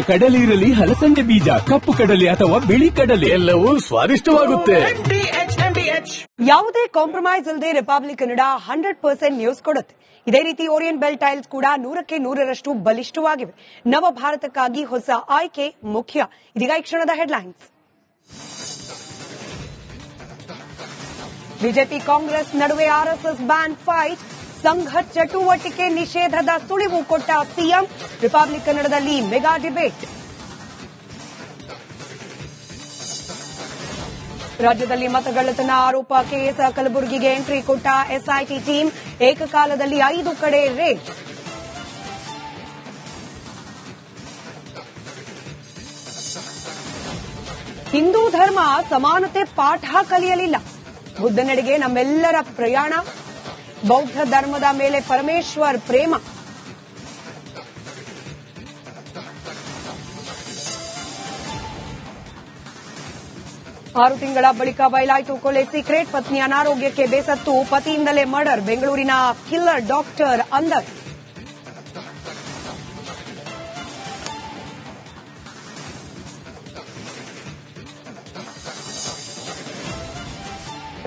ಕಡಲೆ ಇರಲಿ, ಹಲಸಂದೆ ಬೀಜ, ಕಪ್ಪು ಕಡಲೆ ಅಥವಾ ಬಿಳಿ ಕಡಲೆ ಎಲ್ಲವೂ ಸ್ವಾದಿಷ್ಟವಾಗುತ್ತೆ. ಯಾವುದೇ ಕಾಂಪ್ರಮೈಸ್ ಇಲ್ಲದೆ ರಿಪಬ್ಲಿಕ್ ಕನ್ನಡ 100% ನ್ಯೂಸ್ ಕೊಡುತ್ತೆ. ಇದೇ ರೀತಿ ಓರಿಯಂಟ್ ಬೆಲ್ ಟೈಲ್ಸ್ ಕೂಡ 100% ಬಲಿಷ್ಠವಾಗಿವೆ. ನವ ಭಾರತಕ್ಕಾಗಿ ಹೊಸ ಆಯ್ಕೆ ಮುಖ್ಯ. ಇದೀಗ ಈ ಕ್ಷಣದ ಹೆಡ್ಲೈನ್ಸ್. ಬಿಜೆಪಿ ಕಾಂಗ್ರೆಸ್ ನಡುವೆ ಆರ್ಎಸ್ಎಸ್ ಬ್ಯಾನ್ ಫೈಟ್, ಸಂಘ ಚಟುವಟಿಕೆ ನಿಷೇಧದ ಸುಳಿವು ಕೊಟ್ಟ ಸಿಎಂ. ರಿಪಬ್ಲಿಕ್ ಕನ್ನಡದಲ್ಲಿ ಮೆಗಾ ಡಿಬೇಟ್. ರಾಜ್ಯದಲ್ಲಿ ಮತಗಳ್ಳತನ ಆರೋಪ ಕೇಸ್, ಕಲಬುರಗಿಗೆ ಎಂಟ್ರಿ ಕೊಟ್ಟ ಎಸ್ಐಟಿ ಟೀಮ್, ಏಕಕಾಲದಲ್ಲಿ 5 ಕಡೆ ರೇಡ್. ಹಿಂದೂ ಧರ್ಮ ಸಮಾನತೆ ಪಾಠ ಕಲಿಯಲಿಲ್ಲ, ಬುದ್ಧನೆಡೆಗೆ ನಮ್ಮೆಲ್ಲರ ಪ್ರಯಾಣ. ಬೌದ್ಧ ಧರ್ಮದ ಮೇಲೆ ಪರಮೇಶ್ವರ್ ಪ್ರೇಮ. ಆರು ತಿಂಗಳ ಬಳಿಕ ಬಯಲಾಯಿತು ಕೊಲೆ ಸೀಕ್ರೆಟ್. ಪತ್ನಿ ಅನಾರೋಗ್ಯಕ್ಕೆ ಬೇಸತ್ತು ಪತಿಯಿಂದಲೇ ಮರ್ಡರ್. ಬೆಂಗಳೂರಿನ ಕಿಲ್ಲರ್ ಡಾಕ್ಟರ್ ಅಂದರ್.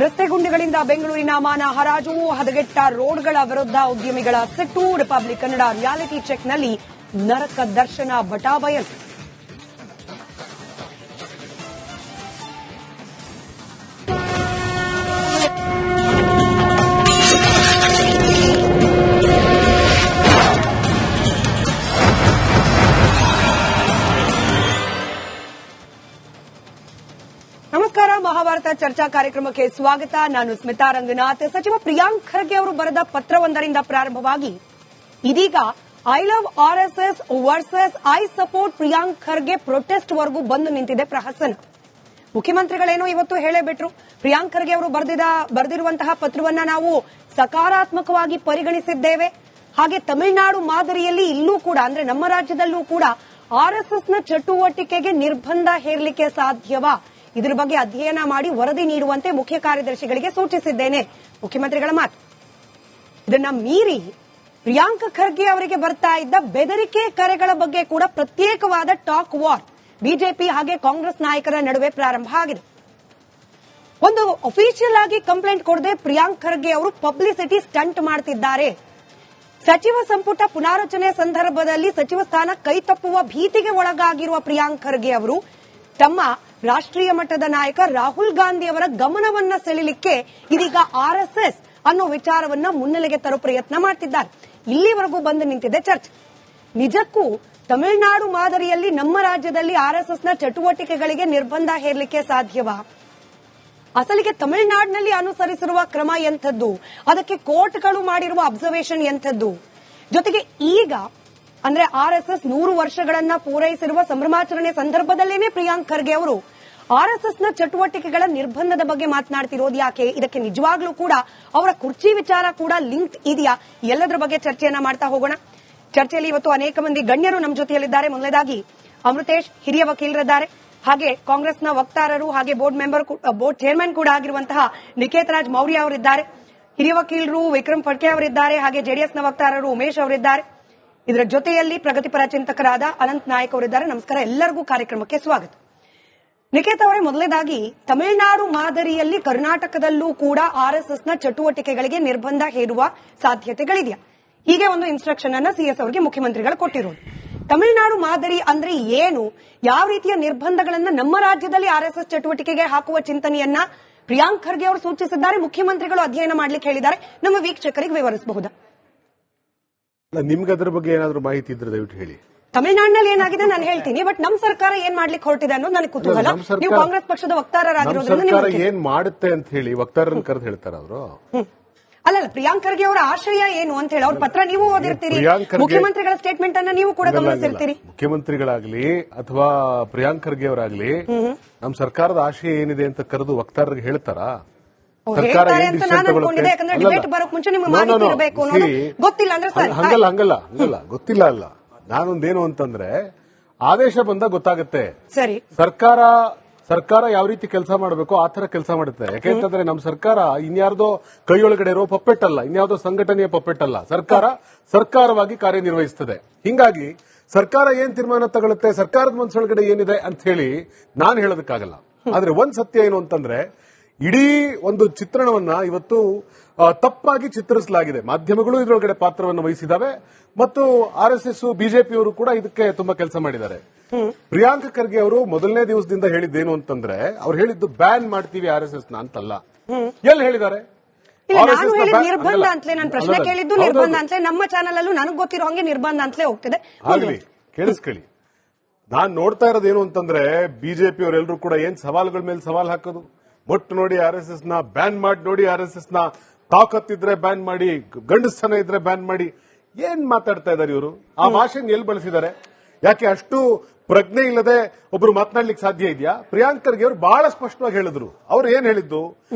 ರಸ್ತೆ ಗುಂಡಿಗಳಿಂದ ಬೆಂಗಳೂರಿನ ಮಾನ ಹರಾಜು, ಹದಗೆಟ್ಟ ರೋಡ್ಗಳ ವಿರುದ್ಧ ಉದ್ಯಮಿಗಳ ಸಿಟ್ಟು. ರಿಪಬ್ಲಿಕ್ ಕನ್ನಡ ರಿಯಾಲಿಟಿ ಚೆಕ್ನಲ್ಲಿ ನರಕ ದರ್ಶನ ಬಟಾಬಯಲು. ನಮಸ್ಕಾರ, ಮಹಾಭಾರತ ಚರ್ಚಾ ಕಾರ್ಯಕ್ರಮಕ್ಕೆ ಸ್ವಾಗತ. ನಾನು ಸ್ಮಿತಾ ರಂಗನಾಥ್. ಸಚಿವ ಪ್ರಿಯಾಂಕ್ ಖರ್ಗೆ ಅವರು ಬರೆದ ಪತ್ರವೊಂದರಿಂದ ಪ್ರಾರಂಭವಾಗಿ ಇದೀಗ I love RSS versus I support Priyank Kharge protest ವರೆಗೂ ಬಂದು ನಿಂತಿದೆ ಪ್ರಹಸನ. ಮುಖ್ಯಮಂತ್ರಿಗಳೇನೋ ಇವತ್ತು ಹೇಳೇಬಿಟ್ರು. ಪ್ರಿಯಾಂಕ್ ಖರ್ಗೆ ಅವರು ಬರೆದಿರುವಂತಹ ಪತ್ರವನ್ನ ನಾವು ಸಕಾರಾತ್ಮಕವಾಗಿ ಪರಿಗಣಿಸಿದ್ದೇವೆ. ಹಾಗೆ ತಮಿಳುನಾಡು ಮಾದರಿಯಲ್ಲಿ ಇಲ್ಲೂ ಕೂಡ, ಅಂದ್ರೆ ನಮ್ಮ ರಾಜ್ಯದಲ್ಲೂ ಕೂಡ ಆರ್ಎಸ್ಎಸ್ನ ಚಟುವಟಿಕೆಗೆ ನಿರ್ಬಂಧ ಹೇರಲಿಕ್ಕೆ ಸಾಧ್ಯವಾ, ಇದರ ಬಗ್ಗೆ ಅಧ್ಯಯನ ಮಾಡಿ ವರದಿ ನೀಡುವಂತೆ ಮುಖ್ಯ ಕಾರ್ಯದರ್ಶಿಗಳಿಗೆ ಸೂಚಿಸಿದ್ದೇನೆ. ಮುಖ್ಯಮಂತ್ರಿಗಳ ಮಾತು. ಇದನ್ನ ಮೀರಿ ಪ್ರಿಯಾಂಕ್ ಖರ್ಗೆ ಅವರಿಗೆ ಬರ್ತಾ ಇದ್ದ ಬೆದರಿಕೆ ಕರೆಗಳ ಬಗ್ಗೆ ಕೂಡ ಪ್ರತ್ಯೇಕವಾದ ಟಾಕ್ ವಾರ್ ಬಿಜೆಪಿ ಹಾಗೆ ಕಾಂಗ್ರೆಸ್ ನಾಯಕರ ನಡುವೆ ಪ್ರಾರಂಭ ಆಗಿದೆ. ಒಂದು ಅಫಿಷಿಯಲ್ ಆಗಿ ಕಂಪ್ಲೇಂಟ್ ಕೊಡದೆ ಪ್ರಿಯಾಂಕ್ ಖರ್ಗೆ ಅವರು ಪಬ್ಲಿಸಿಟಿ ಸ್ಟಂಟ್ ಮಾಡ್ತಿದ್ದಾರೆ. ಸಚಿವ ಸಂಪುಟ ಪುನಾರಚನೆ ಸಂದರ್ಭದಲ್ಲಿ ಸಚಿವ ಸ್ಥಾನ ಕೈತಪ್ಪುವ ಭೀತಿಗೆ ಒಳಗಾಗಿರುವ ಪ್ರಿಯಾಂಕ್ ಖರ್ಗೆ ಅವರು ತಮ್ಮ ರಾಷ್ಟ್ರೀಯ ಮಟ್ಟದ ನಾಯಕ ರಾಹುಲ್ ಗಾಂಧಿ ಅವರ ಗಮನವನ್ನ ಸೆಳೆಯಲಿಕ್ಕೆ ಇದೀಗ ಆರ್ಎಸ್ಎಸ್ ಅನ್ನೋ ವಿಚಾರವನ್ನ ಮುನ್ನೆಲೆಗೆ ತರೋ ಪ್ರಯತ್ನ ಮಾಡ್ತಿದ್ದಾರೆ. ಇಲ್ಲಿವರೆಗೂ ಬಂದು ನಿಂತಿದೆ ಚರ್ಚೆ. ನಿಜಕ್ಕೂ ತಮಿಳುನಾಡು ಮಾದರಿಯಲ್ಲಿ ನಮ್ಮ ರಾಜ್ಯದಲ್ಲಿ ಆರ್ಎಸ್ಎಸ್ನ ಚಟುವಟಿಕೆಗಳಿಗೆ ನಿರ್ಬಂಧ ಹೇರಲಿಕ್ಕೆ ಸಾಧ್ಯವಾ? ಅಸಲಿಗೆ ತಮಿಳುನಾಡಿನಲ್ಲಿ ಅನುಸರಿಸಿರುವ ಕ್ರಮ ಎಂಥದ್ದು, ಅದಕ್ಕೆ ಕೋರ್ಟ್ಗಳು ಮಾಡಿರುವ ಅಬ್ಸರ್ವೇಷನ್ ಎಂಥದ್ದು? ಜೊತೆಗೆ ಈಗ ಅಂದ್ರೆ ಆರ್ಎಸ್ಎಸ್ 100 ವರ್ಷಗಳನ್ನ ಪೂರೈಸಿರುವ ಸಂಭ್ರಮಾಚರಣೆ ಸಂದರ್ಭದಲ್ಲೇನೆ ಪ್ರಿಯಾಂಕ್ ಖರ್ಗೆ ಅವರು ಆರ್ಎಸ್ಎಸ್ನ ಚಟುವಟಿಕೆಗಳ ನಿರ್ಬಂಧದ ಬಗ್ಗೆ ಮಾತನಾಡ್ತಿರೋದು ಯಾಕೆ? ಇದಕ್ಕೆ ನಿಜವಾಗ್ಲೂ ಕೂಡ ಅವರ ಕುರ್ಚಿ ವಿಚಾರ ಕೂಡ ಲಿಂಕ್ ಇದೆಯಾ? ಎಲ್ಲದರ ಬಗ್ಗೆ ಚರ್ಚೆಯನ್ನ ಮಾಡ್ತಾ ಹೋಗೋಣ. ಚರ್ಚೆಯಲ್ಲಿ ಇವತ್ತು ಅನೇಕ ಮಂದಿ ಗಣ್ಯರು ನಮ್ಮ ಜೊತೆಯಲ್ಲಿದ್ದಾರೆ. ಮೊದಲನೇದಾಗಿ ಅಮೃತೇಶ್, ಹಿರಿಯ ವಕೀಲರಿದ್ದಾರೆ. ಹಾಗೆ ಕಾಂಗ್ರೆಸ್ನ ವಕ್ತಾರರು ಹಾಗೆ ಬೋರ್ಡ್ ಚೇರ್ಮನ್ ಕೂಡ ಆಗಿರುವಂತಹ ನಿಕೇತ್ ರಾಜ್ ಮೌರ್ಯ ಅವರಿದ್ದಾರೆ. ಹಿರಿಯ ವಕೀಲರು ವಿಕ್ರಮ್ ಫಡ್ಕೆ ಅವರಿದ್ದಾರೆ. ಹಾಗೆ ಜೆಡಿಎಸ್ನ ವಕ್ತಾರರು ಉಮೇಶ್ ಅವರಿದ್ದಾರೆ. ಇದರ ಜೊತೆಯಲ್ಲಿ ಪ್ರಗತಿಪರ ಚಿಂತಕರಾದ ಅನಂತ್ ನಾಯಕ್ ಅವರಿದ್ದಾರೆ. ನಮಸ್ಕಾರ, ಎಲ್ಲರಿಗೂ ಕಾರ್ಯಕ್ರಮಕ್ಕೆ ಸ್ವಾಗತ. ನಿಕೇತ್ ಅವರೇ, ಮೊದಲನೇದಾಗಿ ತಮಿಳುನಾಡು ಮಾದರಿಯಲ್ಲಿ ಕರ್ನಾಟಕದಲ್ಲೂ ಕೂಡ ಆರ್ಎಸ್ಎಸ್ನ ಚಟುವಟಿಕೆಗಳಿಗೆ ನಿರ್ಬಂಧ ಹೇರುವ ಸಾಧ್ಯತೆಗಳಿದೆಯಾ? ಹೀಗೆ ಒಂದು ಇನ್ಸ್ಟ್ರಕ್ಷನ್ ಅನ್ನ ಸಿಎಸ್ ಅವರಿಗೆ ಮುಖ್ಯಮಂತ್ರಿಗಳು ಕೊಟ್ಟಿರೋದು. ತಮಿಳುನಾಡು ಮಾದರಿ ಅಂದ್ರೆ ಏನು? ಯಾವ ರೀತಿಯ ನಿರ್ಬಂಧಗಳನ್ನ ನಮ್ಮ ರಾಜ್ಯದಲ್ಲಿ ಆರ್ಎಸ್ಎಸ್ ಚಟುವಟಿಕೆಗೆ ಹಾಕುವ ಚಿಂತನೆಯನ್ನ ಪ್ರಿಯಾಂಕ್ ಖರ್ಗೆ ಅವರು ಸೂಚಿಸಿದ್ದಾರೆ. ಮುಖ್ಯಮಂತ್ರಿಗಳು ಅಧ್ಯಯನ ಮಾಡ್ಲಿಕ್ಕೆ ಹೇಳಿದ್ದಾರೆ. ನಮ್ಮ ವೀಕ್ಷಕರಿಗೆ ವಿವರಿಸಬಹುದಾ? ನಿಮ್ಗೆ ಅದರ ಬಗ್ಗೆ ಏನಾದರೂ ಮಾಹಿತಿ ಇದ್ರೆ ದಯವಿಟ್ಟು ಹೇಳಿ. ತಮಿಳುನಾಡಿನಲ್ಲಿ ಏನಾಗಿದೆ ನಾನು ಹೇಳ್ತೀನಿ, ಬಟ್ ನಮ್ಮ ಸರ್ಕಾರ ಏನ್ ಮಾಡ್ಲಿಕ್ಕೆ ಹೊರಟಿದೆ ಅನ್ನೋದು ನನಗೆ ಕುತೂಹಲ. ನೀವು ಕಾಂಗ್ರೆಸ್ ಪಕ್ಷದ ವಕ್ತಾರರಾಗಿರೋದ್ರಿಂದ ಸರ್ಕಾರ ಏನ್ ಮಾಡುತ್ತೆ ಅಂತ ಹೇಳಿ ವಕ್ತಾರರನ್ನು ಕರೆದು ಹೇಳ್ತಾರ ಅವರು. ಅಲ್ಲ, ಪ್ರಿಯಾಂಕ್ ಖರ್ಗೆ ಅವರ ಆಶಯ ಏನು ಅಂತ ಹೇಳಿ ಅವ್ರ ಪತ್ರ ನೀವು ಓದಿರ್ತೀರಿ, ಮುಖ್ಯಮಂತ್ರಿಗಳ ಸ್ಟೇಟ್ಮೆಂಟ್ ಅನ್ನ ನೀವು ಕೂಡ ಗಮನಿಸಿರ್ತೀರಿ. ಮುಖ್ಯಮಂತ್ರಿಗಳಾಗ್ಲಿ ಅಥವಾ ಪ್ರಿಯಾಂಕ್ ಖರ್ಗೆ ಅವರಾಗ್ಲಿ ನಮ್ಮ ಸರ್ಕಾರದ ಆಶಯ ಏನಿದೆ ಅಂತ ಕರೆದು ವಕ್ತಾರರಿಗೆ ಹೇಳ್ತಾರ? ಸರ್ಕಾರ ಡಿಬೇಟ್ ಬರೋಕ್ ಮುಂಚೆ ನಿಮ್ಗೆ ಮಾಹಿತಿ ಇರಬೇಕು ಅನ್ನೋದು ಗೊತ್ತಿಲ್ಲ ಅಂದ್ರೆ ಹಂಗಲ್ಲ ಗೊತ್ತಿಲ್ಲ ಅಲ್ಲ. ನಾನೊಂದೇನು ಅಂತಂದ್ರೆ ಆದೇಶ ಬಂದಾಗ ಗೊತ್ತಾಗುತ್ತೆ. ಸರಿ, ಸರ್ಕಾರ ಯಾವ ರೀತಿ ಕೆಲಸ ಮಾಡಬೇಕು ಆ ತರ ಕೆಲಸ ಮಾಡುತ್ತೆ. ಯಾಕೆಂತಂದ್ರೆ ನಮ್ಮ ಸರ್ಕಾರ ಇನ್ಯಾರ್ದೋ ಕೈಯೊಳಗಡೆ ಇರೋ ಪಪ್ಪೆಟ್ ಅಲ್ಲ, ಇನ್ಯಾವುದೋ ಸಂಘಟನೆಯ ಪಪ್ಪೆಟ್ ಅಲ್ಲ. ಸರ್ಕಾರ ಸರ್ಕಾರವಾಗಿ ಕಾರ್ಯನಿರ್ವಹಿಸುತ್ತದೆ. ಹಿಂಗಾಗಿ ಸರ್ಕಾರ ಏನ್ ತೀರ್ಮಾನ ತಗೊಳುತ್ತೆ, ಸರ್ಕಾರದ ಮನಸ್ಸೊಳಗಡೆ ಏನಿದೆ ಅಂತ ಹೇಳಿ ನಾನು ಹೇಳೋದಕ್ಕಾಗಲ್ಲ. ಆದ್ರೆ ಒಂದ್ ಸತ್ಯ ಏನು ಅಂತಂದ್ರೆ, ಇಡೀ ಒಂದು ಚಿತ್ರಣವನ್ನ ಇವತ್ತು ತಪ್ಪಾಗಿ ಚಿತ್ರಿಸಲಾಗಿದೆ. ಮಾಧ್ಯಮಗಳು ಇದರೊಳಗಡೆ ಪಾತ್ರವನ್ನು ವಹಿಸಿದಾವೆ ಮತ್ತು RSS ಬಿಜೆಪಿಯವರು ಕೂಡ ಇದಕ್ಕೆ ತುಂಬಾ ಕೆಲಸ ಮಾಡಿದ್ದಾರೆ. ಪ್ರಿಯಾಂಕ್ ಖರ್ಗೆ ಅವರು ಮೊದಲನೇ ದಿವಸದಿಂದ ಹೇಳಿದ್ದೇನು ಅಂತಂದ್ರೆ, ಅವ್ರು ಹೇಳಿದ್ದು ಬ್ಯಾನ್ ಮಾಡ್ತೀವಿ RSS ಅಂತಲ್ಲ. ಎಲ್ಲಿ ಹೇಳಿದ್ದಾರೆ? ನಾನು ಹೇಳಿದ ನಿರ್ಬಂಧ ಅಂತಲೇ ನಾನು ಪ್ರಶ್ನೆ ಕೇಳಿದ್ದು ನಿರ್ಬಂಧ ಅಂತಲೇ. ನಮ್ಮ ಚಾನಲ್ ಅಲ್ಲೂ ನನಗೆ ಗೊತ್ತಿರೋ ಹಂಗೆ ನಿರ್ಬಂಧ ಅಂತಲೇ ಹೋಗ್ತಿದೆ. ಆಗ್ಲಿ, ಕೇಳಿಸ್ಕೊಳ್ಳಿ. ನಾನ್ ನೋಡ್ತಾ ಇರೋದೇನು ಅಂತಂದ್ರೆ, ಬಿಜೆಪಿ ಅವರೆಲ್ಲರೂ ಕೂಡ ಏನ್ ಸವಾಲುಗಳ ಮೇಲೆ ಸವಾಲ್ ಹಾಕೋದು. ಮೊಟ್ಟು ನೋಡಿ RSS ನ ಬ್ಯಾನ್ ಮಾಡಿ ನೋಡಿ, RSS ನ ತಾಕತ್ತಿದ್ರೆ ಬ್ಯಾನ್ ಮಾಡಿ, ಗಂಡಸ್ತನ ಇದ್ರೆ ಬ್ಯಾನ್ ಮಾಡಿ. ಏನ್ ಮಾತಾಡ್ತಾ ಇದಾರೆ ಇವರು? ಆ ಭಾಷೆನ ಎಲ್ಲಿ ಬಳಸಿದ್ದಾರೆ? ಯಾಕೆ ಅಷ್ಟು ಪ್ರಜ್ಞೆ ಇಲ್ಲದೆ ಒಬ್ರು ಮಾತನಾಡ್ಲಿಕ್ಕೆ ಸಾಧ್ಯ ಇದೆಯಾ? ಪ್ರಿಯಾಂಕ್ ಖರ್ಗೆ ಅವರು ಬಹಳ ಸ್ಪಷ್ಟವಾಗಿ ಹೇಳಿದ್ರು. ಅವ್ರು ಏನ್ ಹೇಳಿದ್ದು,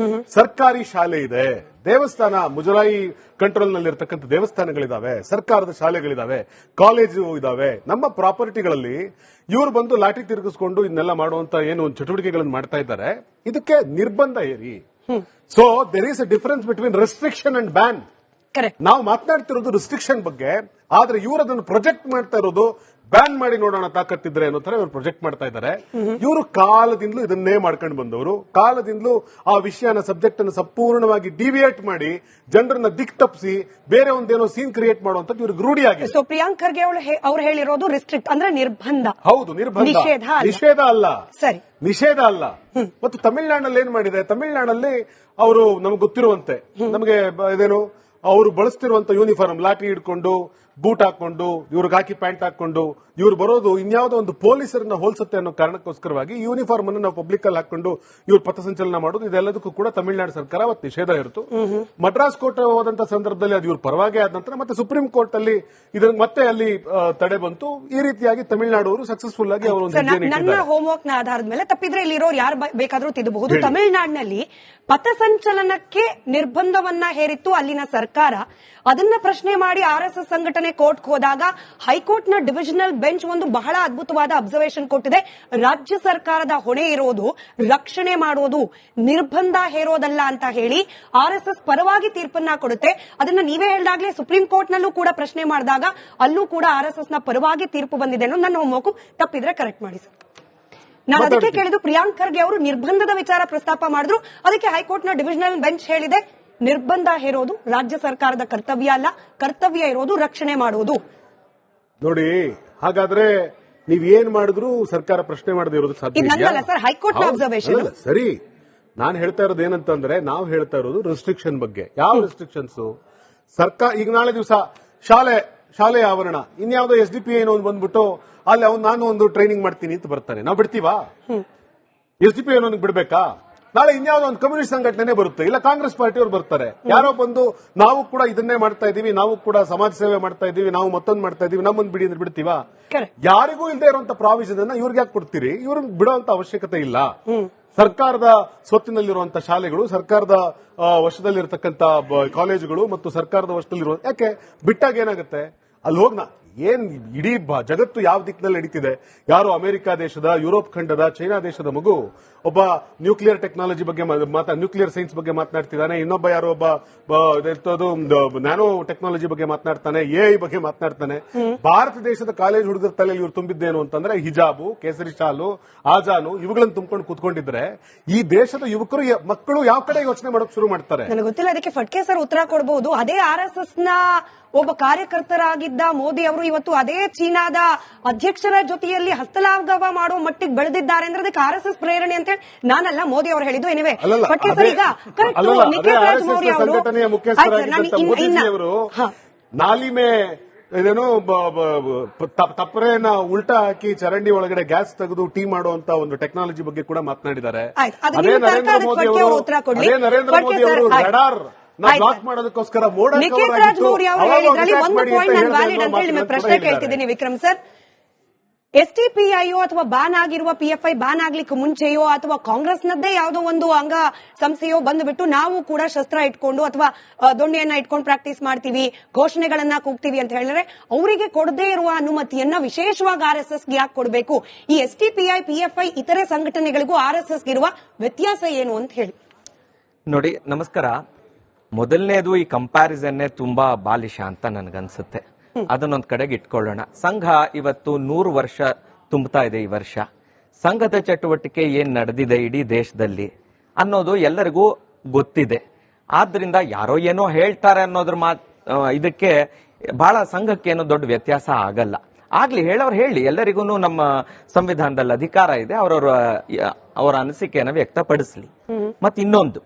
ಸರ್ಕಾರಿ ಶಾಲೆ ಇದೆ, ದೇವಸ್ಥಾನ ಮುಜರಾಯಿ ಕಂಟ್ರೋಲ್ ನಲ್ಲಿ ಇರತಕ್ಕಂಥ ದೇವಸ್ಥಾನಗಳಿದಾವೆ, ಸರ್ಕಾರದ ಶಾಲೆಗಳಿದಾವೆ, ಕಾಲೇಜು ಇದಾವೆ, ನಮ್ಮ ಪ್ರಾಪರ್ಟಿಗಳಲ್ಲಿ ಇವರು ಬಂದು ಲಾಠಿ ತಿರುಗಿಸ್ಕೊಂಡು ಇದನ್ನೆಲ್ಲ ಮಾಡುವಂತ ಏನು ಚಟುವಟಿಕೆಗಳನ್ನು ಮಾಡ್ತಾ ಇದ್ದಾರೆ. ಇದಕ್ಕೆ ನಿರ್ಬಂಧ ಏರಿ. So there is a difference between restriction and ban. ನಾವು ಮಾತನಾಡ್ತಿರೋದು ರಿಸ್ಟ್ರಿಕ್ಷನ್ ಬಗ್ಗೆ, ಆದ್ರೆ ಇವರು ಅದನ್ನು ಪ್ರೊಜೆಕ್ಟ್ ಮಾಡ್ತಾ ಇರೋದು ಬ್ಯಾನ್ ಮಾಡಿ ನೋಡೋಣ ತಾಕತ್ತಿದ್ರೆ ಅನ್ನೋ ತರ ಇವರು ಪ್ರೊಜೆಕ್ಟ್ ಮಾಡ್ತಾ ಇದ್ದಾರೆ. ಇವರು ಕಾಲದಿಂದಲೂ ಇದನ್ನೇ ಮಾಡ್ಕೊಂಡು ಬಂದವರು. ಕಾಲದಿಂದಲೂ ಆ ವಿಷಯನ ಸಬ್ಜೆಕ್ಟ್ ಅನ್ನು ಸಂಪೂರ್ಣವಾಗಿ ಡಿವಿಯೇಟ್ ಮಾಡಿ ಜನರನ್ನ ದಿಕ್ ತಪ್ಪಿಸಿ ಬೇರೆ ಒಂದೇನೋ ಸೀನ್ ಕ್ರಿಯೇಟ್ ಮಾಡುವಂತದ್ದು ಇವ್ರಿಗೆ ರೂಢಿಯಾಗಿದೆ. ಸೊ ಪ್ರಿಯಾಂಕ್ ಖರ್ಗೆ ಅವ್ರು ಹೇಳಿರೋದು ರಿಸ್ಟ್ರಿಕ್ಟ್ ಅಂದ್ರೆ ನಿರ್ಬಂಧ. ಹೌದು, ನಿರ್ಬಂಧ, ನಿಷೇಧ ಅಲ್ಲ. ಸರಿ, ನಿಷೇಧ ಅಲ್ಲ. ಮತ್ತು ತಮಿಳುನಾಡಿನಲ್ಲಿ ಏನ್ ಮಾಡಿದೆ, ತಮಿಳುನಾಡಲ್ಲಿ ಅವರು ನಮ್ಗೆ ಗೊತ್ತಿರುವಂತೆ, ನಮಗೆ ಇದೇನು ಅವರು ಬಳಸ್ತಿರುವಂತ ಯೂನಿಫಾರ್ಮ್, ಲಾಠಿ ಹಿಡ್ಕೊಂಡು ಬೂಟ್ ಹಾಕೊಂಡು, ಇವ್ರಿಗೆ ಹಾಕಿ ಪ್ಯಾಂಟ್ ಹಾಕೊಂಡು ಇವ್ರು ಬರೋದು ಇನ್ಯಾವುದೋ ಒಂದು ಪೊಲೀಸರನ್ನ ಹೋಲಿಸುತ್ತೆ ಅನ್ನೋ ಕಾರಣಕ್ಕೋಸ್ಕರವಾಗಿ ಯೂನಿಫಾರ್ಮ್ ಅನ್ನು ನಾವು ಪಬ್ಲಿಕ್ ಅಲ್ಲಿ ಹಾಕೊಂಡು ಇವ್ರು ಪಥಸಂಚಲನ ಮಾಡೋದು, ಇದೆಲ್ಲದಕ್ಕೂ ಕೂಡ ತಮಿಳುನಾಡು ಸರ್ಕಾರ ಅವತ್ತು ನಿಷೇಧ ಇರುತ್ತು. ಮಡ್ರಾಸ್ ಕೋರ್ಟ್ ಹೋದಂತ ಸಂದರ್ಭದಲ್ಲಿ ಅದು ಇವ್ರ ಪರವಾಗಿ ಆದ ನಂತರ ಮತ್ತೆ ಸುಪ್ರೀಂ ಕೋರ್ಟ್ ಅಲ್ಲಿ ಇದನ್ನ ಮತ್ತೆ ಅಲ್ಲಿ ತಡೆ ಬಂತು. ಈ ರೀತಿಯಾಗಿ ತಮಿಳುನಾಡು ಅವರು ಸಕ್ಸಸ್ಫುಲ್ ಆಗಿ ಅವರು ನನ್ನ ಹೋಮ್ವರ್ಕ್ ನ ಆಧಾರದ ಮೇಲೆ ತಪ್ಪಿದ್ರೆ ಇಲ್ಲಿರೋರು ಯಾರು ಬೇಕಾದ್ರೂ ತಿದ್ದಬಹುದು. ತಮಿಳುನಾಡಿನಲ್ಲಿ ಪಥಸಂಚಲನಕ್ಕೆ ನಿರ್ಬಂಧವನ್ನ ಹೇರಿತ್ತು ಅಲ್ಲಿನ ಸರ್ಕಾರ. ಅದನ್ನ ಪ್ರಶ್ನೆ ಮಾಡಿ RSS ಸಂಘಟನೆ ಕೋರ್ಟ್ ಹೋದಾಗ ಹೈಕೋರ್ಟ್ ನ ಡಿವಿಷನಲ್ ಬೆಂಚ್ ಒಂದು ಬಹಳ ಅದ್ಭುತವಾದ ಅಬ್ಸರ್ವೇಷನ್ ಕೊಟ್ಟಿದೆ. ರಾಜ್ಯ ಸರ್ಕಾರದ ಹೊಣೆ ಇರೋದು ರಕ್ಷಣೆ ಮಾಡೋದು, ನಿರ್ಬಂಧ ಹೇರೋದಲ್ಲ ಅಂತ ಹೇಳಿ RSS ಪರವಾಗಿ ತೀರ್ಪನ್ನ ಕೊಡುತ್ತೆ. ಅದನ್ನ ನೀವೇ ಹೇಳಿದಾಗ್ಲೇ ಸುಪ್ರೀಂ ಕೋರ್ಟ್ ನಲ್ಲೂ ಕೂಡ ಪ್ರಶ್ನೆ ಮಾಡಿದಾಗ ಅಲ್ಲೂ ಕೂಡ RSS ನ ಪರವಾಗಿ ತೀರ್ಪು ಬಂದಿದೆ ಅನ್ನೋ ನನ್ನ ಹೋಮ್ವರ್ಕ್. ತಪ್ಪಿದ್ರೆ ಕರೆಕ್ಟ್ ಮಾಡಿ ಸರ್. ನಾನು ಅದಕ್ಕೆ ಕೇಳಿದ್ದು, ಪ್ರಿಯಾಂಕ್ ಖರ್ಗೆ ಅವರು ನಿರ್ಬಂಧದ ವಿಚಾರ ಪ್ರಸ್ತಾಪ ಮಾಡಿದ್ರು, ಅದಕ್ಕೆ ಹೈಕೋರ್ಟ್ ನ ಡಿವಿಷನಲ್ ಬೆಂಚ್ ಹೇಳಿದೆ ನಿರ್ಬಂಧ ಹೇರೋದು ರಾಜ್ಯ ಸರ್ಕಾರದ ಕರ್ತವ್ಯ ಅಲ್ಲ, ಕರ್ತವ್ಯ ಇರೋದು ರಕ್ಷಣೆ ಮಾಡೋದು. ನೋಡಿ, ಹಾಗಾದ್ರೆ ನೀವ್ ಏನ್ ಮಾಡಿದ್ರು ಸರ್ಕಾರ ಪ್ರಶ್ನೆ ಮಾಡದೇ ಇರೋದು ಸಾಧ್ಯ ಇದಲ್ಲ ಸರ್, ಹೈಕೋರ್ಟ್ ಅಬ್ಸರ್ವೇಷನ್. ಸರಿ, ನಾನು ಹೇಳ್ತಾ ಇರೋದು ಏನಂತಂದ್ರೆ, ನಾವು ಹೇಳ್ತಾ ಇರೋದು ರೆಸ್ಟ್ರಿಕ್ಷನ್ ಬಗ್ಗೆ. ಯಾವ ರೆಸ್ಟ್ರಿಕ್ಷನ್ಸ್? ಸರ್ಕಾರ ಈಗ ನಾಳೆ ದಿವಸ ಶಾಲೆ ಆವರಣ ಇನ್ಯಾವುದೋ SDP ಏನೋ ಬಂದ್ಬಿಟ್ಟು ಅಲ್ಲಿ ನಾನು ಒಂದು ಟ್ರೈನಿಂಗ್ ಮಾಡ್ತೀನಿ ಅಂತ ಬರ್ತಾನೆ, ನಾವು ಬಿಡ್ತೀವಾ? SDP ಏನೋ ಬಿಡ್ಬೇಕಾ? ನಾಳೆ ಇನ್ಯಾವುದೋ ಒಂದು ಕಮ್ಯುನಿಸ್ಟ್ ಸಂಘಟನೆ ಬರುತ್ತೆ, ಇಲ್ಲ ಕಾಂಗ್ರೆಸ್ ಪಾರ್ಟಿಯವರು ಬರ್ತಾರೆ, ಯಾರೋ ಬಂದು ನಾವು ಕೂಡ ಇದನ್ನೇ ಮಾಡ್ತಾ ಇದೀವಿ, ನಾವು ಕೂಡ ಸಮಾಜ ಸೇವೆ ಮಾಡ್ತಾ ಇದೀವಿ, ನಾವು ಮತ್ತೊಂದು ಮಾಡ್ತಾ ಇದೀವಿ, ನಮ್ಮನ್ನು ಬಿಡಿ ಅಂದ್ರೆ ಬಿಡ್ತೀವಾ? ಯಾರಿಗೂ ಇಲ್ಲದೆ ಇರುವಂತ ಪ್ರಾವಿಷನ್ ಅನ್ನ ಇವ್ರಿಗೆ ಯಾಕೆ ಕೊಡ್ತೀರಿ? ಇವ್ರಿಗೆ ಬಿಡುವಂತ ಅವಶ್ಯಕತೆ ಇಲ್ಲ. ಸರ್ಕಾರದ ಸ್ವತ್ತಿನಲ್ಲಿರುವಂತಹ ಶಾಲೆಗಳು, ಸರ್ಕಾರದ ವಶದಲ್ಲಿರತಕ್ಕಂತ ಕಾಲೇಜುಗಳು ಮತ್ತು ಸರ್ಕಾರದ ವಶದಲ್ಲಿರುವ, ಯಾಕೆ ಬಿಟ್ಟಾಗ ಏನಾಗುತ್ತೆ? ಅಲ್ಲಿ ಹೋಗ್ನಾ ಏನ್ ಇಡೀ ಜಗತ್ತು ಯಾವ ದಿಕ್ಕಿನಲ್ಲಿ ನಡೀತಿದೆ? ಯಾರೋ ಅಮೆರಿಕ ದೇಶದ, ಯುರೋಪ್ ಖಂಡದ, ಚೈನಾ ದೇಶದ ಮಗು ಒಬ್ಬ ನ್ಯೂಕ್ಲಿಯರ್ ಟೆಕ್ನಾಲಜಿ ಬಗ್ಗೆ ನ್ಯೂಕ್ಲಿಯರ್ ಸೈನ್ಸ್ ಬಗ್ಗೆ ಮಾತನಾಡ್ತಿದ್ದಾನೆ, ಇನ್ನೊಬ್ಬ ಯಾರೋ ಒಬ್ಬ ನ್ಯಾನೋ ಟೆಕ್ನಾಲಜಿ ಬಗ್ಗೆ ಮಾತನಾಡ್ತಾನೆ, AI ಬಗ್ಗೆ ಮಾತನಾಡ್ತಾನೆ. ಭಾರತ ದೇಶದ ಕಾಲೇಜ್ ಹುಡುಗರ ತಲೆಯಲ್ಲಿ ಇವ್ರು ತುಂಬಿದ್ದೇನು ಅಂತಂದ್ರೆ ಹಿಜಾಬು, ಕೇಸರಿ ಶಾಲು, ಆಜಾನು ಇವುಗಳನ್ನು ತುಂಬಿಕೊಂಡು ಕೂತ್ಕೊಂಡಿದ್ರೆ ಈ ದೇಶದ ಯುವಕರು ಮಕ್ಕಳು ಯಾವ ಕಡೆ ಯೋಚನೆ ಮಾಡೋಕೆ ಶುರು ಮಾಡ್ತಾರೆ? ನನಗೆ ಗೊತ್ತಿಲ್ಲ, ಅದಕ್ಕೆ ಫಟ್ಕೆ ಸರ್ ಉತ್ತರ ಕೊಡಬಹುದು. ಅದೇ RSS ನ ಒಬ್ಬ ಕಾರ್ಯಕರ್ತರಾಗಿದ್ದ ಮೋದಿ ಅವರು ಇವತ್ತು ಅದೇ ಚೀನಾದ ಅಧ್ಯಕ್ಷರ ಜೊತೆಯಲ್ಲಿ ಹಸ್ತಲಾಘವ ಮಾಡುವ ಮಟ್ಟಿಗೆ ಬೆಳೆದಿದ್ದಾರೆ ಅಂದ್ರೆ ಅದಕ್ಕೆ RSS ಪ್ರೇರಣೆ ಅಂತ ನಾನಲ್ಲ, ಮೋದಿ ಅವರು ಹೇಳಿದ್ದು. ಎನಿವೆ, ಸಂಘಟನೆಯ ಮುಖ್ಯಸ್ಥರಾಗಿದ್ದಂತ ಮೋದಿಜಿಯವರು ನಾಲಿಮೆ ಇದೇನೋ ತಪ್ಪರೇನ ಉಲ್ಟಾ ಹಾಕಿ ಚರಂಡಿ ಒಳಗಡೆ ಗ್ಯಾಸ್ ತೆಗೆದು ಟೀ ಮಾಡುವಂತ ಒಂದು ಟೆಕ್ನಾಲಜಿ ಬಗ್ಗೆ ಕೂಡ ಮಾತನಾಡಿದ್ದಾರೆ. ಅದೇ ನರೇಂದ್ರ ಮೋದಿ ಅವರು ರಡಾರ್ ಬ್ಲಾಕ್ ಮಾಡೋದಕ್ಕೋಸ್ಕರ ಪ್ರಶ್ನೆ ಕೇಳ್ತಿದ್ದೀನಿ ವಿಕ್ರಮ್ ಸರ್. ಎಸ್ಟಿಪಿಐಯೋ ಅಥವಾ ಬ್ಯಾನ್ ಆಗಿರುವ ಪಿಎಫ್ಐ ಬ್ಯಾನ್ ಆಗ್ಲಿಕ್ಕೆ ಮುಂಚೆಯೋ ಅಥವಾ ಕಾಂಗ್ರೆಸ್ನದ್ದೇ ಯಾವುದೋ ಒಂದು ಅಂಗ ಸಂಸ್ಥೆಯೋ ಬಂದುಬಿಟ್ಟು ನಾವು ಕೂಡ ಶಸ್ತ್ರ ಇಟ್ಕೊಂಡು ಅಥವಾ ದೊಣ್ಣೆಯನ್ನ ಇಟ್ಕೊಂಡು ಪ್ರಾಕ್ಟೀಸ್ ಮಾಡ್ತೀವಿ, ಘೋಷಣೆಗಳನ್ನ ಕೂಗ್ತೀವಿ ಅಂತ ಹೇಳಿದ್ರೆ ಅವರಿಗೆ ಕೊಡದೇ ಇರುವ ಅನುಮತಿಯನ್ನ ವಿಶೇಷವಾಗಿ ಆರ್ಎಸ್ಎಸ್ಗೆ ಯಾಕೆ ಕೊಡಬೇಕು? ಈ ಎಸ್ಟಿಪಿಐ, ಪಿಎಫ್ಐ ಇತರೆ ಸಂಘಟನೆಗಳಿಗೂ ಆರ್ಎಸ್ಎಸ್ಗೆ ಇರುವ ವ್ಯತ್ಯಾಸ ಏನು ಅಂತ ಹೇಳಿ. ನೋಡಿ, ನಮಸ್ಕಾರ. ಮೊದಲನೇದು ಈ ಕಂಪ್ಯಾರಿಸನ್ನೇ ತುಂಬಾ ಬಾಲಿಶ ಅಂತ ನನ್ಗನ್ಸುತ್ತೆ. ಅದನ್ನೊಂದ್ ಕಡೆಗೆ ಇಟ್ಕೊಳ್ಳೋಣ. ಸಂಘ ಇವತ್ತು 100 ವರ್ಷ ತುಂಬುತ್ತಾ ಇದೆ ಈ ವರ್ಷ. ಸಂಘದ ಚಟುವಟಿಕೆ ಏನ್ ನಡೆದಿದೆ ಇಡೀ ದೇಶದಲ್ಲಿ ಅನ್ನೋದು ಎಲ್ಲರಿಗೂ ಗೊತ್ತಿದೆ. ಆದ್ರಿಂದ ಯಾರೋ ಏನೋ ಹೇಳ್ತಾರೆ ಅನ್ನೋದ್ರ ಇದಕ್ಕೆ ಬಹಳ ಸಂಘಕ್ಕೇನೋ ದೊಡ್ಡ ವ್ಯತ್ಯಾಸ ಆಗಲ್ಲ. ಆಗ್ಲಿ, ಹೇಳೋರು ಹೇಳಿ, ಎಲ್ಲರಿಗೂ ನಮ್ಮ ಸಂವಿಧಾನದಲ್ಲಿ ಅಧಿಕಾರ ಇದೆ, ಅವರ ಅನಿಸಿಕೆಯನ್ನು ವ್ಯಕ್ತಪಡಿಸ್ಲಿ. ಮತ್ ಇನ್ನೊಂದು,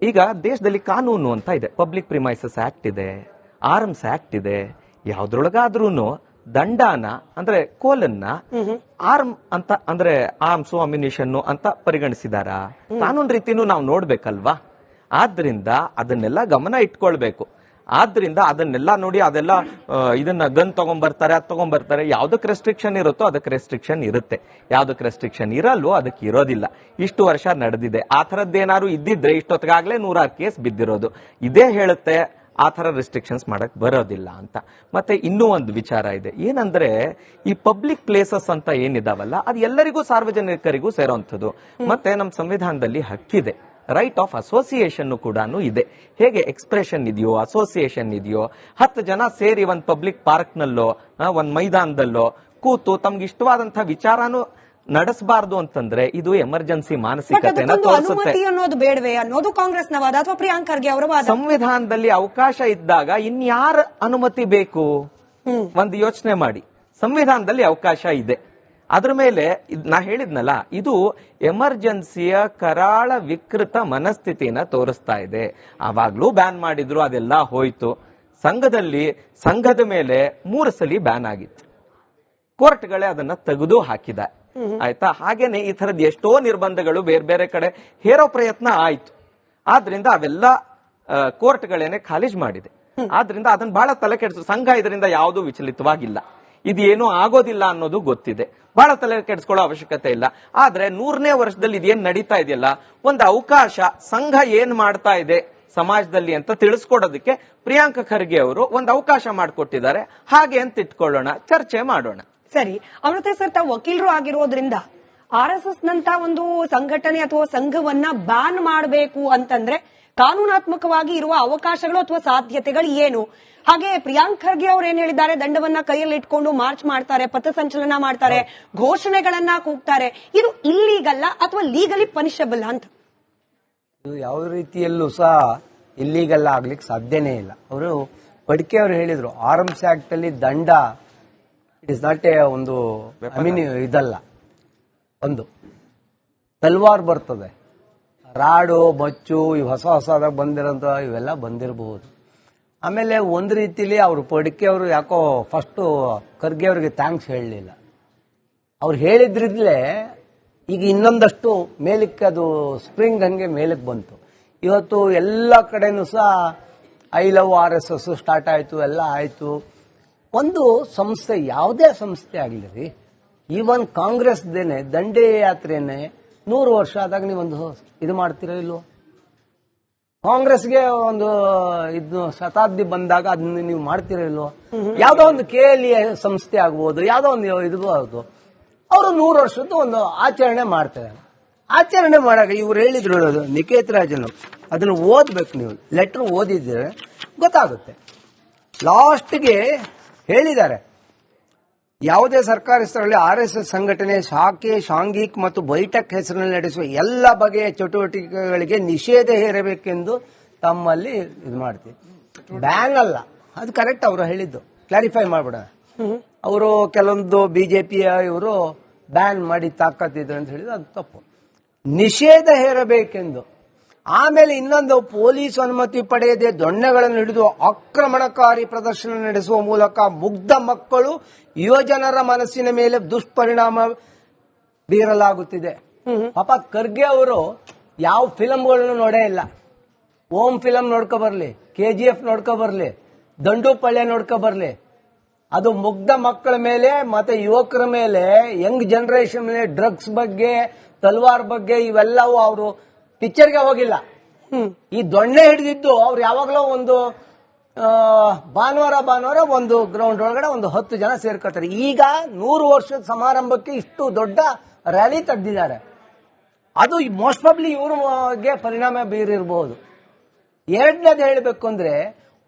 ಈಗ ದೇಶದಲ್ಲಿ ಕಾನೂನು ಅಂತ ಇದೆ, ಪಬ್ಲಿಕ್ ಪ್ರಿಮೈಸಸ್ ಆಕ್ಟ್ ಇದೆ, ಆರ್ಮ್ಸ್ ಆಕ್ಟ್ ಇದೆ. ಯಾವ್ದ್ರೊಳಗಾದ್ರೂ ದಂಡಾನ ಅಂದ್ರೆ ಕೋಲನ್ನ ಆರ್ಮ್ ಅಂತ ಅಂದ್ರೆ ಆರ್ಮ್ಸ್, ಅಮ್ಯುನಿಷನ್ ಅಂತ ಪರಿಗಣಿಸಿದಾರ? ಕಾನೂನು ರೀತಿನೂ ನಾವು ನೋಡ್ಬೇಕಲ್ವಾ? ಆದ್ರಿಂದ ಅದನ್ನೆಲ್ಲ ಗಮನ ಇಟ್ಕೊಳ್ಬೇಕು. ಆದ್ರಿಂದ ಅದನ್ನೆಲ್ಲ ನೋಡಿ ಅದೆಲ್ಲ ಇದನ್ನ ಗನ್ ತಗೊಂಡ್ಬರ್ತಾರೆ, ಅದ್ ತಗೊಂಡ್ಬರ್ತಾರೆ. ಯಾವ್ದಕ್ ರೆಸ್ಟ್ರಿಕ್ಷನ್ ಇರುತ್ತೋ ಅದಕ್ಕೆ ರೆಸ್ಟ್ರಿಕ್ಷನ್ ಇರುತ್ತೆ, ಯಾವ್ದಕ್ ರೆಸ್ಟ್ರಿಕ್ಷನ್ ಇರಲ್ವೋ ಅದಕ್ಕೆ ಇರೋದಿಲ್ಲ. ಇಷ್ಟು ವರ್ಷ ನಡೆದಿದೆ. ಆ ಥರದ್ದೇನಾದ್ರು ಇದ್ದಿದ್ರೆ ಇಷ್ಟೊತ್ತಿಗಾಗ್ಲೇ 106 ಕೇಸ್ ಬಿದ್ದಿರೋದು. ಇದೇ ಹೇಳುತ್ತೆ ಆ ಥರ ರೆಸ್ಟ್ರಿಕ್ಷನ್ಸ್ ಮಾಡಕ್ ಬರೋದಿಲ್ಲ ಅಂತ. ಮತ್ತೆ ಇನ್ನೂ ಒಂದು ವಿಚಾರ ಇದೆ, ಏನಂದ್ರೆ ಈ ಪಬ್ಲಿಕ್ ಪ್ಲೇಸಸ್ ಅಂತ ಏನಿದಾವಲ್ಲ ಅದು ಎಲ್ಲರಿಗೂ ಸಾರ್ವಜನಿಕರಿಗೂ ಸೇರೋಂಥದ್ದು. ಮತ್ತೆ ನಮ್ಮ ಸಂವಿಧಾನದಲ್ಲಿ ಹಕ್ಕಿದೆ, ರೈಟ್ ಆಫ್ ಅಸೋಸಿಯೇಷನ್ ಕೂಡ ಇದೆ. ಹೇಗೆ ಎಕ್ಸ್ಪ್ರೆಷನ್ ಇದೆಯೋ, ಅಸೋಸಿಯೇಷನ್ ಇದೆಯೋ, 10 ಜನ ಸೇರಿ ಒಂದ್ ಪಬ್ಲಿಕ್ ಪಾರ್ಕ್ ನಲ್ಲೋ ಒಂದ್ ಮೈದಾನದಲ್ಲೋ ಕೂತು ತಮ್ಗೆ ಇಷ್ಟವಾದಂತಹ ವಿಚಾರನೂ ನಡೆಸಬಾರದು ಅಂತಂದ್ರೆ ಇದು ಎಮರ್ಜೆನ್ಸಿ ಮಾನಸಿಕತೆಯನ್ನು ತೋರಿಸುತ್ತೆ. ಅನ್ನೋದು ಬೇಡವೇ ಅನ್ನೋದು ಕಾಂಗ್ರೆಸ್ನ ವಾದ ಅಥವಾ ಪ್ರಿಯಾಂಕ್ ಖರ್ಗೆ ಅವರ ವಾದ. ಸಂವಿಧಾನದಲ್ಲಿ ಅವಕಾಶ ಇದ್ದಾಗ ಇನ್ಯಾರ ಅನುಮತಿ ಬೇಕು? ಒಂದು ಯೋಚನೆ ಮಾಡಿ. ಸಂವಿಧಾನದಲ್ಲಿ ಅವಕಾಶ ಇದೆ, ಅದ್ರ ಮೇಲೆ ನಾ ಹೇಳಿದ್ನಲ್ಲ, ಇದು ಎಮರ್ಜೆನ್ಸಿಯ ಕರಾಳ ವಿಕೃತ ಮನಸ್ಥಿತಿನ ತೋರಿಸ್ತಾ ಇದೆ. ಆವಾಗ್ಲೂ ಬ್ಯಾನ್ ಮಾಡಿದ್ರು, ಅದೆಲ್ಲ ಹೋಯ್ತು. ಸಂಘದ ಮೇಲೆ 3 ಸಲ ಬ್ಯಾನ್ ಆಗಿತ್ತು, ಕೋರ್ಟ್ಗಳೇ ಅದನ್ನ ತೆಗೆದು ಹಾಕಿದ. ಆಯ್ತಾ? ಹಾಗೇನೆ ಈ ತರದ್ ಎಷ್ಟೋ ನಿರ್ಬಂಧಗಳು ಬೇರೆ ಬೇರೆ ಕಡೆ ಹೇರೋ ಪ್ರಯತ್ನ ಆಯ್ತು. ಆದ್ರಿಂದ ಅವೆಲ್ಲ ಕೋರ್ಟ್ಗಳೇನೆ ಖಾಲಿಜ್ ಮಾಡಿದೆ. ಆದ್ರಿಂದ ಅದನ್ನ ಬಹಳ ತಲೆ ಕೆಡಿಸು. ಸಂಘ ಇದರಿಂದ ಯಾವುದೂ ವಿಚಲಿತವಾಗಿಲ್ಲ, ಇದೇನೂ ಆಗೋದಿಲ್ಲ ಅನ್ನೋದು ಗೊತ್ತಿದೆ. ಬಹಳ ತಲೆ ಕೆಡಿಸ್ಕೊಳ್ಳೋ ಅವಶ್ಯಕತೆ ಇಲ್ಲ. ಆದ್ರೆ 100ನೇ ವರ್ಷದಲ್ಲಿ ಇದೇನ್ ನಡೀತಾ ಇದೆಯಲ್ಲ, ಒಂದು ಅವಕಾಶ ಸಂಘ ಏನ್ ಮಾಡ್ತಾ ಇದೆ ಸಮಾಜದಲ್ಲಿ ಅಂತ ತಿಳಿಸ್ಕೊಡೋದಕ್ಕೆ ಪ್ರಿಯಾಂಕ ಖರ್ಗೆ ಅವರು ಒಂದು ಅವಕಾಶ ಮಾಡಿಕೊಟ್ಟಿದ್ದಾರೆ. ಹಾಗೆ ಅಂತ ಇಟ್ಕೊಳ್ಳೋಣ, ಚರ್ಚೆ ಮಾಡೋಣ. ಸರಿ, ಅಮೃತ ಸರ್, ತಾವು ವಕೀಲರು ಆಗಿರೋದ್ರಿಂದ ಆರ್ಎಸ್ಎಸ್ ನಂತ ಒಂದು ಸಂಘಟನೆ ಅಥವಾ ಸಂಘವನ್ನ ಬ್ಯಾನ್ ಮಾಡಬೇಕು ಅಂತಂದ್ರೆ ಕಾನೂನಾತ್ಮಕವಾಗಿ ಇರುವ ಅವಕಾಶಗಳು ಅಥವಾ ಸಾಧ್ಯತೆಗಳು ಏನು? ಹಾಗೆ ಪ್ರಿಯಾಂಕ್ ಖರ್ಗೆ ಅವ್ರು ಏನ್ ಹೇಳಿದ್ದಾರೆ, ದಂಡವನ್ನ ಕೈಯಲ್ಲಿ ಇಟ್ಕೊಂಡು ಮಾರ್ಚ್ ಮಾಡ್ತಾರೆ, ಪಥಸಂಚಲನ ಮಾಡ್ತಾರೆ, ಘೋಷಣೆಗಳನ್ನ ಕೂಗ್ತಾರೆ. ಇದು ಇಲ್ಲೀಗಲ್ಲ ಅಥವಾ ಲೀಗಲಿ ಪನಿಷಬಲ್ ಅಂತ? ಇದು ಯಾವ ರೀತಿಯಲ್ಲೂ ಸಹ ಇಲ್ಲೀಗಲ್ ಆಗ್ಲಿಕ್ಕೆ ಸಾಧ್ಯನೇ ಇಲ್ಲ. ಅವರು ಪಡ್ಕೆ ಅವರು ಹೇಳಿದ್ರು, ಆರ್ಮ್ಸ್ ಆಕ್ಟ್ ಅಲ್ಲಿ ದಂಡ ಇಟ್ ಇಸ್ ನಾಟ್ ಒಂದು ಇದಲ್ಲ. ಒಂದು ತಲ್ವಾರ್ ಬರ್ತದೆ, ರಾಡು ಮಚ್ಚು ಇವು ಹೊಸದಾಗ ಬಂದಿರೋಂಥ ಇವೆಲ್ಲ ಬಂದಿರಬಹುದು. ಆಮೇಲೆ ಒಂದು ರೀತಿಲಿ ಅವರು ಪಡ್ಕೆ ಅವರು ಯಾಕೋ ಫಸ್ಟ್ ಖರ್ಗೆ ಅವ್ರಿಗೆ ಥ್ಯಾಂಕ್ಸ್ ಹೇಳಲಿಲ್ಲ. ಅವ್ರು ಹೇಳಿದ್ರಿದ್ಲೇ ಈಗ ಇನ್ನೊಂದಷ್ಟು ಮೇಲಕ್ಕೆ ಅದು ಸ್ಪ್ರಿಂಗ್ ಹಂಗೆ ಮೇಲಕ್ಕೆ ಬಂತು. ಇವತ್ತು ಎಲ್ಲ ಕಡೆನೂ ಸಹ ಐ ಲವ್ RSS ಸ್ಟಾರ್ಟ್ ಆಯ್ತು, ಎಲ್ಲ ಆಯ್ತು. ಒಂದು ಸಂಸ್ಥೆ, ಯಾವುದೇ ಸಂಸ್ಥೆ ಆಗಲಿ ರೀ, ಈವನ್ ಕಾಂಗ್ರೆಸ್ದೇನೆ ದಂಡೇ ಯಾತ್ರೆನೆ 100 ವರ್ಷ ಆದಾಗ ನೀವೊಂದು ಇದು ಮಾಡ್ತೀರೋ ಇಲ್ವೋ? ಕಾಂಗ್ರೆಸ್ಗೆ ಒಂದು ಇದು ಶತಾಬ್ದಿ ಬಂದಾಗ ಅದನ್ನ ನೀವು ಮಾಡ್ತೀರೋ ಇಲ್ವೋ? ಯಾವ್ದೋ ಒಂದು KLE ಸಂಸ್ಥೆ ಆಗ್ಬೋದು, ಯಾವ್ದೋ ಒಂದು ಇದು ಆಗ್ಬೋದು, ಅವರು 100 ವರ್ಷದ್ದು ಒಂದು ಆಚರಣೆ ಮಾಡ್ತಾರೆ. ಆಚರಣೆ ಮಾಡಾಗ ಇವ್ರು ಹೇಳಿದ್ರು, ನಿಕೇತ್ ರಾಜನ್ ಅದನ್ನು ಓದ್ಬೇಕು, ನೀವು ಲೆಟರ್ ಓದಿದ್ರೆ ಗೊತ್ತಾಗುತ್ತೆ. ಲಾಸ್ಟ್ಗೆ ಹೇಳಿದ್ದಾರೆ, ಯಾವುದೇ ಸರ್ಕಾರಿ ಸ್ಥಳದಲ್ಲಿ RSS ಸಂಘಟನೆ ಶಾಖೆ, ಸಾಂಘಿಕ್ ಮತ್ತು ಬೈಠಕ್ ಹೆಸರಿನಲ್ಲಿ ನಡೆಸುವ ಎಲ್ಲ ಬಗೆಯ ಚಟುವಟಿಕೆಗಳಿಗೆ ನಿಷೇಧ ಹೇರಬೇಕೆಂದು ತಮ್ಮಲ್ಲಿ ಇದು ಮಾಡ್ತೀವಿ. ಬ್ಯಾನ್ ಅಲ್ಲ, ಅದು ಕರೆಕ್ಟ್ ಅವರು ಹೇಳಿದ್ದು, ಕ್ಲಾರಿಫೈ ಮಾಡ್ಬಿಡ. ಅವರು ಕೆಲವೊಂದು ಬಿಜೆಪಿಯ ಇವರು ಬ್ಯಾನ್ ಮಾಡಿ ತಾಕತ್ತಿದ್ರು ಅಂತ ಹೇಳಿದ್ರು, ಅದು ತಪ್ಪು. ನಿಷೇಧ ಹೇರಬೇಕೆಂದು. ಆಮೇಲೆ ಇನ್ನೊಂದು, ಪೊಲೀಸ್ ಅನುಮತಿ ಪಡೆಯದೆ ದೊಣ್ಣೆಗಳನ್ನು ಹಿಡಿದು ಆಕ್ರಮಣಕಾರಿ ಪ್ರದರ್ಶನ ನಡೆಸುವ ಮೂಲಕ ಮುಗ್ಧ ಮಕ್ಕಳು ಯುವಜನರ ಮನಸ್ಸಿನ ಮೇಲೆ ದುಷ್ಪರಿಣಾಮ ಬೀರಲಾಗುತ್ತಿದೆ. ಪಾಪ ಖರ್ಗೆ ಅವರು ಯಾವ ಫಿಲಂಗಳನ್ನು ನೋಡೇ ಇಲ್ಲ. ಓಂ ಫಿಲಂ ನೋಡ್ಕೊ ಬರ್ಲಿ, KGF ನೋಡ್ಕೊ ಬರ್ಲಿ, ದಂಡು ಪಳ್ಯ ನೋಡ್ಕೊ ಬರ್ಲಿ, ಅದು ಮುಗ್ಧ ಮಕ್ಕಳ ಮೇಲೆ ಮತ್ತೆ ಯುವಕರ ಮೇಲೆ, ಯಂಗ್ ಜನರೇಷನ್ ಮೇಲೆ ಡ್ರಗ್ಸ್ ಬಗ್ಗೆ, ತಲ್ವಾರ್ ಬಗ್ಗೆ ಇವೆಲ್ಲವೂ ಅವರು ಪಿಕ್ಚರ್ಗೆ ಹೋಗಿಲ್ಲ. ಈ ದೊಣ್ಣೆ ಹಿಡಿದಿದ್ದು ಅವ್ರು ಯಾವಾಗಲೂ ಒಂದು ಭಾನುವಾರ ಒಂದು ಗ್ರೌಂಡ್ ಒಳಗಡೆ ಒಂದು 10 ಜನ ಸೇರ್ಕೊತಾರೆ. ಈಗ 100 ವರ್ಷದ ಸಮಾರಂಭಕ್ಕೆ ಇಷ್ಟು ದೊಡ್ಡ ರ್ಯಾಲಿ ತೆಗೆದಿದ್ದಾರೆ. ಅದು ಮೋಸ್ಟ್ ಪ್ರಾಬ್ಲಿ ಇವ್ರಿಗೆ ಪರಿಣಾಮ ಬೀರಿರಬಹುದು. ಎರಡನೇದು ಹೇಳಬೇಕು ಅಂದ್ರೆ,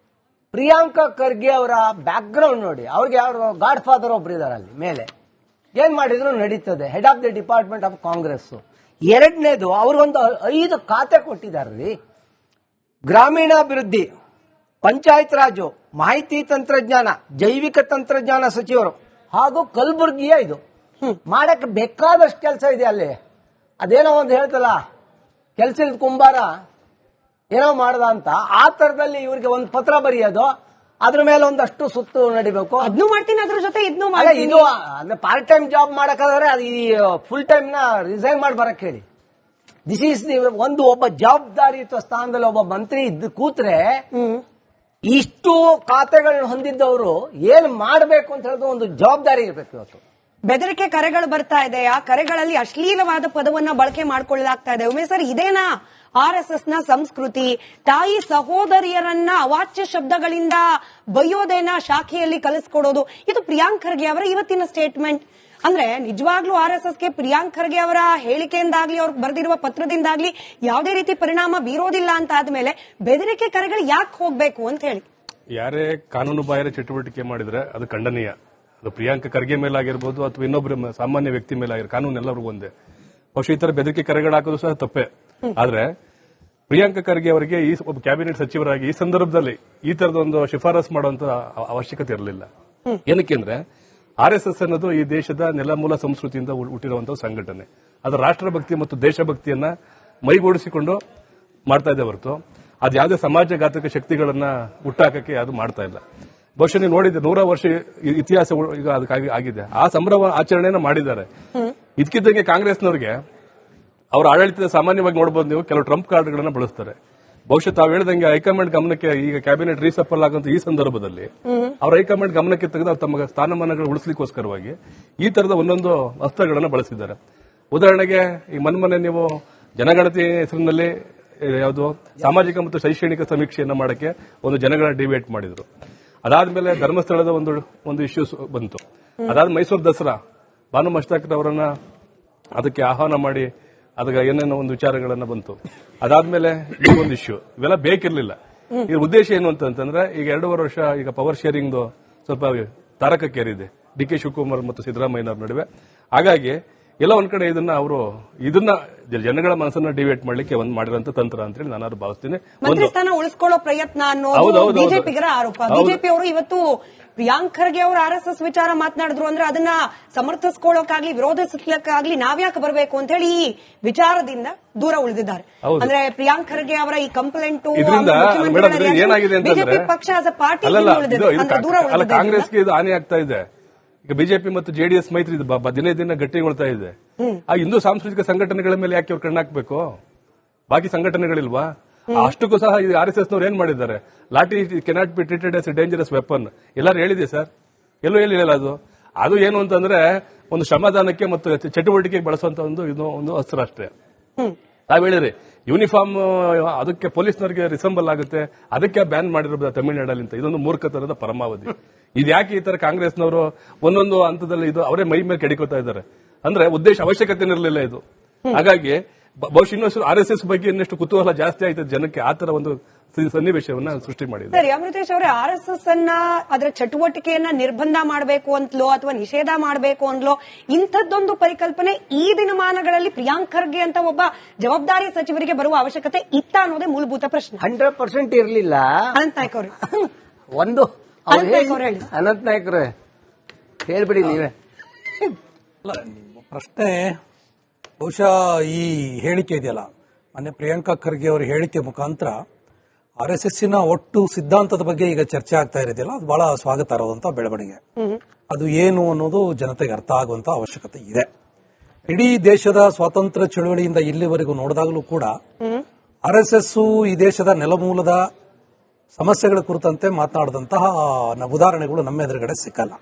ಪ್ರಿಯಾಂಕಾ ಖರ್ಗೆ ಅವರ ಬ್ಯಾಕ್ ಗ್ರೌಂಡ್ ನೋಡಿ. ಅವ್ರಿಗೆ ಯಾರು ಗಾಡ್ ಫಾದರ್ ಒಬ್ರು ಇದಾರೆ ಅಲ್ಲಿ ಮೇಲೆ, ಏನ್ ಮಾಡಿದ್ರು ನಡೀತದೆ, head of the department of Congress. ಎರಡನೇದು ಅವ್ರಿಗೊಂದು 5 ಖಾತೆ ಕೊಟ್ಟಿದ್ದಾರೆ. ಗ್ರಾಮೀಣಾಭಿವೃದ್ಧಿ, ಪಂಚಾಯತ್ ರಾಜು, ಮಾಹಿತಿ ತಂತ್ರಜ್ಞಾನ, ಜೈವಿಕ ತಂತ್ರಜ್ಞಾನ ಸಚಿವರು ಹಾಗೂ ಕಲಬುರ್ಗಿಯ ಇದು ಮಾಡಕ್ಕೆ ಬೇಕಾದಷ್ಟು ಕೆಲಸ ಇದೆ ಅಲ್ಲಿ. ಅದೇನೋ ಒಂದು ಹೇಳ್ತಲ್ಲ, ಕೆಲಸ ಇಲ್ದ ಕುಂಬಾರ ಏನೋ ಮಾಡ್ದ ಅಂತ, ಆ ತರದಲ್ಲಿ ಇವ್ರಿಗೆ ಒಂದು ಪತ್ರ ಬರೆಯೋದು, ಅದ್ರ ಮೇಲೆ ಒಂದಷ್ಟು ಸುತ್ತು ನಡಿಬೇಕು. ಅದನ್ನು ಮಾಡ್ತೀನಿ, ಅದ್ರ ಜೊತೆ ಇದನ್ನು ಅಲ್ಲ, ಮಾಡ್ತೀನಿ. ಇದು ಅಂದ್ರೆ ಪಾರ್ಟ್ ಟೈಮ್ ಜಾಬ್ ಮಾಡಕ್ಕಾದ್ರೆ ಅದು ಈ ಫುಲ್ ಟೈಮ್ ನ ರಿಸೈನ್ ಮಾಡಿ ಬರಕ್ ಹೇಳಿ. ದಿಸ್ ಈಸ್ ಒಬ್ಬ ಜವಾಬ್ದಾರಿಯುತ ಸ್ಥಾನದಲ್ಲಿ ಒಬ್ಬ ಮಂತ್ರಿ ಇದ್ದು ಕೂತ್ರೆ ಇಷ್ಟು ಖಾತೆಗಳನ್ನ ಹೊಂದಿದ್ದವರು ಏನ್ ಮಾಡಬೇಕು ಅಂತ ಹೇಳಿದ್ರೆ ಒಂದು ಜವಾಬ್ದಾರಿ ಇರಬೇಕು. ಇವತ್ತು ಬೆದರಿಕೆ ಕರೆಗಳು ಬರ್ತಾ ಇದೆ, ಆ ಕರೆಗಳಲ್ಲಿ ಅಶ್ಲೀಲವಾದ ಪದವನ್ನ ಬಳಕೆ ಮಾಡ್ಕೊಳ್ಳಲಾಗ್ತಾ ಇದೆ. ಉಮೇಶ್ ಸರ್, ಇದೇನಾ RSS ನ ಸಂಸ್ಕೃತಿ? ತಾಯಿ ಸಹೋದರಿಯರನ್ನ ಅವಾಚ್ಯ ಶಬ್ದಗಳಿಂದ ಬೈಯೋದೇನ ಶಾಖೆಯಲ್ಲಿ ಕಲಿಸ್ಕೊಡೋದು? ಇದು ಪ್ರಿಯಾಂಕ್ ಖರ್ಗೆ ಅವರ ಇವತ್ತಿನ ಸ್ಟೇಟ್ಮೆಂಟ್. ಅಂದ್ರೆ ನಿಜವಾಗ್ಲೂ RSSಗೆ ಪ್ರಿಯಾಂಕ್ ಖರ್ಗೆ ಅವರ ಹೇಳಿಕೆಯಿಂದಾಗ್ಲಿ, ಅವ್ರು ಬರೆದಿರುವ ಪತ್ರದಿಂದಾಗ್ಲಿ ಯಾವುದೇ ರೀತಿ ಪರಿಣಾಮ ಬೀರೋದಿಲ್ಲ ಅಂತ ಆದ್ಮೇಲೆ ಬೆದರಿಕೆ ಕರೆಗಳು ಯಾಕೆ ಹೋಗ್ಬೇಕು ಅಂತ ಹೇಳಿ? ಯಾರೇ ಕಾನೂನು ಬಾಹಿರ ಚಟುವಟಿಕೆ ಮಾಡಿದ್ರೆ ಅದು ಖಂಡನೀಯ. ಅದು ಪ್ರಿಯಾಂಕ ಖರ್ಗೆ ಮೇಲಾಗಿರ್ಬೋದು ಅಥವಾ ಇನ್ನೊಬ್ಬರ ಸಾಮಾನ್ಯ ವ್ಯಕ್ತಿ ಮೇಲಾಗಿರ್ಬೋದು, ಕಾನೂನು ಎಲ್ಲರಿಗೂ ಒಂದೇ. ಬಹುಶಃ ಈ ತರ ಬೆದರಿಕೆ ಕರೆಗಳು ಹಾಕೋದು ಸಹ ತಪ್ಪೇ. ಆದ್ರೆ ಪ್ರಿಯಾಂಕ ಖರ್ಗೆ ಅವರಿಗೆ ಈ ಒಬ್ಬ ಕ್ಯಾಬಿನೆಟ್ ಸಚಿವರಾಗಿ ಈ ಸಂದರ್ಭದಲ್ಲಿ ಈ ತರದ ಒಂದು ಶಿಫಾರಸ್ ಮಾಡುವಂತ ಅವಶ್ಯಕತೆ ಇರಲಿಲ್ಲ. ಏನಕ್ಕೆ ಅಂದ್ರೆ RSS ಅನ್ನೋದು ಈ ದೇಶದ ನೆಲಮೂಲ ಸಂಸ್ಕೃತಿಯಿಂದ ಹುಟ್ಟಿರುವಂತಹ ಸಂಘಟನೆ. ಅದು ರಾಷ್ಟ್ರಭಕ್ತಿ ಮತ್ತು ದೇಶಭಕ್ತಿಯನ್ನ ಮೈಗೂಡಿಸಿಕೊಂಡು ಮಾಡ್ತಾ ಇದೆ ಹೊರತು ಅದು ಯಾವುದೇ ಸಮಾಜಘಾತಕ ಶಕ್ತಿಗಳನ್ನ ಹುಟ್ಟಾಕಕ್ಕೆ ಅದು ಮಾಡ್ತಾ ಇಲ್ಲ. ಬಹುಶಃ ನೀವು ನೋಡಿದ್ರೆ 100 ವರ್ಷ ಇತಿಹಾಸ ಈಗ ಅದಕ್ಕಾಗಿ ಆಗಿದೆ. ಆ ಸಂಭ್ರಮ ಆಚರಣೆಯನ್ನ ಮಾಡಿದ್ದಾರೆ. ಇದಕ್ಕಿದ್ದಂಗೆ ಕಾಂಗ್ರೆಸ್ನವರಿಗೆ ಅವರ ಆಡಳಿತದ ಸಾಮಾನ್ಯವಾಗಿ ನೋಡಬಹುದು, ನೀವು ಕೆಲವು ಟ್ರಂಪ್ ಕಾರ್ಡ್ಗಳನ್ನ ಬಳಸ್ತಾರೆ. ಬಹುಶಃ ತಾವು ಹೇಳಿದಂಗೆ ಹೈಕಮಾಂಡ್ ಗಮನಕ್ಕೆ ಈಗ ಕ್ಯಾಬಿನೆಟ್ ರೀಸಫಲ್ ಆಗುವಂತ ಈ ಸಂದರ್ಭದಲ್ಲಿ ಅವರ ಹೈಕಮಾಂಡ್ ಗಮನಕ್ಕೆ ತೆಗೆದು ತಮ್ಮ ಸ್ಥಾನಮಾನಗಳು ಉಳಿಸಲಿಕ್ಕೋಸ್ಕರವಾಗಿ ಈ ತರದ ಒಂದೊಂದು ಅಸ್ತ್ರಗಳನ್ನ ಬಳಸಿದ್ದಾರೆ. ಉದಾಹರಣೆಗೆ ಈ ಮೊನ್ನೆ ನೀವು ಜನಗಣತಿ ಹೆಸರಿನಲ್ಲಿ ಯಾವುದು ಸಾಮಾಜಿಕ ಮತ್ತು ಶೈಕ್ಷಣಿಕ ಸಮೀಕ್ಷೆಯನ್ನ ಮಾಡಕ್ಕೆ ಒಂದು ಜನಗಣತಿ ಡಿಬೇಟ್ ಮಾಡಿದ್ರು. ಅದಾದ್ಮೇಲೆ ಧರ್ಮಸ್ಥಳದ ಒಂದು ಇಶ್ಯೂಸ್ ಬಂತು. ಅದಾದ ಮೈಸೂರು ದಸರಾ ಬಾನು ಮಸ್ತಾಕ್ ಅವರನ್ನ ಅದಕ್ಕೆ ಆಹ್ವಾನ ಮಾಡಿ ಅದಕ್ಕೆ ಏನೇನೋ ಒಂದು ವಿಚಾರಗಳನ್ನ ಬಂತು. ಅದಾದ್ಮೇಲೆ ಈ ಒಂದು ಇಶ್ಯೂ ಇವೆಲ್ಲ ಬೇಕಿರ್ಲಿಲ್ಲ. ಇದ್ರ ಉದ್ದೇಶ ಏನು ಅಂತಂದ್ರೆ, ಈಗ 2.5 ವರ್ಷ ಈಗ ಪವರ್ ಶೇರಿಂಗ್ ಸ್ವಲ್ಪ ತಾರಕಕ್ಕೇರಿದೆ DK ಶಿವಕುಮಾರ್ ಮತ್ತು ಸಿದ್ದರಾಮಯ್ಯನವ್ರ ನಡುವೆ. ಹಾಗಾಗಿ ಎಲ್ಲ ಒಂದ್ ಕಡೆ ಇದನ್ನ ಜನಗಳ ಮನಸ್ಸನ್ನ ಡಿವೇಟ್ ಮಾಡ್ಲಿಕ್ಕೆ ಒಂದು ಮಾಡಿರೋಂತ ತಂತ್ರ ಅಂತ ಹೇಳಿ ನಾನು ಭಾವಿಸ್ತೀನಿ. ಮಂತ್ರಿ ಸ್ಥಾನ ಉಳಿಸ್ಕೊಳ್ಳೋ ಪ್ರಯತ್ನ ಅನ್ನೋದು ಬಿಜೆಪಿಗರ ಆರೋಪ. ಬಿಜೆಪಿ ಅವರು ಇವತ್ತು ಪ್ರಿಯಾಂಕ್ ಖರ್ಗೆ ಅವರು RSS ವಿಚಾರ ಮಾತನಾಡಿದ್ರು ಅಂದ್ರೆ ಅದನ್ನ ಸಮರ್ಥಿಸ್ಕೊಳ್ಳೋಕಾಗ್ಲಿ ವಿರೋಧಿಸಲಿಕ್ಕಾಗ್ಲಿ ನಾವ್ಯಾಕೆ ಬರಬೇಕು ಅಂತ ಹೇಳಿ ಈ ವಿಚಾರದಿಂದ ದೂರ ಉಳಿದಿದ್ದಾರೆ. ಅಂದ್ರೆ ಪ್ರಿಯಾಂಕ್ ಖರ್ಗೆ ಅವರ ಈ ಕಂಪ್ಲೇಂಟ್ ಬಿಜೆಪಿ ಪಕ್ಷ ಆಸ್ ಅ ಪಾರ್ಟಿ ದೂರ ಉಳಿದಿದೆ. ಕಾಂಗ್ರೆಸ್ಗೆ ಇದು ಹಾನಿ ಆಗ್ತಾ ಇದೆ. ಈಗ ಬಿಜೆಪಿ ಮತ್ತು JDS ಮೈತ್ರಿ ದಿನೇ ದಿನ ಗಟ್ಟಿಗೊಳ್ತಾ ಇದೆ. ಆ ಹಿಂದೂ ಸಾಂಸ್ಕೃತಿಕ ಸಂಘಟನೆಗಳ ಮೇಲೆ ಯಾಕೆ ಅವ್ರು ಕಣ್ಣಾಕ್ಬೇಕು? ಬಾಕಿ ಸಂಘಟನೆಗಳಿಲ್ವಾ? ಅಷ್ಟಕ್ಕೂ ಸಹ RSS ನವರು ಏನ್ ಮಾಡಿದ್ದಾರೆ, lathi cannot be treated as a dangerous weapon ಎಲ್ಲರೂ ಹೇಳಿದೆ ಸರ್, ಎಲ್ಲೂ ಹೇಳಿಲ್ಲ. ಅದು ಏನು ಅಂತಂದ್ರೆ ಒಂದು ಶ್ರಮದಾನಕ್ಕೆ ಮತ್ತು ಚಟುವಟಿಕೆಗೆ ಬಳಸುವಂತ ಒಂದು ಅಸ್ತ್ರ ಅಷ್ಟೇ. ನಾವ್ ಹೇಳಿರಿ ಯೂನಿಫಾರ್ಮ್ ಅದಕ್ಕೆ ಪೊಲೀಸ್ನವರಿಗೆ ರಿಸಂಬಲ್ ಆಗುತ್ತೆ, ಅದಕ್ಕೆ ಬ್ಯಾನ್ ಮಾಡಿರೋದು ತಮಿಳುನಾಡಲ್ಲಿ ಅಂತ. ಇದೊಂದು ಮೂರ್ಖತನದ ಪರಮಾವಧಿ. ಇದ್ಯಾಕೆ ಈ ತರ ಕಾಂಗ್ರೆಸ್ನವರು ಒಂದೊಂದು ಹಂತದಲ್ಲಿ ಅವರೇ ಮೈ ಮೇಲೆ ಕೆಡಿಕೋತಾ ಇದ್ದಾರೆ ಅಂದ್ರೆ ಉದ್ದೇಶ ಅವಶ್ಯಕತೆ ಇರಲಿಲ್ಲ ಇದು. ಹಾಗಾಗಿ ಬಹುಶಃ ಇನ್ನಷ್ಟು RSS ಬಗ್ಗೆ ಇನ್ನಷ್ಟು ಕುತೂಹಲ ಜಾಸ್ತಿ ಆಯ್ತದೆ ಜನಕ್ಕೆ. ಆ ತರ ಒಂದು ಸನ್ನಿವೇಶವನ್ನ ಸೃಷ್ಟಿ ಮಾಡಿದೆ. ಸರಿ, ಅಮೃತೇಶ್ ಅವರೇ, RSS ಅನ್ನ ಅದರ ಚಟುವಟಿಕೆಯನ್ನ ನಿರ್ಬಂಧ ಮಾಡಬೇಕು ಅಂತಲೋ ಅಥವಾ ನಿಷೇಧ ಮಾಡಬೇಕು ಅಂತಲೋ ಇಂಥದ್ದೊಂದು ಪರಿಕಲ್ಪನೆ ಈ ದಿನಮಾನಗಳಲ್ಲಿ ಪ್ರಿಯಾಂಕ್ ಖರ್ಗೆ ಅಂತ ಒಬ್ಬ ಜವಾಬ್ದಾರಿ ಸಚಿವರಿಗೆ ಬರುವ ಅವಶ್ಯಕತೆ ಇತ್ತ ಅನ್ನೋದೇ ಮೂಲಭೂತ ಪ್ರಶ್ನೆ. 100% ಇರಲಿಲ್ಲ. ಅನಂತ್ ನಾಯ್ಕ ಅವರು ಅನಂತ್ ನಾಯ್ಕರೇ ಹೇಳ್ಬಿಡಿ ನೀವೇ. ಪ್ರಶ್ನೆ ಬಹುಶಃ ಈ ಹೇಳಿಕೆ ಇದೆಯಲ್ಲ, ಮೊನ್ನೆ ಪ್ರಿಯಾಂಕಾ ಖರ್ಗೆ ಅವರ ಹೇಳಿಕೆ ಮುಖಾಂತರ RSSನ ಒಟ್ಟು ಸಿದ್ಧಾಂತದ ಬಗ್ಗೆ ಈಗ ಚರ್ಚೆ ಆಗ್ತಾ ಇರೋದಿಲ್ಲ, ಅದು ಬಹಳ ಸ್ವಾಗತಾರ್ಹವಾದಂತ ಬೆಳವಣಿಗೆ. ಅದು ಏನು ಅನ್ನೋದು ಜನತೆಗೆ ಅರ್ಥ ಆಗುವಂತ ಅವಶ್ಯಕತೆ ಇದೆ. ಇಡೀ ದೇಶದ ಸ್ವಾತಂತ್ರ್ಯ ಚಳವಳಿಯಿಂದ ಇಲ್ಲಿವರೆಗೂ ನೋಡಿದಾಗಲೂ ಕೂಡ RSS ಈ ದೇಶದ ನೆಲಮೂಲದ ಸಮಸ್ಯೆಗಳ ಕುರಿತಂತೆ ಮಾತನಾಡಿದಂತಹ ಉದಾಹರಣೆಗಳು ನಮ್ಮ ಎದುರುಗಡೆ ಸಿಕ್ಕಲ್ಲ.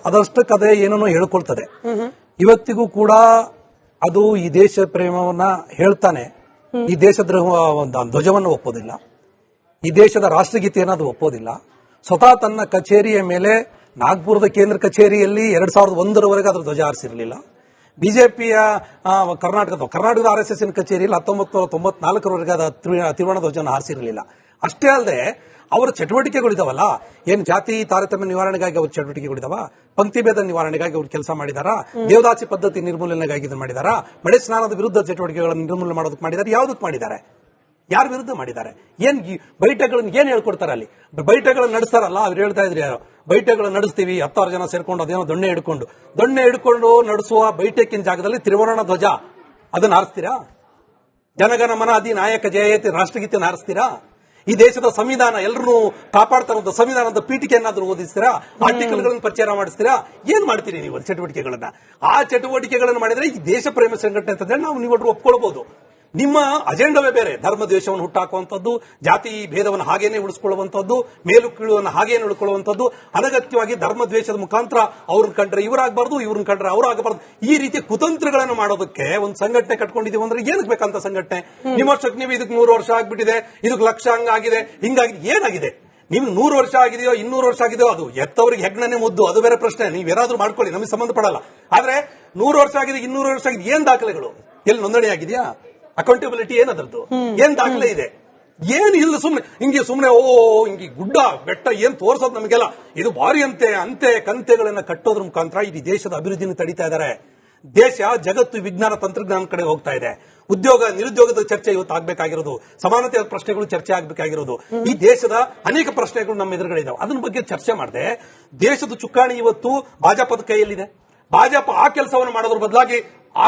ಅದಷ್ಟಕ್ಕೆ ಅದೇ ಏನನ್ನೋ ಹೇಳ್ಕೊಳ್ತದೆ. ಇವತ್ತಿಗೂ ಕೂಡ ಅದು ಈ ದೇಶ ಪ್ರೇಮವನ್ನ ಹೇಳ್ತಾನೆ, ಈ ದೇಶದ ಧ್ವಜವನ್ನು ಒಪ್ಪೋದಿಲ್ಲ, ಈ ದೇಶದ ರಾಷ್ಟ್ರಗೀತೆಯನ್ನು ಅದು ಒಪ್ಪೋದಿಲ್ಲ. ಸ್ವತಃ ತನ್ನ ಕಚೇರಿಯ ಮೇಲೆ ನಾಗ್ಪುರದ ಕೇಂದ್ರ ಕಚೇರಿಯಲ್ಲಿ 2001 ಅದರ ಧ್ವಜ ಹಾರಿಸಿರಲಿಲ್ಲ. ಬಿಜೆಪಿಯ ಕರ್ನಾಟಕದ RSS ಕಚೇರಿಯಲ್ಲಿ 1994 ಅದ ತ್ರಿವರ್ಣ ಧ್ವಜವನ್ನು ಹಾರಿಸಿರಲಿಲ್ಲ. ಅಷ್ಟೇ ಅಲ್ಲದೆ ಅವರ ಚಟುವಟಿಕೆಗಳಿದಾವಲ್ಲ, ಏನು ಜಾತಿ ತಾರತಮ್ಯ ನಿವಾರಣೆಗಾಗಿ ಅವ್ರ ಚಟುವಟಿಕೆಗಳಿದಾವ, ಪಂಕ್ತಿ ಭೇದ ನಿವಾರಣೆಗಾಗಿ ಅವ್ರು ಕೆಲಸ ಮಾಡಿದಾರಾ, ದೇವದಾಸಿ ಪದ್ಧತಿ ನಿರ್ಮೂಲನೆಗಾಗಿ ಇದನ್ನು ಮಾಡಿದಾರಾ, ಮಳೆ ಸ್ನಾನದ ವಿರುದ್ಧ ಚಟುವಟಿಕೆಗಳನ್ನು ನಿರ್ಮೂಲನೆ ಮಾಡೋದಕ್ಕೆ ಮಾಡಿದ್ದಾರೆ. ಯಾವುದಕ್ಕೆ ಮಾಡಿದ್ದಾರೆ? ಯಾರ ವಿರುದ್ಧ ಮಾಡಿದ್ದಾರೆ? ಬೈಠಗಳನ್ನು ಏನ್ ಹೇಳ್ಕೊಡ್ತಾರೆ ಅಲ್ಲಿ? ಬೈಠಗಳನ್ನು ನಡೆಸ್ತಾರಲ್ಲ, ಅವ್ರು ಹೇಳ್ತಾ ಇದ್ರಿ ಬೈಠಗಳನ್ನು ನಡೆಸ್ತೀವಿ 10 ಜನ ಸೇರ್ಕೊಂಡು ಅದೇನೋ ದೊಣ್ಣೆ ಹಿಡ್ಕೊಂಡು ನಡೆಸುವ ಬೈಠಕ್ಕಿನ ಜಾಗದಲ್ಲಿ ತ್ರಿವರ್ಣ ಧ್ವಜ ಅದನ್ನ ಹಾರಿಸ್ತೀರಾ? ಜನಗಣ ಮನ ಅಧಿ ನಾಯಕ ಜಯತೆ ರಾಷ್ಟ್ರಗೀತೆಯನ್ನು ಹಾರಿಸ್ತೀರಾ? ಈ ದೇಶದ ಸಂವಿಧಾನ ಎಲ್ಲರೂ ಕಾಪಾಡ್ತಾ ಇರೋದು ಸಂವಿಧಾನದ ಪೀಠಿಕೆಯನ್ನಾದ್ರೂ ಓದಿಸ್ತೀರಾ? ಆರ್ಟಿಕಲ್ಗಳನ್ನು ಪರಿಚಯ ಮಾಡಿಸ್ತೀರಾ? ಏನ್ ಮಾಡ್ತೀರಿ ನೀವು ಚಟುವಟಿಕೆಗಳನ್ನ? ಆ ಚಟುವಟಿಕೆಗಳನ್ನು ಮಾಡಿದ್ರೆ ಈ ದೇಶ ಪ್ರೇಮ ಸಂಘಟನೆ ಅಂತಂದ್ರೆ ನೀವು ಒಪ್ಕೊಳ್ಬಹುದು. ನಿಮ್ಮ ಅಜೆಂಡವೇ ಬೇರೆ. ಧರ್ಮ ದ್ವೇಷವನ್ನು ಹುಟ್ಟಾಕುವಂಥದ್ದು, ಜಾತಿ ಭೇದವನ್ನು ಹಾಗೇನೆ ಉಳಿಸ್ಕೊಳ್ಳುವಂಥದ್ದು, ಮೇಲು ಕೀಳುವನ್ನು ಹಾಗೇನೆ ಉಳ್ಕೊಳ್ಳುವಂಥದ್ದು, ಅನಗತ್ಯವಾಗಿ ಧರ್ಮ ದ್ವೇಷದ ಮುಖಾಂತರ ಅವ್ರನ್ನ ಕಂಡ್ರೆ ಇವರಾಗಬಾರ್ದು, ಇವ್ರನ್ನ ಕಂಡ್ರೆ ಅವರಾಗಬಾರ್ದು, ಈ ರೀತಿಯ ಕುತಂತ್ರಗಳನ್ನು ಮಾಡೋದಕ್ಕೆ ಒಂದು ಸಂಘಟನೆ ಕಟ್ಕೊಂಡಿದೀವಿ ಅಂದ್ರೆ ಏನಕ್ಕೆ ಬೇಕಂತ ಸಂಘಟನೆ? ನಿಮ್ಮಷ್ಟಕ್ಕೆ ನೀವು ಇದಕ್ಕೆ 100 ವರ್ಷ ಆಗ್ಬಿಟ್ಟಿದೆ, ಇದಕ್ಕೆ ಲಕ್ಷ ಹಂಗಾಗಿದೆ ಹಿಂಗಾಗಿದೆ, ಏನಾಗಿದೆ? ನಿಮ್ಗೆ 100 ವರ್ಷ ಆಗಿದೆಯೋ 200 ವರ್ಷ ಆಗಿದೆಯೋ ಅದು ಎತ್ತವರಿಗೆ ಹೆಗ್ಣನೆ ಮುದ್ದು, ಅದು ಬೇರೆ ಪ್ರಶ್ನೆ. ನೀವೇನಾದ್ರೂ ಮಾಡ್ಕೊಳ್ಳಿ, ನಮಗೆ ಸಂಬಂಧಪಡಲ್ಲ. ಆದ್ರೆ 100 ವರ್ಷ ಆಗಿದೆ 200 ವರ್ಷ ಆಗಿದೆ, ಏನ್ ದಾಖಲೆಗಳು? ಎಲ್ಲಿ ನೋಂದಣಿ ಆಗಿದೆಯಾ? ಅಕೌಂಟಬಿಲಿಟಿ ಏನದ್ರದ್ದು? ಏನ್ ದಾಖಲೆ ಇದೆ? ಏನು ಇಲ್ಲ. ಸುಮ್ನೆ ಹಿಂಗೆ ಗುಡ್ಡ ಬೆಟ್ಟ ಏನ್ ತೋರ್ಸೋದು ನಮಗೆಲ್ಲ ಇದು ಭಾರಿ ಅಂತೆ ಕಂತೆಗಳನ್ನ ಕಟ್ಟೋದ್ರ ಮುಖಾಂತರ ಇಡೀ ದೇಶದ ಅಭಿವೃದ್ಧಿನ ತಡೀತಾ ಇದ್ದಾರೆ. ದೇಶ ಜಗತ್ತು ವಿಜ್ಞಾನ ತಂತ್ರಜ್ಞಾನ ಕಡೆ ಹೋಗ್ತಾ ಇದೆ. ಉದ್ಯೋಗ ನಿರುದ್ಯೋಗದ ಚರ್ಚೆ ಇವತ್ತು ಆಗ್ಬೇಕಾಗಿರೋದು, ಸಮಾನತೆಯ ಪ್ರಶ್ನೆಗಳು ಚರ್ಚೆ ಆಗ್ಬೇಕಾಗಿರೋದು, ಈ ದೇಶದ ಅನೇಕ ಪ್ರಶ್ನೆಗಳು ನಮ್ಮ ಎದುರುಗಡೆ ಇದಾವೆ. ಅದನ್ನ ಬಗ್ಗೆ ಚರ್ಚೆ ಮಾಡದೆ ದೇಶದ ಚುಕ್ಕಾಣಿ ಇವತ್ತು ಭಾಜಪದ ಕೈಯಲ್ಲಿದೆ. ಭಾಜಪ ಆ ಕೆಲಸವನ್ನು ಮಾಡೋದ್ರ ಬದಲಾಗಿ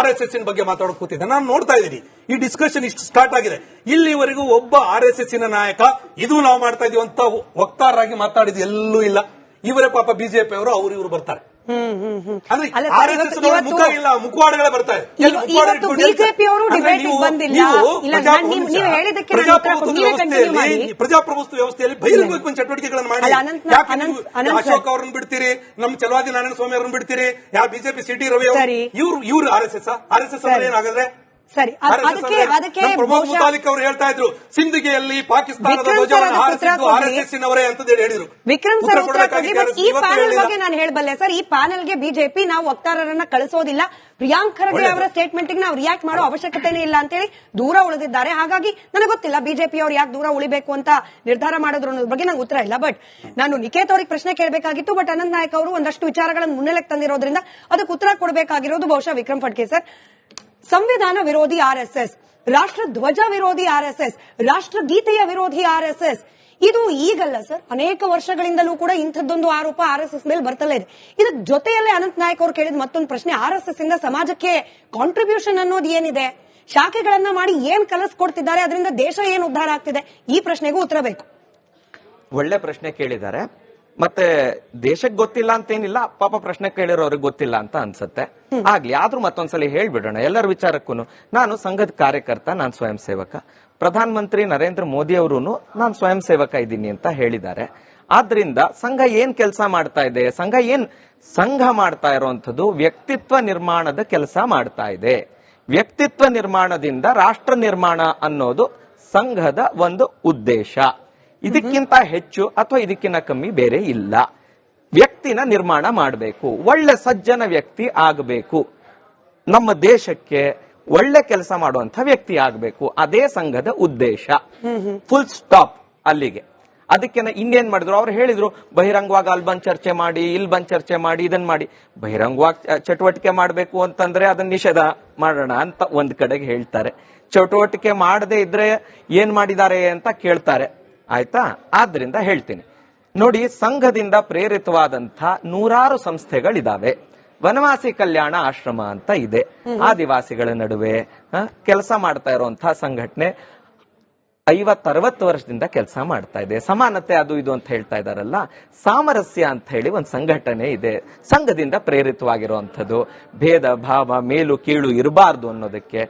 RSS ಬಗ್ಗೆ ಮಾತಾಡೋಕೆ ಕೂತಿದ್ದೆ. ನಾನು ನೋಡ್ತಾ ಇದ್ದೀನಿ ಈ ಡಿಸ್ಕಷನ್ ಇಷ್ಟು ಸ್ಟಾರ್ಟ್ ಆಗಿದೆ. ಇಲ್ಲಿವರೆಗೂ ಒಬ್ಬ RSS ನಾಯಕ ಇದು ನಾವು ಮಾಡ್ತಾ ಇದೀವಿ ಅಂತ ವಕ್ತಾರರಾಗಿ ಮಾತಾಡಿದ್ದು ಎಲ್ಲೂ ಇಲ್ಲ. ಇವರೇ ಪಾಪ ಬಿಜೆಪಿ ಅವರು ಇವರು ಬರ್ತಾರೆ. ಅಂದ್ರೆ RSS ಮುಖ ಇಲ್ಲ, ಮುಖವಾಡಗಳೇ ಬರ್ತಾ ಇದೆ. ಬಿಜೆಪಿ ಅವರು ಡಿಬೇಟ್ ಬಂದಿಲ್ಲ. ಪ್ರಜಾಪ್ರಭುತ್ವ ವ್ಯವಸ್ಥೆಯಲ್ಲಿ ಬಹಿರಂಗವಾಗಿ ಚಟುವಟಿಕೆಗಳನ್ನು ಮಾಡಿ ಅಶೋಕ್ ಅವರನ್ನು ಬಿಡ್ತೀರಿ, ನಮ್ಮ ಚಲವಾದಿ ನಾರಾಯಣ ಸ್ವಾಮಿ ಅವರನ್ನು ಬಿಡ್ತೀರಿ, ಯಾವ ಬಿಜೆಪಿ ಸಿಟಿ ರವಿ ಇವ್ರು RSS ಅಂದ್ರೆ ಏನಾಗದ್ರೆ ಸರಿ. ಅದಕ್ಕೆ ಪ್ರಮೋದ್ ಮುತಾಲಿಕ್ ಅವರು ಹೇಳ್ತಾ ಇದ್ರು, ಸಿಂಧಿಗೆಯಲ್ಲಿ ಪಾಕಿಸ್ತಾನದ ಧ್ವಜವನ್ನು ಹಾರಿಸಿದ್ದು RSS ನವರೇ ಅಂತ ಹೇಳಿದ್ರು. ವಿಕ್ರಮ್ ಸರ್ ಉತ್ತರ ಕೊಡಿ. ಈ ಪ್ಯಾನೆಲ್ ಬಗ್ಗೆ ನಾನು ಹೇಳಬಲ್ಲೆ ಸರ್, ಈ ಪ್ಯಾನೆಲ್ಗೆ ಬಿಜೆಪಿ ನಾವು ವಕ್ತಾರರನ್ನ ಕಳಿಸೋದಿಲ್ಲ, ಪ್ರಿಯಾಂಕ್ ಖರ್ಗೆ ಅವರ ಸ್ಟೇಟ್ಮೆಂಟ್ ನಾವು ರಿಯಾಕ್ಟ್ ಮಾಡೋ ಅವಶ್ಯಕತೆನೇ ಇಲ್ಲ ಅಂತ ಹೇಳಿ ದೂರ ಉಳಿದಿದ್ದಾರೆ. ಹಾಗಾಗಿ ನನಗೆ ಗೊತ್ತಿಲ್ಲ ಬಿಜೆಪಿ ಅವರು ಯಾಕೆ ದೂರ ಉಳಿಬೇಕು ಅಂತ ನಿರ್ಧಾರ ಮಾಡಿದ್ರು ಅನ್ನೋದ್ರ ಬಗ್ಗೆ ನಂಗೆ ಉತ್ತರ ಇಲ್ಲ. ಬಟ್ ನಾನು ನಿಖೇತ್ ಅವ್ರಿಗೆ ಪ್ರಶ್ನೆ ಕೇಳಬೇಕಾಗಿತ್ತು. ಬಟ್ ಅನಂತ್ ನಾಯಕ್ ಅವರು ಒಂದಷ್ಟು ವಿಚಾರಗಳನ್ನು ಮುನ್ನೆಲೆಗೆ ತಂದಿರೋದ್ರಿಂದ ಅದಕ್ಕೆ ಉತ್ತರ ಕೊಡಬೇಕಾಗಿರೋದು ಬಹುಶಃ ವಿಕ್ರಮ್ ಫಡ್ಕೆ ಸರ್. ಸಂವಿಧಾನ ವಿರೋಧಿ RSS, ರಾಷ್ಟ್ರ ಧ್ವಜ ವಿರೋಧಿ RSS, ರಾಷ್ಟ್ರಗೀತೆಯ ವಿರೋಧಿ RSS, ಇದು ಈಗಲ್ಲ ಸರ್, ಅನೇಕ ವರ್ಷಗಳಿಂದಲೂ ಕೂಡ ಇಂಥದ್ದೊಂದು ಆರೋಪ RSS ಮೇಲೆ ಬರ್ತಲೇ ಇದೆ. ಇದರ ಜೊತೆಯಲ್ಲೇ ಅನಂತ್ ನಾಯಕ್ ಅವರು ಕೇಳಿದ ಮತ್ತೊಂದು ಪ್ರಶ್ನೆ, RSS ಇಂದ ಸಮಾಜಕ್ಕೆ ಕಾಂಟ್ರಿಬ್ಯೂಷನ್ ಅನ್ನೋದು ಏನಿದೆ? ಶಾಖೆಗಳನ್ನ ಮಾಡಿ ಏನ್ ಕಲಿಸ್ಕೊಡ್ತಿದ್ದಾರೆ, ಅದರಿಂದ ದೇಶ ಏನ್ ಉದ್ಧಾರ ಆಗ್ತಿದೆ? ಈ ಪ್ರಶ್ನೆಗೂ ಉತ್ತರ ಬೇಕು. ಒಳ್ಳೆ ಪ್ರಶ್ನೆ ಕೇಳಿದ್ದಾರೆ. ಮತ್ತೆ ದೇಶಕ್ಕೆ ಗೊತ್ತಿಲ್ಲ ಅಂತೇನಿಲ್ಲ, ಪಾಪ ಪ್ರಶ್ನೆ ಕೇಳಿರೋರಿಗೆ ಗೊತ್ತಿಲ್ಲ ಅಂತ ಅನ್ಸುತ್ತೆ. ಆಗ್ಲಿ, ಆದ್ರೂ ಮತ್ತೊಂದ್ಸಲಿ ಹೇಳ್ಬಿಡೋಣ ಎಲ್ಲರ ವಿಚಾರಕ್ಕೂ. ನಾನು ಸಂಘದ ಕಾರ್ಯಕರ್ತ, ನಾನು ಸ್ವಯಂ ಸೇವಕ. ಪ್ರಧಾನ ಮಂತ್ರಿ ನರೇಂದ್ರ ಮೋದಿ ಅವರು ನಾನು ಸ್ವಯಂ ಸೇವಕ ಇದ್ದೀನಿ ಅಂತ ಹೇಳಿದ್ದಾರೆ. ಆದ್ರಿಂದ ಸಂಘ ಏನ್ ಕೆಲಸ ಮಾಡ್ತಾ ಇದೆ? ಸಂಘ ಮಾಡ್ತಾ ಇರುವಂತದ್ದು ವ್ಯಕ್ತಿತ್ವ ನಿರ್ಮಾಣದ ಕೆಲಸ ಮಾಡ್ತಾ ಇದೆ. ವ್ಯಕ್ತಿತ್ವ ನಿರ್ಮಾಣದಿಂದ ರಾಷ್ಟ್ರ ನಿರ್ಮಾಣ ಅನ್ನೋದು ಸಂಘದ ಒಂದು ಉದ್ದೇಶ. ಇದಕ್ಕಿಂತ ಹೆಚ್ಚು ಅಥವಾ ಇದಕ್ಕಿಂತ ಕಮ್ಮಿ ಬೇರೆ ಇಲ್ಲ. ವ್ಯಕ್ತಿನ ನಿರ್ಮಾಣ ಮಾಡಬೇಕು, ಒಳ್ಳೆ ಸಜ್ಜನ ವ್ಯಕ್ತಿ ಆಗಬೇಕು, ನಮ್ಮ ದೇಶಕ್ಕೆ ಒಳ್ಳೆ ಕೆಲಸ ಮಾಡುವಂತ ವ್ಯಕ್ತಿ ಆಗಬೇಕು. ಅದೇ ಸಂಘದ ಉದ್ದೇಶ. ಫುಲ್ ಸ್ಟಾಪ್ ಅಲ್ಲಿಗೆ. ಅದಕ್ಕೆ ಇನ್ನೇನ್ ಮಾಡಿದ್ರು? ಅವ್ರು ಹೇಳಿದ್ರು ಬಹಿರಂಗವಾಗಿ ಅಲ್ಲಿ ಬಂದ್ ಚರ್ಚೆ ಮಾಡಿ, ಇಲ್ಲಿ ಬಂದ್ ಚರ್ಚೆ ಮಾಡಿ, ಇದನ್ ಮಾಡಿ. ಬಹಿರಂಗವಾಗಿ ಚಟುವಟಿಕೆ ಮಾಡಬೇಕು ಅಂತಂದ್ರೆ ಅದನ್ನ ನಿಷೇಧ ಮಾಡೋಣ ಅಂತ ಒಂದ್ ಕಡೆಗೆ ಹೇಳ್ತಾರೆ. ಚಟುವಟಿಕೆ ಮಾಡದೇ ಇದ್ರೆ ಏನ್ ಮಾಡಿದ್ದಾರೆ ಅಂತ ಕೇಳ್ತಾರೆ. ಆಯ್ತಾ? ಆದ್ರಿಂದ ಹೇಳ್ತೀನಿ ನೋಡಿ, ಸಂಘದಿಂದ ಪ್ರೇರಿತವಾದಂತ 100 ಸಂಸ್ಥೆಗಳಿದಾವೆ. ವನವಾಸಿ ಕಲ್ಯಾಣ ಆಶ್ರಮ ಅಂತ ಇದೆ, ಆದಿವಾಸಿಗಳ ನಡುವೆ ಕೆಲಸ ಮಾಡ್ತಾ ಇರುವಂತಹ ಸಂಘಟನೆ 50-60 ವರ್ಷದಿಂದ ಕೆಲಸ ಮಾಡ್ತಾ ಇದೆ. ಸಮಾನತೆ ಅದು ಇದು ಅಂತ ಹೇಳ್ತಾ ಇದಾರಲ್ಲ, ಸಾಮರಸ್ಯ ಅಂತ ಹೇಳಿ ಒಂದು ಸಂಘಟನೆ ಇದೆ, ಸಂಘದಿಂದ ಪ್ರೇರಿತವಾಗಿರುವಂಥದ್ದು. ಭೇದ ಭಾವ ಮೇಲು ಕೀಳು ಇರಬಾರ್ದು ಅನ್ನೋದಕ್ಕೆ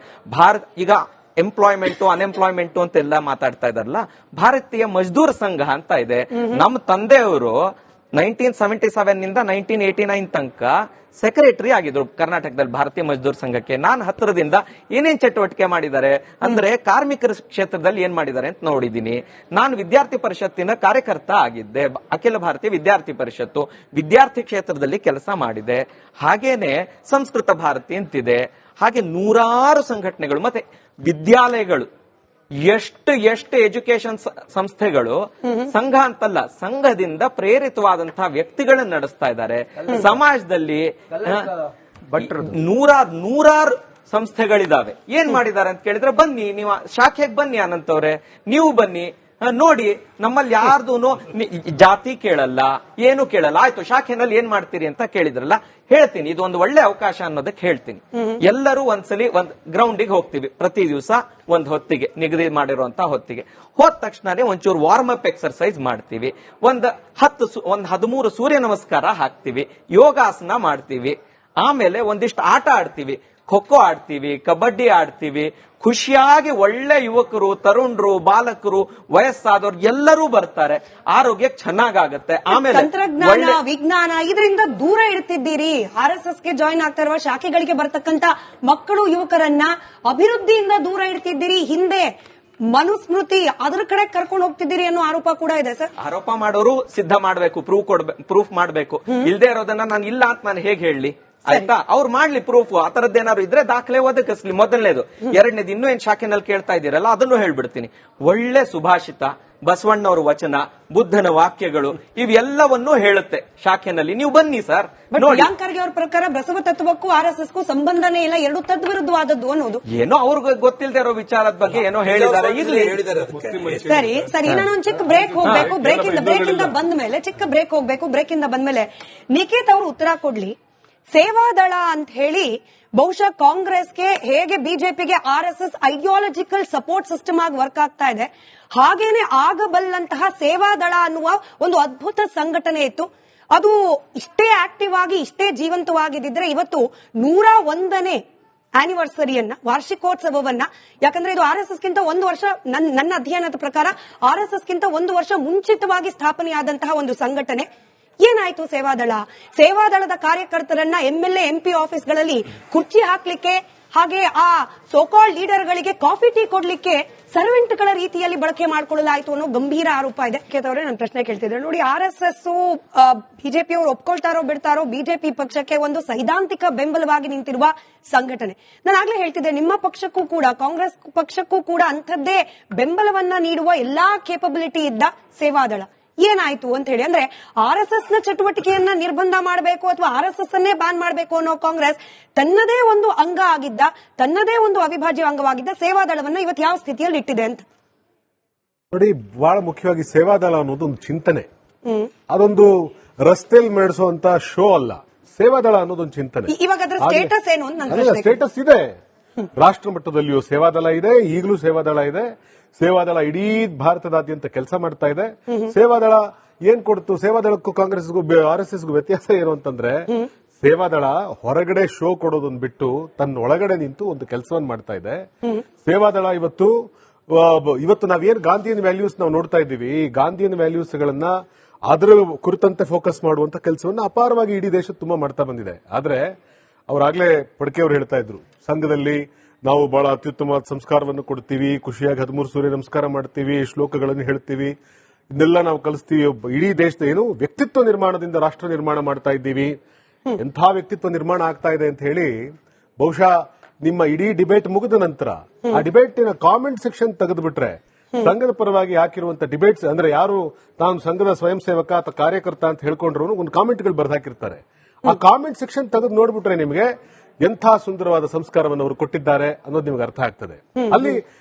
ಈಗ ಎಂಪ್ಲಾಯ್ಮೆಂಟ್ ಅನ್ಎಂಪ್ಲಾಯ್ಮೆಂಟ್ ಅಂತೆಲ್ಲ ಮಾತಾಡ್ತಾ ಇದಾರಲ್ಲ, ಭಾರತೀಯ ಮಜ್ದೂರ್ ಸಂಘ ಅಂತ ಇದೆ. ನಮ್ಮ ತಂದೆಯವರು 1977 ನಿಂದ 1989 ತನಕ ಸೆಕ್ರೆಟರಿ ಆಗಿದ್ರು ಕರ್ನಾಟಕದಲ್ಲಿ ಭಾರತೀಯ ಮಜ್ದೂರ್ ಸಂಘಕ್ಕೆ. ನಾನು ಹತ್ತಿರದಿಂದ ಏನೇನ್ ಚಟುವಟಿಕೆ ಮಾಡಿದ್ದಾರೆ ಅಂದ್ರೆ ಕಾರ್ಮಿಕರ ಕ್ಷೇತ್ರದಲ್ಲಿ ಏನ್ ಮಾಡಿದ್ದಾರೆ ಅಂತ ನೋಡಿದ್ದೀನಿ. ನಾನು ವಿದ್ಯಾರ್ಥಿ ಪರಿಷತ್ತಿನ ಕಾರ್ಯಕರ್ತ ಆಗಿದ್ದೆ, ಅಖಿಲ ಭಾರತೀಯ ವಿದ್ಯಾರ್ಥಿ ಪರಿಷತ್ತು, ವಿದ್ಯಾರ್ಥಿ ಕ್ಷೇತ್ರದಲ್ಲಿ ಕೆಲಸ ಮಾಡಿದೆ. ಹಾಗೇನೆ ಸಂಸ್ಕೃತ ಭಾರತಿ ಅಂತಿದೆ, ಹಾಗೆ ನೂರಾರು ಸಂಘಟನೆಗಳು ಮತ್ತೆ ವಿದ್ಯಾಲಯಗಳು, ಎಷ್ಟು ಎಜುಕೇಶನ್ ಸಂಸ್ಥೆಗಳು, ಸಂಘ ಅಂತಲ್ಲ ಸಂಘದಿಂದ ಪ್ರೇರಿತವಾದಂತಹ ವ್ಯಕ್ತಿಗಳನ್ನ ನಡೆಸ್ತಾ ಇದ್ದಾರೆ. ಸಮಾಜದಲ್ಲಿ ನೂರಾರು ಸಂಸ್ಥೆಗಳಿದಾವೆ. ಏನ್ ಮಾಡಿದ್ದಾರೆ ಅಂತ ಕೇಳಿದ್ರೆ, ಬನ್ನಿ ನೀವು ಶಾಖೆಗೆ ಬನ್ನಿ ಅನಂತವ್ರೆ, ನೀವು ಬನ್ನಿ ನೋಡಿ, ನಮ್ಮಲ್ಲಿ ಯಾರ್ದು ಜಾತಿ ಕೇಳಲ್ಲ, ಏನು ಕೇಳಲ್ಲ. ಆಯ್ತು, ಶಾಖೆನಲ್ಲಿ ಏನ್ ಮಾಡ್ತೀರಿ ಅಂತ ಕೇಳಿದ್ರಲ್ಲ, ಹೇಳ್ತೀನಿ, ಇದು ಒಂದು ಒಳ್ಳೆ ಅವಕಾಶ ಅನ್ನೋದಕ್ಕೆ ಹೇಳ್ತೀನಿ. ಎಲ್ಲರೂ ಒಂದ್ಸಲಿ ಒಂದ್ ಗ್ರೌಂಡಿಗೆ ಹೋಗ್ತೀವಿ ಪ್ರತಿ ದಿವಸ ಒಂದ್ ಹೊತ್ತಿಗೆ, ನಿಗದಿ ಮಾಡಿರುವಂತ ಹೊತ್ತಿಗೆ. ಹೋದ ತಕ್ಷಣನೇ ಒಂಚೂರು ವಾರ್ಮ್ ಅಪ್ ಎಕ್ಸರ್ಸೈಸ್ ಮಾಡ್ತೀವಿ, ಒಂದ್ 13 ಸೂರ್ಯ ನಮಸ್ಕಾರ ಹಾಕ್ತಿವಿ, ಯೋಗಾಸನ ಮಾಡ್ತೀವಿ, ಆಮೇಲೆ ಒಂದಿಷ್ಟು ಆಟ ಆಡ್ತೀವಿ, ಖೋಖೋ ಆಡ್ತೀವಿ, ಕಬಡ್ಡಿ ಆಡ್ತೀವಿ. ಖುಷಿಯಾಗಿ ಒಳ್ಳೆ ಯುವಕರು, ತರುಣರು, ಬಾಲಕರು, ವಯಸ್ಸಾದವರು ಎಲ್ಲರೂ ಬರ್ತಾರೆ. ಆರೋಗ್ಯ ಚೆನ್ನಾಗಾಗತ್ತೆ. ಆಮೇಲೆ ತಂತ್ರಜ್ಞಾನ, ವಿಜ್ಞಾನ ಇದರಿಂದ ದೂರ ಇಡ್ತಿದ್ದೀರಿ. RSS ಗೆ ಜಾಯಿನ್ ಆಗ್ತಾ ಇರುವ ಶಾಖೆಗಳಿಗೆ ಬರ್ತಕ್ಕಂತ ಮಕ್ಕಳು, ಯುವಕರನ್ನ ಅಭಿವೃದ್ಧಿಯಿಂದ ದೂರ ಇಡ್ತಿದ್ದೀರಿ. ಹಿಂದೆ ಮನುಸ್ಮೃತಿ ಅದ್ರ ಕಡೆ ಕರ್ಕೊಂಡು ಹೋಗ್ತಿದ್ದೀರಿ ಅನ್ನೋ ಆರೋಪ ಕೂಡ ಇದೆ ಸರ್. ಆರೋಪ ಮಾಡೋರು ಸಿದ್ಧ ಮಾಡಬೇಕು, ಪ್ರೂಫ್ ಮಾಡಬೇಕು. ಇಲ್ದೇ ಇರೋದನ್ನ ನಾನು ಇಲ್ಲ ಅಂತ ನಾನು ಹೇಗೆ ಹೇಳಲಿ? ಆಯ್ತಾ, ಅವ್ರು ಮಾಡ್ಲಿ ಪ್ರೂಫ್. ಆ ತರದ್ದೇನಾದ್ರು ಇದ್ರೆ ದಾಖಲೆ ಒದಗಿಸ್ಲಿ. ಮೊದಲನೇದು. ಎರಡನೇದು, ಇನ್ನೂ ಏನ್ ಶಾಖೆನಲ್ಲಿ ಕೇಳ್ತಾ ಇದ್ದೀರಲ್ಲ ಅದನ್ನು ಹೇಳ್ಬಿಡ್ತೀನಿ. ಒಳ್ಳೆ ಸುಭಾಷಿತ, ಬಸವಣ್ಣವರ ವಚನ, ಬುದ್ಧನ ವಾಕ್ಯಗಳು ಇವೆಲ್ಲವನ್ನೂ ಹೇಳುತ್ತೆ ಶಾಖೆನಲ್ಲಿ. ನೀವು ಬನ್ನಿ ಸರ್. ಪ್ರಿಯಾಂಕ್ ಖರ್ಗೆ ಅವ್ರ ಪ್ರಕಾರ ಬಸವ ತತ್ವಕ್ಕೂ RSSಗೂ ಸಂಬಂಧನೇ ಇಲ್ಲ, ಎರಡು ತದ್ವಿರುದ್ಧವಾದದ್ದು ಅನ್ನೋದು. ಏನೋ ಅವ್ರಿಗೆ ಗೊತ್ತಿಲ್ಲದೆ ಇರೋ ವಿಚಾರದ ಬಗ್ಗೆ ಏನೋ ಹೇಳಿದ್ದಾರೆ. ಸರಿ ಸರಿ, ನಾನೊಂದು ಚಿಕ್ಕ ಬ್ರೇಕ್ ಹೋಗ್ಬೇಕು. ಬ್ರೇಕ್ ಇಂದ ಬಂದ್ಮೇಲೆ ಚಿಕ್ಕ ಬ್ರೇಕ್ ಹೋಗ್ಬೇಕು. ಬ್ರೇಕ್ ಇಂದ ಬಂದ್ಮೇಲೆ ನಿಖಿತ್ ಅವರು ಉತ್ತರ ಕೊಡ್ಲಿ. ಸೇವಾದಳ ಅಂತ ಹೇಳಿ ಬಹುಶಃ ಕಾಂಗ್ರೆಸ್ಗೆ ಹೇಗೆ ಬಿಜೆಪಿಗೆ RSS ಐಡಿಯಾಲಜಿಕಲ್ ಸಪೋರ್ಟ್ ಸಿಸ್ಟಮ್ ಆಗಿ ವರ್ಕ್ ಆಗ್ತಾ ಇದೆ, ಹಾಗೇನೆ ಆಗಬಲ್ಲಂತಹ ಸೇವಾದಳ ಅನ್ನುವ ಒಂದು ಅದ್ಭುತ ಸಂಘಟನೆ ಇತ್ತು. ಅದು ಇಷ್ಟೇ ಆಕ್ಟಿವ್ ಆಗಿ, ಇಷ್ಟೇ ಜೀವಂತವಾಗಿದ್ದರೆ ಇವತ್ತು 101ನೇ ಆನಿವರ್ಸರಿಯನ್ನ, ವಾರ್ಷಿಕೋತ್ಸವವನ್ನ, ಯಾಕಂದ್ರೆ ಇದು RSSಗಿಂತ 1 ವರ್ಷ, ನನ್ನ ಅಧ್ಯಯನದ ಪ್ರಕಾರ RSSಗಿಂತ 1 ವರ್ಷ ಮುಂಚಿತವಾಗಿ ಸ್ಥಾಪನೆಯಾದಂತಹ ಒಂದು ಸಂಘಟನೆ. ಏನಾಯ್ತು ಸೇವಾದಳದ ಕಾರ್ಯಕರ್ತರನ್ನ MLA MP ಆಫೀಸ್ಗಳಲ್ಲಿ ಕುರ್ಚಿ ಹಾಕ್ಲಿಕ್ಕೆ, ಹಾಗೆ ಆ ಸೋಕಾಲ್ಡ್ ಲೀಡರ್ಗಳಿಗೆ ಕಾಫಿ ಟೀ ಕೊಡ್ಲಿಕ್ಕೆ ಸರ್ವೆಂಟ್ಗಳ ರೀತಿಯಲ್ಲಿ ಬಳಕೆ ಮಾಡಿಕೊಳ್ಳಲಾಯಿತು ಅನ್ನೋ ಗಂಭೀರ ಆರೋಪ ಇದೆ. ನಾನು ಪ್ರಶ್ನೆ ಕೇಳ್ತಿದ್ರೆ, ನೋಡಿ, RSS ಬಿಜೆಪಿ ಅವರು ಒಪ್ಕೊಳ್ತಾರೋ ಬಿಡ್ತಾರೋ, ಬಿಜೆಪಿ ಪಕ್ಷಕ್ಕೆ ಒಂದು ಸೈದ್ಧಾಂತಿಕ ಬೆಂಬಲವಾಗಿ ನಿಂತಿರುವ ಸಂಘಟನೆ. ನಾನು ಆಗ್ಲೇ ಹೇಳ್ತಿದ್ದೆ, ನಿಮ್ಮ ಪಕ್ಷಕ್ಕೂ ಕೂಡ, ಕಾಂಗ್ರೆಸ್ ಪಕ್ಷಕ್ಕೂ ಕೂಡ ಅಂಥದ್ದೇ ಬೆಂಬಲವನ್ನ ನೀಡುವ ಎಲ್ಲಾ ಕೇಪಬಿಲಿಟಿ ಇದ್ದ ಸೇವಾದಳ ಏನಾಯ್ತು ಅಂತ ಹೇಳಿ. ಅಂದ್ರೆ RSS ನ ಚಟುವಟಿಕೆಯನ್ನ ನಿರ್ಬಂಧ ಮಾಡಬೇಕು ಅಥವಾ RSS ಅನ್ನೇ ಬ್ಯಾನ್ ಮಾಡಬೇಕು ಅನ್ನೋ ಕಾಂಗ್ರೆಸ್ ತನ್ನದೇ ಒಂದು ಅಂಗ ಆಗಿದ್ದ, ತನ್ನದೇ ಒಂದು ಅವಿಭಾಜ್ಯ ಅಂಗವಾಗಿದ್ದ ಸೇವಾದಳವನ್ನ ಇವತ್ತು ಯಾವ ಸ್ಥಿತಿಯಲ್ಲಿ ಇಟ್ಟಿದೆ ಅಂತ ನೋಡಿ. ಬಹಳ ಮುಖ್ಯವಾಗಿ ಸೇವಾದಳ ಅನ್ನೋದು ಒಂದು ಚಿಂತನೆ, ಅದೊಂದು ರಸ್ತೆಯಲ್ಲಿ ನಡೆಸುವಂತ ಶೋ ಅಲ್ಲ. ಸೇವಾದಳ ಅನ್ನೋದೊಂದು ಚಿಂತನೆ. ಇವಾಗ ಅದರ ಸ್ಟೇಟಸ್ ಏನು ಅಂತ ಸ್ಟೇಟಸ್ ಇದೆ. ರಾಷ್ಟ್ರ ಮಟ್ಟದಲ್ಲಿಯೂ ಸೇವಾದಳ ಇದೆ, ಈಗಲೂ ಸೇವಾದಳ ಇದೆ. ಸೇವಾದಳ ಇಡೀ ಭಾರತದಾದ್ಯಂತ ಕೆಲಸ ಮಾಡ್ತಾ ಇದೆ. ಸೇವಾದಳ ಏನ್ ಕೊಡ್ತು? ಸೇವಾದಳಕ್ಕೂ ಕಾಂಗ್ರೆಸ್ಗೂ RSSಗೂ ವ್ಯತ್ಯಾಸ ಏನು ಅಂತಂದ್ರೆ, ಸೇವಾದಳ ಹೊರಗಡೆ ಶೋ ಕೊಡೋದನ್ನ ಬಿಟ್ಟು ತನ್ನ ಒಳಗಡೆ ನಿಂತು ಒಂದು ಕೆಲಸವನ್ನು ಮಾಡ್ತಾ ಇದೆ. ಸೇವಾದಳ ಇವತ್ತು ನಾವೇನ್ ಗಾಂಧಿಯನ್ ವ್ಯಾಲ್ಯೂಸ್ ನಾವು ನೋಡ್ತಾ ಇದ್ದೀವಿ, ಈ ಗಾಂಧಿಯನ್ ವ್ಯಾಲ್ಯೂಸ್ ಗಳನ್ನ ಅದರ ಕುರಿತಂತೆ ಫೋಕಸ್ ಮಾಡುವಂತ ಕೆಲಸವನ್ನ ಅಪಾರವಾಗಿ ಇಡೀ ದೇಶ ತುಂಬಾ ಮಾಡ್ತಾ ಬಂದಿದೆ. ಆದ್ರೆ ಅವರಾಗ್ಲೇ ಪಡ್ಕೆ ಅವರು ಹೇಳ್ತಾ ಇದ್ರು, ಸಂಘದಲ್ಲಿ ನಾವು ಬಹಳ ಅತ್ಯುತ್ತಮವಾದ ಸಂಸ್ಕಾರವನ್ನು ಕೊಡ್ತೀವಿ, ಖುಷಿಯಾಗಿ 13 ಸೂರ್ಯ ನಮಸ್ಕಾರ ಮಾಡ್ತೀವಿ, ಶ್ಲೋಕಗಳನ್ನು ಹೇಳ್ತೀವಿ, ಇದನ್ನೆಲ್ಲ ನಾವು ಕಲಿಸ್ತೀವಿ. ಇಡೀ ದೇಶದ ಏನು ವ್ಯಕ್ತಿತ್ವ ನಿರ್ಮಾಣದಿಂದ ರಾಷ್ಟ್ರ ನಿರ್ಮಾಣ ಮಾಡ್ತಾ ಇದ್ದೀವಿ, ಎಂಥ ವ್ಯಕ್ತಿತ್ವ ನಿರ್ಮಾಣ ಆಗ್ತಾ ಇದೆ ಅಂತ ಹೇಳಿ ಬಹುಶಃ ನಿಮ್ಮ ಇಡೀ ಡಿಬೇಟ್ ಮುಗಿದ ನಂತರ ಆ ಡಿಬೇಟಿನ ಕಾಮೆಂಟ್ ಸೆಕ್ಷನ್ ತೆಗೆದುಬಿಟ್ರೆ, ಸಂಘದ ಪರವಾಗಿ ಹಾಕಿರುವಂತ ಡಿಬೇಟ್ಸ್ ಅಂದ್ರೆ ಯಾರು ತಾನು ಸಂಘದ ಸ್ವಯಂ ಸೇವಕ ಅಥವಾ ಕಾರ್ಯಕರ್ತ ಅಂತ ಹೇಳ್ಕೊಂಡ್ರು ಒಂದು ಕಾಮೆಂಟ್ಗಳು ಬರ್ದಾಕಿರ್ತಾರೆ. ಆ ಕಾಮೆಂಟ್ ಸೆಕ್ಷನ್ ತೆಗೆದು ನೋಡ್ಬಿಟ್ರೆ ನಿಮಗೆ ಎಂಥ ಸುಂದರವಾದ ಸಂಸ್ಕಾರವನ್ನು ಅವರು ಕೊಟ್ಟಿದ್ದಾರೆ ಅನ್ನೋದು ನಿಮಗೆ ಅರ್ಥ ಆಗ್ತದೆ. ಅಲ್ಲಿ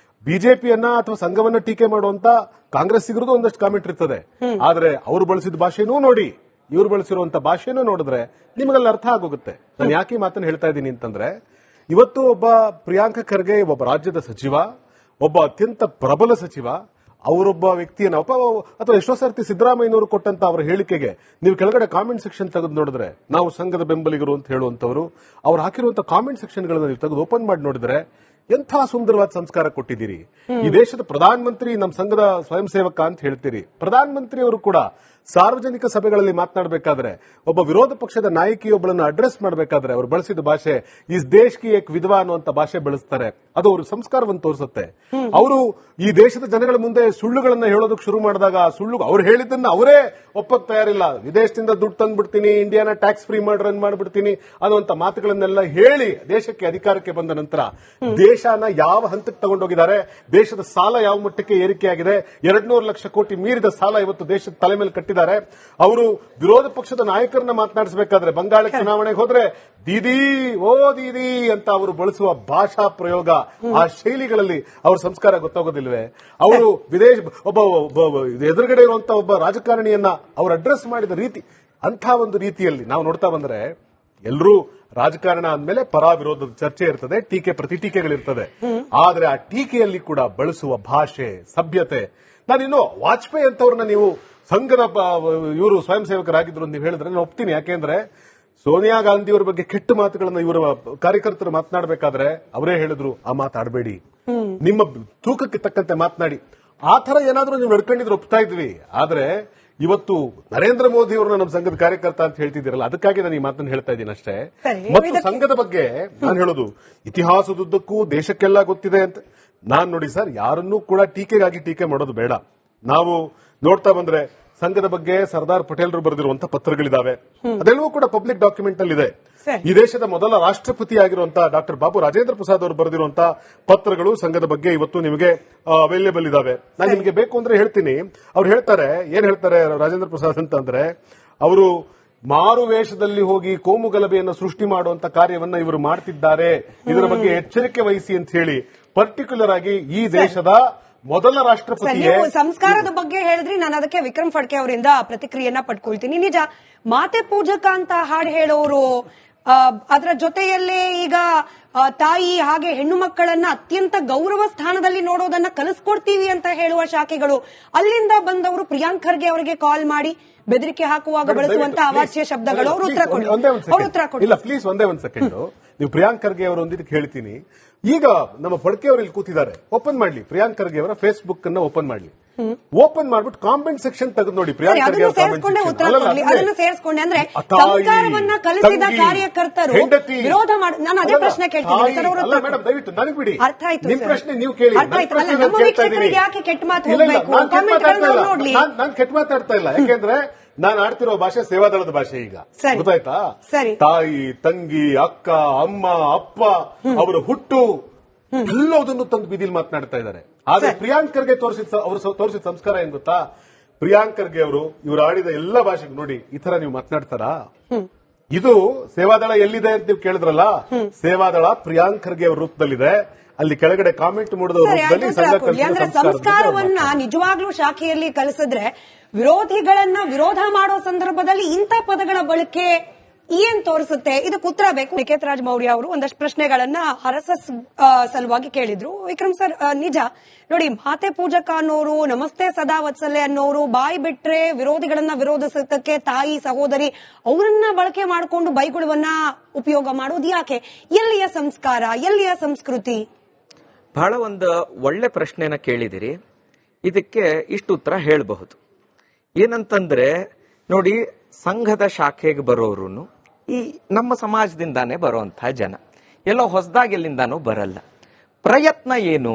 ಬಿಜೆಪಿಯನ್ನ ಅಥವಾ ಸಂಘವನ್ನ ಟೀಕೆ ಮಾಡುವಂತ ಕಾಂಗ್ರೆಸ್ಸಿಗರದು ಒಂದಷ್ಟು ಕಾಮೆಂಟ್ ಇರ್ತದೆ. ಆದ್ರೆ ಅವರು ಬಳಸಿದ ಭಾಷೆನೂ ನೋಡಿ, ಇವರು ಬಳಸಿರುವಂತ ಭಾಷೆನೂ ನೋಡಿದ್ರೆ ನಿಮಗೆಲ್ಲ ಅರ್ಥ ಆಗೋಗುತ್ತೆ. ನಾನು ಯಾಕೆ ಮಾತನ್ನು ಹೇಳ್ತಾ ಇದ್ದೀನಿ ಅಂತಂದ್ರೆ, ಇವತ್ತು ಒಬ್ಬ ಪ್ರಿಯಾಂಕ ಖರ್ಗೆ ಒಬ್ಬ ರಾಜ್ಯದ ಸಚಿವ, ಒಬ್ಬ ಅತ್ಯಂತ ಪ್ರಬಲ ಸಚಿವ, ಅವರೊಬ್ಬ ವ್ಯಕ್ತಿಯನ್ನು ಅಥವಾ ಎಷ್ಟೋ ಸರ್ತಿ ಸಿದ್ದರಾಮಯ್ಯನವರು ಕೊಟ್ಟಂತ ಅವರ ಹೇಳಿಕೆಗೆ ನೀವು ಕೆಳಗಡೆ ಕಾಮೆಂಟ್ ಸೆಕ್ಷನ್ ತೆಗೆದು ನೋಡಿದ್ರೆ, ನಾವು ಸಂಘದ ಬೆಂಬಲಿಗರು ಅಂತ ಹೇಳುವಂತವರು ಅವ್ರು ಹಾಕಿರುವಂತ ಕಾಮೆಂಟ್ ಸೆಕ್ಷನ್ಗಳನ್ನ ನೀವು ತೆಗೆದು ಓಪನ್ ಮಾಡಿ ನೋಡಿದ್ರೆ ಎಂಥ ಸುಂದರವಾದ ಸಂಸ್ಕಾರ ಕೊಟ್ಟಿದ್ದೀರಿ. ಈ ದೇಶದ ಪ್ರಧಾನಮಂತ್ರಿ ನಮ್ಮ ಸಂಘದ ಸ್ವಯಂ ಸೇವಕ ಅಂತ ಹೇಳ್ತೀರಿ. ಪ್ರಧಾನಮಂತ್ರಿ ಅವರು ಕೂಡ ಸಾರ್ವಜನಿಕ ಸಭೆಗಳಲ್ಲಿ ಮಾತನಾಡಬೇಕಾದ್ರೆ, ಒಬ್ಬ ವಿರೋಧ ಪಕ್ಷದ ನಾಯಕಿಯೊಬ್ಬಳನ್ನು ಅಡ್ರೆಸ್ ಮಾಡಬೇಕಾದ್ರೆ ಅವರು ಬಳಸಿದ ಭಾಷೆ ಇಸ್ ದೇಶ್ ಕಿ ಏಕ್ ವಿಧವಾ ಅನ್ನುವಂತ ಭಾಷೆ ಬಳಸ್ತಾರೆ. ಅದು ಅವರು ಸಂಸ್ಕಾರವನ್ನು ತೋರಿಸುತ್ತೆ. ಅವರು ಈ ದೇಶದ ಜನಗಳ ಮುಂದೆ ಸುಳ್ಳುಗಳನ್ನ ಹೇಳೋದಕ್ಕೆ ಶುರು ಮಾಡಿದಾಗ ಸುಳ್ಳು ಅವ್ರು ಹೇಳಿದ್ದನ್ನ ಅವರೇ ಒಪ್ಪಕ್ ತಯಾರಿಲ್ಲ. ವಿದೇಶದಿಂದ ದುಡ್ಡು ತಂದ್ಬಿಡ್ತೀನಿ, ಇಂಡಿಯಾನ ಟ್ಯಾಕ್ಸ್ ಫ್ರೀ ರನ್ ಮಾಡ್ಬಿಡ್ತೀನಿ ಅನ್ನುವಂತ ಮಾತುಗಳನ್ನೆಲ್ಲ ಹೇಳಿ ದೇಶಕ್ಕೆ ಅಧಿಕಾರಕ್ಕೆ ಬಂದ ನಂತರ ದೇಶನ ಯಾವ ಹಂತಕ್ಕೆ ತಗೊಂಡೋಗಿದ್ದಾರೆ, ದೇಶದ ಸಾಲ ಯಾವ ಮಟ್ಟಕ್ಕೆ ಏರಿಕೆಯಾಗಿದೆ, 200 ಲಕ್ಷ ಕೋಟಿ ಮೀರಿದ ಸಾಲ ಇವತ್ತು ದೇಶದ ತಲೆ ಮೇಲೆ ಕಟ್ಟಿದ್ದಾರೆ. ಅವರು ವಿರೋಧ ಪಕ್ಷದ ನಾಯಕರನ್ನ ಮಾತನಾಡಿಸಬೇಕಾದ್ರೆ ಬಂಗಾಳ ಚುನಾವಣೆಗೆ ಹೋದ್ರೆ ದೀದಿ ಓ ದೀದಿ ಅಂತ ಅವರು ಬಳಸುವ ಭಾಷಾ ಪ್ರಯೋಗ, ಆ ಶೈಲಿಗಳಲ್ಲಿ ಅವ್ರ ಸಂಸ್ಕಾರ ಗೊತ್ತಾಗೋದಿಲ್ವೇ? ಅವರು ವಿದೇಶ ಒಬ್ಬ ಎದುರುಗಡೆ ಇರುವಂತ ಒಬ್ಬ ರಾಜಕಾರಣಿಯನ್ನ ಅವರು ಅಡ್ರೆಸ್ ಮಾಡಿದ ರೀತಿ, ಅಂಥ ಒಂದು ರೀತಿಯಲ್ಲಿ ನಾವು ನೋಡ್ತಾ ಬಂದ್ರೆ ಎಲ್ಲರೂ ರಾಜಕಾರಣ ಅಂದ್ಮೇಲೆ ಪರ ವಿರೋಧದ ಚರ್ಚೆ ಇರ್ತದೆ, ಟೀಕೆ ಪ್ರತಿಟೀಕೆಗಳಿರ್ತದೆ. ಆದ್ರೆ ಆ ಟೀಕೆಯಲ್ಲಿ ಕೂಡ ಬಳಸುವ ಭಾಷೆ, ಸಭ್ಯತೆ. ನಾನಿನ್ನು ವಾಜಪೇಯಿ ಅಂತವ್ರನ್ನ ನೀವು ಸಂಘದ ಇವರು ಸ್ವಯಂ ಸೇವಕರಾಗಿದ್ರು ಅಂತ ನೀವು ಹೇಳಿದ್ರೆ ನಾನು ಒಪ್ತೀನಿ. ಯಾಕೆಂದ್ರೆ ಸೋನಿಯಾ ಗಾಂಧಿಯವರ ಬಗ್ಗೆ ಕೆಟ್ಟ ಮಾತುಗಳನ್ನ ಇವರ ಕಾರ್ಯಕರ್ತರು ಮಾತನಾಡಬೇಕಾದ್ರೆ ಅವರೇ ಹೇಳಿದ್ರು, ಆ ಮಾತಾಡಬೇಡಿ, ನಿಮ್ಮ ತೂಕಕ್ಕೆ ತಕ್ಕಂತೆ ಮಾತನಾಡಿ. ಆ ತರ ಏನಾದ್ರೂ ನೀವು ನಡ್ಕೊಂಡಿದ್ರೆ ಒಪ್ತಾ ಇದ್ವಿ. ಆದ್ರೆ ಇವತ್ತು ನರೇಂದ್ರ ಮೋದಿ ಅವರನ್ನ ನಮ್ಮ ಸಂಘದ ಕಾರ್ಯಕರ್ತ ಅಂತ ಹೇಳ್ತಿದ್ದೀರಲ್ಲ, ಅದಕ್ಕಾಗಿ ನಾನು ಈ ಮಾತನ್ನು ಹೇಳ್ತಾ ಇದ್ದೀನಿ ಅಷ್ಟೇ. ಮತ್ತು ಸಂಘದ ಬಗ್ಗೆ ನಾನು ಹೇಳೋದು ಇತಿಹಾಸದುದ್ದಕ್ಕೂ ದೇಶಕ್ಕೆಲ್ಲ ಗೊತ್ತಿದೆ ಅಂತ. ನಾನ್ ನೋಡಿ ಸರ್, ಯಾರನ್ನೂ ಕೂಡ ಟೀಕೆಗಾಗಿ ಟೀಕೆ ಮಾಡೋದು ಬೇಡ. ನಾವು ನೋಡ್ತಾ ಬಂದ್ರೆ ಸಂಘದ ಬಗ್ಗೆ ಸರ್ದಾರ್ ಪಟೇಲ್ರು ಬರೆದಿರುವಂತಹ ಪತ್ರಗಳಿದಾವೆ, ಅದೆಲ್ಲವೂ ಕೂಡ ಪಬ್ಲಿಕ್ ಡಾಕ್ಯುಮೆಂಟ್ ಅಲ್ಲಿ ಇದೆ. ಈ ದೇಶದ ಮೊದಲ ರಾಷ್ಟ್ರಪತಿ ಆಗಿರುವಂತಹ ಡಾಕ್ಟರ್ ಬಾಬು ರಾಜೇಂದ್ರ ಪ್ರಸಾದ್ ಅವರು ಬರೆದಿರುವಂತಹ ಪತ್ರಗಳು ಸಂಘದ ಬಗ್ಗೆ ಇವತ್ತು ನಿಮಗೆ ಅವೈಲೇಬಲ್ ಇದಾವೆ. ನಾನು ನಿಮಗೆ ಬೇಕು ಅಂದ್ರೆ ಹೇಳ್ತೀನಿ. ಅವ್ರು ಹೇಳ್ತಾರೆ, ಏನ್ ಹೇಳ್ತಾರೆ ರಾಜೇಂದ್ರ ಪ್ರಸಾದ್ ಅಂತ ಅಂದ್ರೆ, ಅವರು ಮಾರು ವೇಷದಲ್ಲಿ ಹೋಗಿ ಕೋಮು ಗಲಭೆಯನ್ನು ಸೃಷ್ಟಿ ಮಾಡುವಂತ ಕಾರ್ಯವನ್ನ ಇವರು ಮಾಡ್ತಿದ್ದಾರೆ, ಇದರ ಬಗ್ಗೆ ಎಚ್ಚರಿಕೆ ವಹಿಸಿ ಅಂತ ಹೇಳಿ ಪರ್ಟಿಕ್ಯುಲರ್ ಆಗಿ ಈ ದೇಶದ ಮೊದಲ ರಾಷ್ಟ್ರಪತಿಯೇ. ನೀವು ಸಂಸ್ಕಾರದ ಬಗ್ಗೆ ಹೇಳಿದ್ರಿ, ನಾನು ಅದಕ್ಕೆ ವಿಕ್ರಮ್ ಫಡ್ಕೆ ಅವರಿಂದ ಪ್ರತಿಕ್ರಿಯೆಯನ್ನ ಪಡ್ಕೊಳ್ತೀನಿ. ನಿಜ, ಮಾತೆ ಪೂಜಕ ಅಂತ ಹಾಡು ಹೇಳೋರು, ಅದರ ಜೊತೆಯಲ್ಲೇ ಈಗ ತಾಯಿ ಹಾಗೆ ಹೆಣ್ಣು ಮಕ್ಕಳನ್ನ ಅತ್ಯಂತ ಗೌರವ ಸ್ಥಾನದಲ್ಲಿ ನೋಡೋದನ್ನ ಕಲಿಸ್ಕೊಡ್ತೀವಿ ಅಂತ ಹೇಳುವ ಶಾಖೆಗಳು, ಅಲ್ಲಿಂದ ಬಂದವರು ಪ್ರಿಯಾಂಕ್ ಖರ್ಗೆ ಅವರಿಗೆ ಕಾಲ್ ಮಾಡಿ ಬೆದರಿಕೆ ಹಾಕುವಾಗ ಬಳಸುವಂತ ಅವಾಚ್ಯ ಶಬ್ದಗಳು. ಅವರು ಉತ್ತರ ಕೊಡಿ. ಇಲ್ಲ ಪ್ಲೀಸ್ ಒಂದೇ ಒಂದ್ ಸೆಕೆಂಡ್. ನೀವು ಪ್ರಿಯಾಂಕ್ ಖರ್ಗೆ ಅವರೊಂದಿಗೆ ಹೇಳ್ತೀನಿ. ಈಗ ನಮ್ಮ ಫಡ್ಕೆ ಅವರು ಇಲ್ಲಿ ಕೂತಿದ್ದಾರೆ, ಓಪನ್ ಮಾಡ್ಲಿ ಪ್ರಿಯಾಂಕ್ ಖರ್ಗೆ ಅವರ ಫೇಸ್ಬುಕ್ ಅನ್ನ ಓಪನ್ ಮಾಡ್ಲಿ. ಓಪನ್ ಮಾಡ್ಬಿಟ್ಟು ಕಾಮೆಂಟ್ ಸೆಕ್ಷನ್ ತೆಗೆದು ನೋಡಿ. ಪ್ರಿಯಾಂಕ್ ಖರ್ಗೆ ಅವರ ಅದನ್ನು ಸೇರಿಸ್ಕೊಂಡೆ ಅಂದ್ರೆ ಸಂಸ್ಕಾರವನ್ನ ಕಲಿಸಿದ ಕಾರ್ಯಕರ್ತರು ವಿರೋಧ ಮಾಡಿ. ನಾನು ಅದೇ ಪ್ರಶ್ನೆ ಕೇಳ್ತೀನಿ ಸರ್. ಅವರು ಮೇಡಮ್ ದಯವಿಟ್ಟು ನನಗೆ ಬಿಡಿ, ಅರ್ಥ ಆಯ್ತು. ನಿಮ್ ಪ್ರಶ್ನೆ ನೀವು ಕೇಳಿ. ನಮ್ಮ ವೀಕ್ಷಕರಿಗೆ ಯಾಕೆ ಕೆಟ್ಟ ಮಾತು ಹೋಗ್ಬೇಕು? ನೋಡ್ಲಿ, ನಾನು ಕೆಟ್ಟ ಮಾತಾಡ್ತಾ ಇಲ್ಲ. ಯಾಕೆಂದ್ರೆ ನಾನು ಆಡ್ತಿರೋ ಭಾಷೆ ಸೇವಾದಳದ ಭಾಷೆ. ಈಗ ಗೊತ್ತಾಯ್ತಾ? ತಾಯಿ, ತಂಗಿ, ಅಕ್ಕ, ಅಮ್ಮ, ಅಪ್ಪ, ಅವರ ಹುಟ್ಟು ಎಲ್ಲದನ್ನು ತಂದು ಬೀದಿಲ್ ಮಾತನಾಡ್ತಾ ಇದ್ದಾರೆ. ಆದ್ರೆ ಪ್ರಿಯಾಂಕ್ ಖರ್ಗೆ ತೋರಿಸಿದ ಸಂಸ್ಕಾರ ಏನ್ ಗೊತ್ತಾ? ಪ್ರಿಯಾಂಕ್ ಖರ್ಗೆ ಅವರು ಇವರು ಆಡಿದ ಎಲ್ಲ ಭಾಷೆಗೆ ನೋಡಿ, ಈ ತರ ನೀವು ಮಾತನಾಡ್ತಾರಾ? ಇದು ಸೇವಾದಳ ಎಲ್ಲಿದೆ ಅಂತ ನೀವು ಕೇಳಿದ್ರಲ್ಲ, ಸೇವಾದಳ ಪ್ರಿಯಾಂಕ್ ಖರ್ಗೆ ಅವರ ರೂಪದಲ್ಲಿದೆ. ಅಲ್ಲಿ ಕೆಳಗಡೆ ಕಾಮೆಂಟ್ ಮೂಡಿದ ಸಂಸ್ಕಾರವನ್ನ ನಿಜವಾಗ್ಲೂ ಶಾಖೆಯಲ್ಲಿ ಕಲಿಸಿದ್ರೆ ವಿರೋಧಿಗಳನ್ನ ವಿರೋಧ ಮಾಡೋ ಸಂದರ್ಭದಲ್ಲಿ ಇಂಥ ಪದಗಳ ಬಳಕೆ ಏನ್ ತೋರಿಸುತ್ತೆ? ಇದಕ್ಕೆ ಉತ್ತರ ಬೇಕು. ನಿಖೇತ್ ರಾಜ್ ಮೌರ್ಯ ಅವರು ಒಂದಷ್ಟು ಪ್ರಶ್ನೆಗಳನ್ನ RSS ಸಲುವಾಗಿ ಕೇಳಿದ್ರು. ವಿಕ್ರಮ್ ಸರ್, ನಿಜ ನೋಡಿ, ಮಾತೆ ಪೂಜಕ ಅನ್ನೋರು, ನಮಸ್ತೆ ಸದಾ ವತ್ಸಲ್ಯ ಅನ್ನೋರು ಬಾಯಿ ಬಿಟ್ರೆ ವಿರೋಧಿಗಳನ್ನ ವಿರೋಧಿಸಕ್ಕೆ ತಾಯಿ, ಸಹೋದರಿ ಅವರನ್ನ ಬಳಕೆ ಮಾಡಿಕೊಂಡು ಬೈಗುಳವನ್ನ ಉಪಯೋಗ ಮಾಡೋದು ಯಾಕೆ? ಎಲ್ಲಿಯ ಸಂಸ್ಕಾರ, ಎಲ್ಲಿಯ ಸಂಸ್ಕೃತಿ? ಬಹಳ ಒಂದು ಒಳ್ಳೆ ಪ್ರಶ್ನೆನ ಕೇಳಿದಿರಿ. ಇದಕ್ಕೆ ಇಷ್ಟು ಉತ್ತರ ಹೇಳಬಹುದು. ಏನಂತಂದ್ರೆ ನೋಡಿ, ಸಂಘದ ಶಾಖೆಗೆ ಬರೋರು ಈ ನಮ್ಮ ಸಮಾಜದಿಂದಾನೇ ಬರುವಂತಹ ಜನ, ಎಲ್ಲೋ ಹೊಸದಾಗಿ ಎಲ್ಲಿಂದಾನೂ ಬರಲ್ಲ. ಪ್ರಯತ್ನ ಏನು?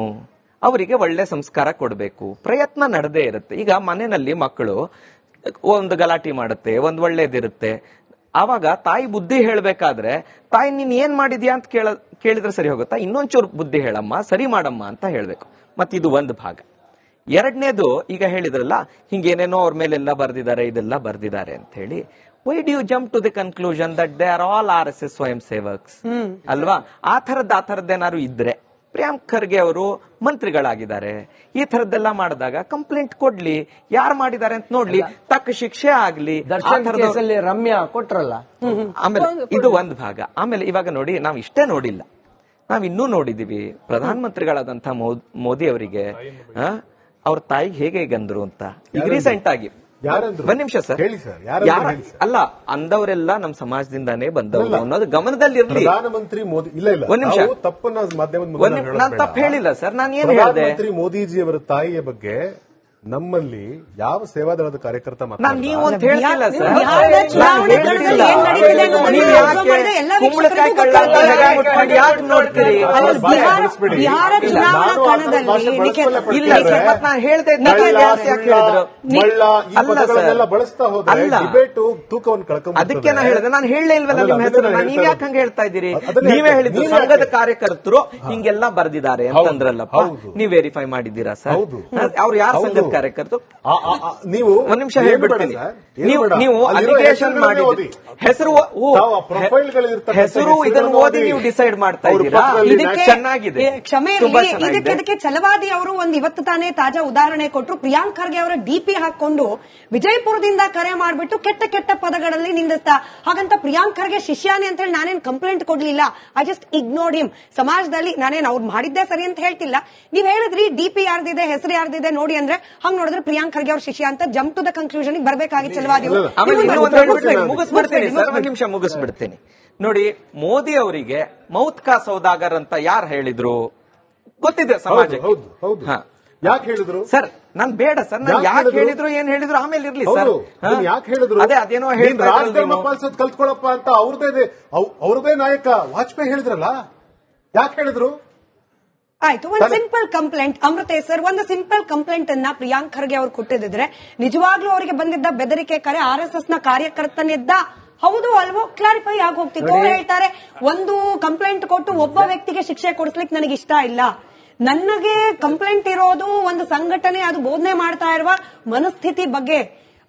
ಅವರಿಗೆ ಒಳ್ಳೆ ಸಂಸ್ಕಾರ ಕೊಡಬೇಕು. ಪ್ರಯತ್ನ ನಡೆದೇ ಇರುತ್ತೆ. ಈಗ ಮನೆಯಲ್ಲಿ ಮಕ್ಕಳು ಒಂದು ಗಲಾಟೆ ಮಾಡುತ್ತೆ, ಒಂದು ಒಳ್ಳೇದಿರುತ್ತೆ. ಆವಾಗ ತಾಯಿ ಬುದ್ಧಿ ಹೇಳಬೇಕಾದ್ರೆ, ತಾಯಿ ನೀನ್ ಏನ್ ಮಾಡಿದ್ಯಾ ಅಂತ ಕೇಳಿದ್ರೆ ಸರಿ ಹೋಗುತ್ತಾ? ಇನ್ನೊಂಚೂರು ಬುದ್ಧಿ ಹೇಳಮ್ಮ, ಸರಿ ಮಾಡಮ್ಮ ಅಂತ ಹೇಳ್ಬೇಕು. ಮತ್ತಿದು ಒಂದು ಭಾಗ. ಎರಡನೇದು, ಈಗ ಹೇಳಿದ್ರಲ್ಲ ಹಿಂಗೇನೇನೋ ಅವ್ರ ಮೇಲೆಲ್ಲ ಬರ್ದಿದ್ದಾರೆ, ಇದೆಲ್ಲ ಬರ್ದಿದ್ದಾರೆ ಅಂತ ಹೇಳಿ, why do you jump to the conclusion that they are all RSS ಸ್ವಯಂ ಸೇವಕ್ಸ್ ಅಲ್ವಾ? ಆ ಥರದ್ದೇನಾದ್ರು ಇದ್ರೆ, ಪ್ರಿಯಾಂಕ್ ಖರ್ಗೆ ಅವರು ಮಂತ್ರಿಗಳಾಗಿದ್ದಾರೆ, ಈ ಥರದ್ದೆಲ್ಲ ಮಾಡಿದಾಗ ಕಂಪ್ಲೇಂಟ್ ಕೊಡ್ಲಿ, ಯಾರು ಮಾಡಿದ್ದಾರೆ ಅಂತ ನೋಡ್ಲಿ, ತಕ್ಕ ಶಿಕ್ಷೆ ಆಗ್ಲಿ. ರಮ್ಯಾ ಕೊಟ್ರಲ್ಲ. ಆಮೇಲೆ ಇದು ಒಂದು ಭಾಗ. ಆಮೇಲೆ ಇವಾಗ ನೋಡಿ, ನಾವು ಇಷ್ಟೇ ನೋಡಿಲ್ಲ, ನಾವ್ ಇನ್ನೂ ನೋಡಿದೀವಿ. ಪ್ರಧಾನಮಂತ್ರಿಗಳಾದಂತಹ ಮೋದಿ ಅವರಿಗೆ ಅವ್ರ ತಾಯಿಗೆ ಹೇಗೆ ಗಂದ್ರು ಅಂತ. ಈಗ ರೀಸೆಂಟ್ ಆಗಿ ಯಾರಂದ್ರು? ಒಂದ್ ನಿಮಿಷ ಸರ್. ಹೇಳಿ ಸರ್, ಯಾರಂದ್ರು ಹೇಳಿ ಸರ್. ಅಲ್ಲ, ಅಂದವರೆಲ್ಲ ನಮ್ಮ ಸಮಾಜದಿಂದಾನೇ ಬಂದವರು ಅನ್ನೋದು ಗಮನದಲ್ಲಿರ್ಲಿ. ಪ್ರಧಾನಮಂತ್ರಿ ಮೋದಿ ಇಲ್ಲ ಒಂದ್ ನಿಮಿಷ, ತಪ್ಪನ್ನ ಮಾಧ್ಯಮದ ನಾನು ತಪ್ಪು ಹೇಳಿಲ್ಲ ಸರ್. ನಾನು ಏನ್ ಹೇಳಿದೆ? ಪ್ರಧಾನಮಂತ್ರಿ ಮೋದಿಜಿ ಅವರ ತಾಯಿಯ ಬಗ್ಗೆ ನಮ್ಮಲ್ಲಿ ಯಾವ ಸೇವಾದಳದ ಕಾರ್ಯಕರ್ತ ನಾನು ನೀವು ಅಂತ ಹೇಳ್ತಿಲ್ಲ ಸರ್. ಬಿಹಾರದ ಚುನಾವಣೆ ಕಣದಲ್ಲಿ ಏನ್ ನಡೆದಿದೆ ಅನ್ನೋದನ್ನ ನೀವು observe ಮಾಡಿದ್ರೆ ಎಲ್ಲ ಕುಂಬಳಕಾಯಿ ವೀಕ್ಷಕರಿಗೂ ಕಳ್ಳ ಅಂತ ಗೊತ್ತಾಗುತ್ತೆ. ಹೆಗಲ ಮುಟ್ಕೊಂಡು ಯಾಕೆ ನೋಡ್ತೀರಿ? ಬಿಹಾರ ಚುನಾವಣಾ ಕಣದಲ್ಲಿ ಇಲ್ಲ ಸರ್, ಮತ್ತೆ ನಾನು ಹೇಳ್ದೆ ಅಲ್ಲ ಸರ್, ಬಳಸ್ತಾ ಹೋದ್ರೆ ಅಲ್ಲ. ಡಿಬೇಟ್ ತೂಕವನ್ನು ಕಳ್ಕೊಂಡ್ ಅದಕ್ಕೆ ನಾನು ಹೇಳಿದೆ. ನಾನು ಹೇಳಲೇ ಇಲ್ವಲ್ಲ ನಿಮ್ಮ ಅದನ್ನ ಹೆಸರು. ನಾನು ನೀವ್ ಯಾಕೆ ಹಂಗೆ ಹೇಳ್ತಾ ಇದ್ದೀರಿ? ಅದನ್ನ ನೀವೇ ಹೇಳಿದ್ದು ನೀವೇ ಸಂಘದ ಯಾಕೆ? ಕಾರ್ಯಕರ್ತರು ಹಿಂಗೆಲ್ಲ ಬರ್ದಿದ್ದಾರೆ ಅಂತಂದ್ರಲ್ಲಪ್ಪ. ಹೌದು. ನೀವ್ ವೆರಿಫೈ ಮಾಡಿದ್ದೀರಾ ಸರ್? ಹೌದು. ಅವ್ರು ಯಾರ ಸಂಘದ ಕಾರ್ಯಕರ್ತರು? ನೀವು ಒಂದ್ ನಿಮಿಷ ಹೇಳ್ಬಿಡ್ತೀನಿ. ನೀವು ಅಲಿಗೇಷನ್ ಮಾಡಿದ್ರಿ ಹೆಸರು ಹೆಸರು ಇದನ್ನು ಓದಿ ನೀವು ಡಿಸೈಡ್ ಮಾಡ್ತಾ ಇದ್ದೀರಾ. ಇದಕ್ಕೆ ಚೆನ್ನಾಗಿದೆ, ಕ್ಷಮೆ ತುಂಬಾ ಇರಲಿ. ಚೆನ್ನಾಗಿದೆ. ಇದಕ್ಕೆ ಛಲವಾದಿ ಅವರು ಒಂದು ಇವತ್ತು ತಾನೇ ತಾಜಾ ಉದಾಹರಣೆ ಕೊಟ್ಟರು. ಪ್ರಿಯಾಂಕ್ ಖರ್ಗೆ ಅವರ ಡಿಪಿ ಹಾಕೊಂಡು ವಿಜಯಪುರದಿಂದ ಕರೆ ಮಾಡ್ಬಿಟ್ಟು ಕೆಟ್ಟ ಕೆಟ್ಟ ಪದಗಳಲ್ಲಿ ನಿಂದಿಸ್ತಾ. ಹಾಗಂತ ಪ್ರಿಯಾಂಕ್ ಖರ್ಗೆ ಶಿಷ್ಯಾನೆ ಅಂತ ಹೇಳಿ ನಾನೇನ್ ಕಂಪ್ಲೇಂಟ್ ಕೊಡ್ಲಿಲ್ಲ. I just ignored him. ಸಮಾಜದಲ್ಲಿ ನಾನೇನ್ ಅವ್ರು ಮಾಡಿದ್ದೆ ಸರಿ ಅಂತ ಹೇಳ್ತಿಲ್ಲ. ನೀವ್ ಹೇಳಿದ್ರಿ ಡಿಪಿ ಯಾರ್ದಿದೆ, ಹೆಸರು ಯಾರ್ದಿದೆ ನೋಡಿ ಅಂದ್ರೆ, ಹಂಗ್ ನೋಡಿದ್ರೆ ಪ್ರಿಯಾಂಕ್ ಖರ್ಗೆ ಅವ್ರ ಶಿಷ್ಯ ಅಂತ ಜಂಪ್ ಟು ದ ಕನ್ಕ್ಲೂಷನ್ ಬರ್ಬೇಕಾಗಿ ಛಲವಾದಿ ಮುಗಿಸ್ಬಿಡ್ತೀನಿ ಸರ್, ಒಂದ್ ನಿಮಿಷ ಮುಗಿಸ್ಬಿಡ್ತೀನಿ. ನೋಡಿ, ಮೋದಿ ಅವರಿಗೆ ಮೌತ್ ಕಾ ಸೌದಾಗರ್ ಅಂತ ಯಾರು ಹೇಳಿದ್ರು ಗೊತ್ತಿದೆ ಸಮಾಜಕ್ಕೆ. ಯಾಕೆ ಹೇಳಿದ್ರು ಸರ್? ನಾನ್ ಬೇಡ ಸರ್, ನಾನು ಯಾಕೆ ಹೇಳಿದ್ರು ಏನ್ ಹೇಳಿದ್ರು ಆಮೇಲೆ ಇರ್ಲಿ ಸರ್. ಯಾಕೆ ಹೇಳಿದ್ರು? ಅದೇ ಅದೇನೋ ರಾಜಧರ್ಮ ಪಾಲಿಸೋದು ಕಲ್ತ್ಕೊಳಪ್ಪ ಅಂತ ಅವ್ರದೇ ನಾಯಕ ವಾಜಪೇಯಿ ಹೇಳಿದ್ರಲ್ಲ, ಯಾಕೆ ಹೇಳಿದ್ರು? ಆಯ್ತು, ಒಂದು ಸಿಂಪಲ್ ಕಂಪ್ಲೇಂಟ್. ಅಮೃತೇಶ್ ಸರ್, ಒಂದು ಸಿಂಪಲ್ ಕಂಪ್ಲೇಂಟ್ ಅನ್ನ ಪ್ರಿಯಾಂಕ್ ಖರ್ಗೆ ಅವ್ರು ಕೊಟ್ಟಿದ್ರೆ ನಿಜವಾಗ್ಲೂ ಅವರಿಗೆ ಬಂದಿದ್ದ ಬೆದರಿಕೆ ಕರೆ RSS ನ ಕಾರ್ಯಕರ್ತನಿದ್ದ, ಹೌದು ಅಲ್ವೋ ಕ್ಲಾರಿಫೈ ಆಗಿ ಹೋಗ್ತಿತ್ತು. ಅವ್ರು ಹೇಳ್ತಾರೆ ಒಂದು ಕಂಪ್ಲೇಂಟ್ ಕೊಟ್ಟು ಒಬ್ಬ ವ್ಯಕ್ತಿಗೆ ಶಿಕ್ಷೆ ಕೊಡಿಸ್ಲಿಕ್ಕೆ ನನಗೆ ಇಷ್ಟ ಇಲ್ಲ. ನನಗೆ ಕಂಪ್ಲೇಂಟ್ ಇರೋದು ಒಂದು ಸಂಘಟನೆ ಅದು ಬೋಧನೆ ಮಾಡ್ತಾ ಇರುವ ಮನಸ್ಥಿತಿ ಬಗ್ಗೆ,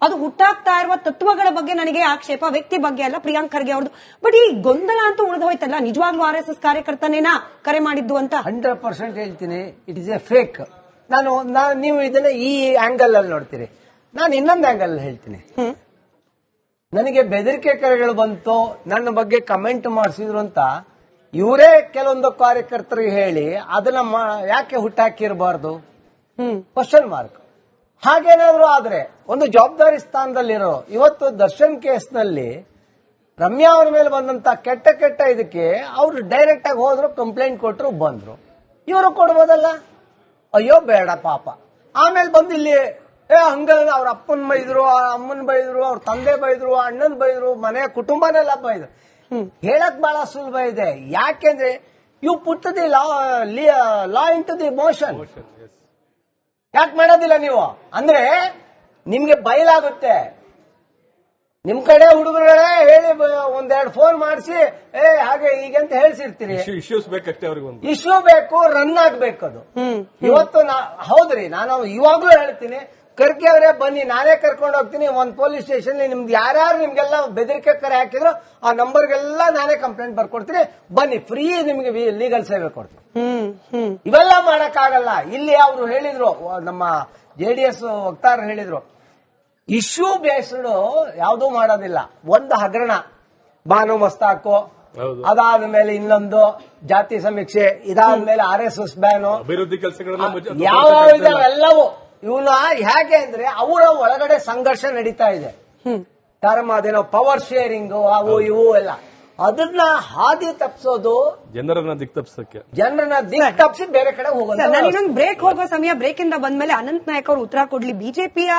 ಅದು ಹುಟ್ಟಾಗ್ತಾ ಇರುವ ತತ್ವಗಳ ಬಗ್ಗೆ ನನಗೆ ಆಕ್ಷೇಪ, ವ್ಯಕ್ತಿ ಬಗ್ಗೆ ಅಲ್ಲ ಪ್ರಿಯಾಂಕ್ ಖರ್ಗೆ ಅವ್ರದ್ದು. ಬಟ್ ಈ ಗೊಂದಲ ಅಂತೂ ಉಳಿದು ಹೋಯ್ತಲ್ಲ, ನಿಜವಾಗ್ಲೂ RSS ಕಾರ್ಯಕರ್ತನೇನಾ ಕರೆ ಮಾಡಿದ್ದು ಅಂತ? 100% ಹೇಳ್ತೀನಿ, ಇಟ್ ಇಸ್ ಎ ಫೇಕ್. ನೀವು ಇದನ್ನ ಈ ಆಂಗಲ್ ಅಲ್ಲಿ ನೋಡ್ತೀರಿ, ನಾನು ಇನ್ನೊಂದು ಆಂಗಲ್ ಹೇಳ್ತೀನಿ. ನನಗೆ ಬೆದರಿಕೆ ಕರೆಗಳು ಬಂತು, ನನ್ನ ಬಗ್ಗೆ ಕಮೆಂಟ್ ಮಾಡಿಸಿದ್ರು ಅಂತ ಇವರೇ ಕೆಲವೊಂದು ಕಾರ್ಯಕರ್ತರಿಗೆ ಹೇಳಿ ಅದನ್ನ ಯಾಕೆ ಹುಟ್ಟಾಕಿರಬಾರ್ದು? Question mark. ಹಾಗೇನಾದ್ರು ಆದ್ರೆ ಒಂದು ಜವಾಬ್ದಾರಿ ಸ್ಥಾನದಲ್ಲಿರೋ, ಇವತ್ತು ದರ್ಶನ್ ಕೇಸ್ನಲ್ಲಿ ರಮ್ಯಾ ಅವ್ರ ಮೇಲೆ ಬಂದಂತ ಕೆಟ್ಟ ಕೆಟ್ಟ ಇದಕ್ಕೆ ಅವ್ರು ಡೈರೆಕ್ಟ್ ಆಗಿ ಹೋದ್ರು, ಕಂಪ್ಲೇಂಟ್ ಕೊಟ್ಟರು, ಬಂದ್ರು. ಇವರು ಕೊಡ್ಬೋದಲ್ಲ? ಅಯ್ಯೋ ಬೇಡ ಪಾಪ. ಆಮೇಲೆ ಬಂದು ಇಲ್ಲಿ ಹಂಗ ಅವ್ರ ಅಪ್ಪನ್ ಬೈದ್ರು, ಅಮ್ಮನ್ ಬೈದ್ರು, ಅವ್ರ ತಂದೆ ಬೈದ್ರು, ಅಣ್ಣನ್ ಬೈದ್ರು, ಮನೆಯ ಕುಟುಂಬನೆಲ್ಲ ಬೈದ್ರು. ಹೇಳಕ್ ಬಹಳ ಸುಲಭ ಇದೆ. ಯಾಕೆಂದ್ರೆ you put the law into the motion. ಯಾಕೆ ಮಾಡೋದಿಲ್ಲ ನೀವು? ಅಂದ್ರೆ ನಿಮ್ಗೆ ಬಯಲಾಗುತ್ತೆ. ನಿಮ್ ಕಡೆ ಹುಡುಗರುಗಳೇ ಹೇಳಿ ಒಂದೆರಡು ಫೋನ್ ಮಾಡಿಸಿ ಹಾಗೆ ಹೀಗೆ ಅಂತ ಹೇಳ್ಸಿರ್ತೀರಿ. ಇಶ್ಯೂಸ್ ಬೇಕಷ್ಟೇ ಅವ್ರಿಗೆ, ಇಶ್ಯೂ ಬೇಕು, ರನ್ ಆಗ್ಬೇಕು ಅದು. ಇವತ್ತು ಹೌದ್ರಿ, ನಾನು ಇವಾಗ್ಲೂ ಹೇಳ್ತೀನಿ, ಖರ್ಗೆ ಅವರೇ ಬನ್ನಿ, ನಾನೇ ಕರ್ಕೊಂಡು ಹೋಗ್ತೀನಿ. ಒಂದ್ ಪೊಲೀಸ್ ಸ್ಟೇಷನ್ ನಿಮ್ದು ಯಾರ್ಯಾರು ನಿಮ್ಗೆಲ್ಲ ಬೆದರಿಕೆ ಕರೆ ಹಾಕಿದ್ರು ಆ ನಂಬರ್ಗೆಲ್ಲ ನಾನೇ ಕಂಪ್ಲೇಂಟ್ ಬರ್ಕೊಡ್ತೀನಿ, ಬನ್ನಿ, ಫ್ರೀ ನಿಮ್ಗೆ ಲೀಗಲ್ ಸೇವೆ ಕೊಡ್ತೀನಿ. ಇವೆಲ್ಲ ಮಾಡಕ್ಕಾಗಲ್ಲ. ಇಲ್ಲಿ ಅವರು ಹೇಳಿದ್ರು, ನಮ್ಮ JDS ವಕ್ತಾರರು ಹೇಳಿದ್ರು, ಇಶ್ಯೂ ಬೇಸ್ಡ್ ಯಾವುದೂ ಮಾಡೋದಿಲ್ಲ. ಒಂದು ಹಗರಣ, ಬಾನು ಮಸ್ತಾಕು, ಅದಾದ ಮೇಲೆ ಇನ್ನೊಂದು ಜಾತಿ ಸಮೀಕ್ಷೆ, ಇದಾದ್ಮೇಲೆ RSS ಬ್ಯಾನು, ಅಭಿವೃದ್ಧಿ ಕೆಲಸಗಳನ್ನ ಯಾವ ಎಲ್ಲವೂ ಇವನ್ನ ಹೇಗೆ ಅಂದ್ರೆ ಅವರ ಒಳಗಡೆ ಸಂಘರ್ಷ ನಡೀತಾ ಇದೆ. ಅದೇನೋ ಪವರ್ ಶೇರಿಂಗ್, ಅವು ಇವು ಎಲ್ಲ, ಅದನ್ನ ಹಾದಿ ತಪ್ಪಿಸೋದು, ಜನರನ್ನ ದಿಕ್ ತಪ್ಪಿಸಿ ಬೇರೆ ಕಡೆ ಹೋಗೋದು. ನಾನು ಇನ್ನೊಂದು ಬ್ರೇಕ್ ಹೋಗೋ ಸಮಯ, ಬ್ರೇಕ್ ಇಂದ ಬಂದ್ಮೇಲೆ ಅನಂತ್ ನಾಯಕ್ ಅವರು ಉತ್ತರ ಕೊಡ್ಲಿ. ಬಿಜೆಪಿಯ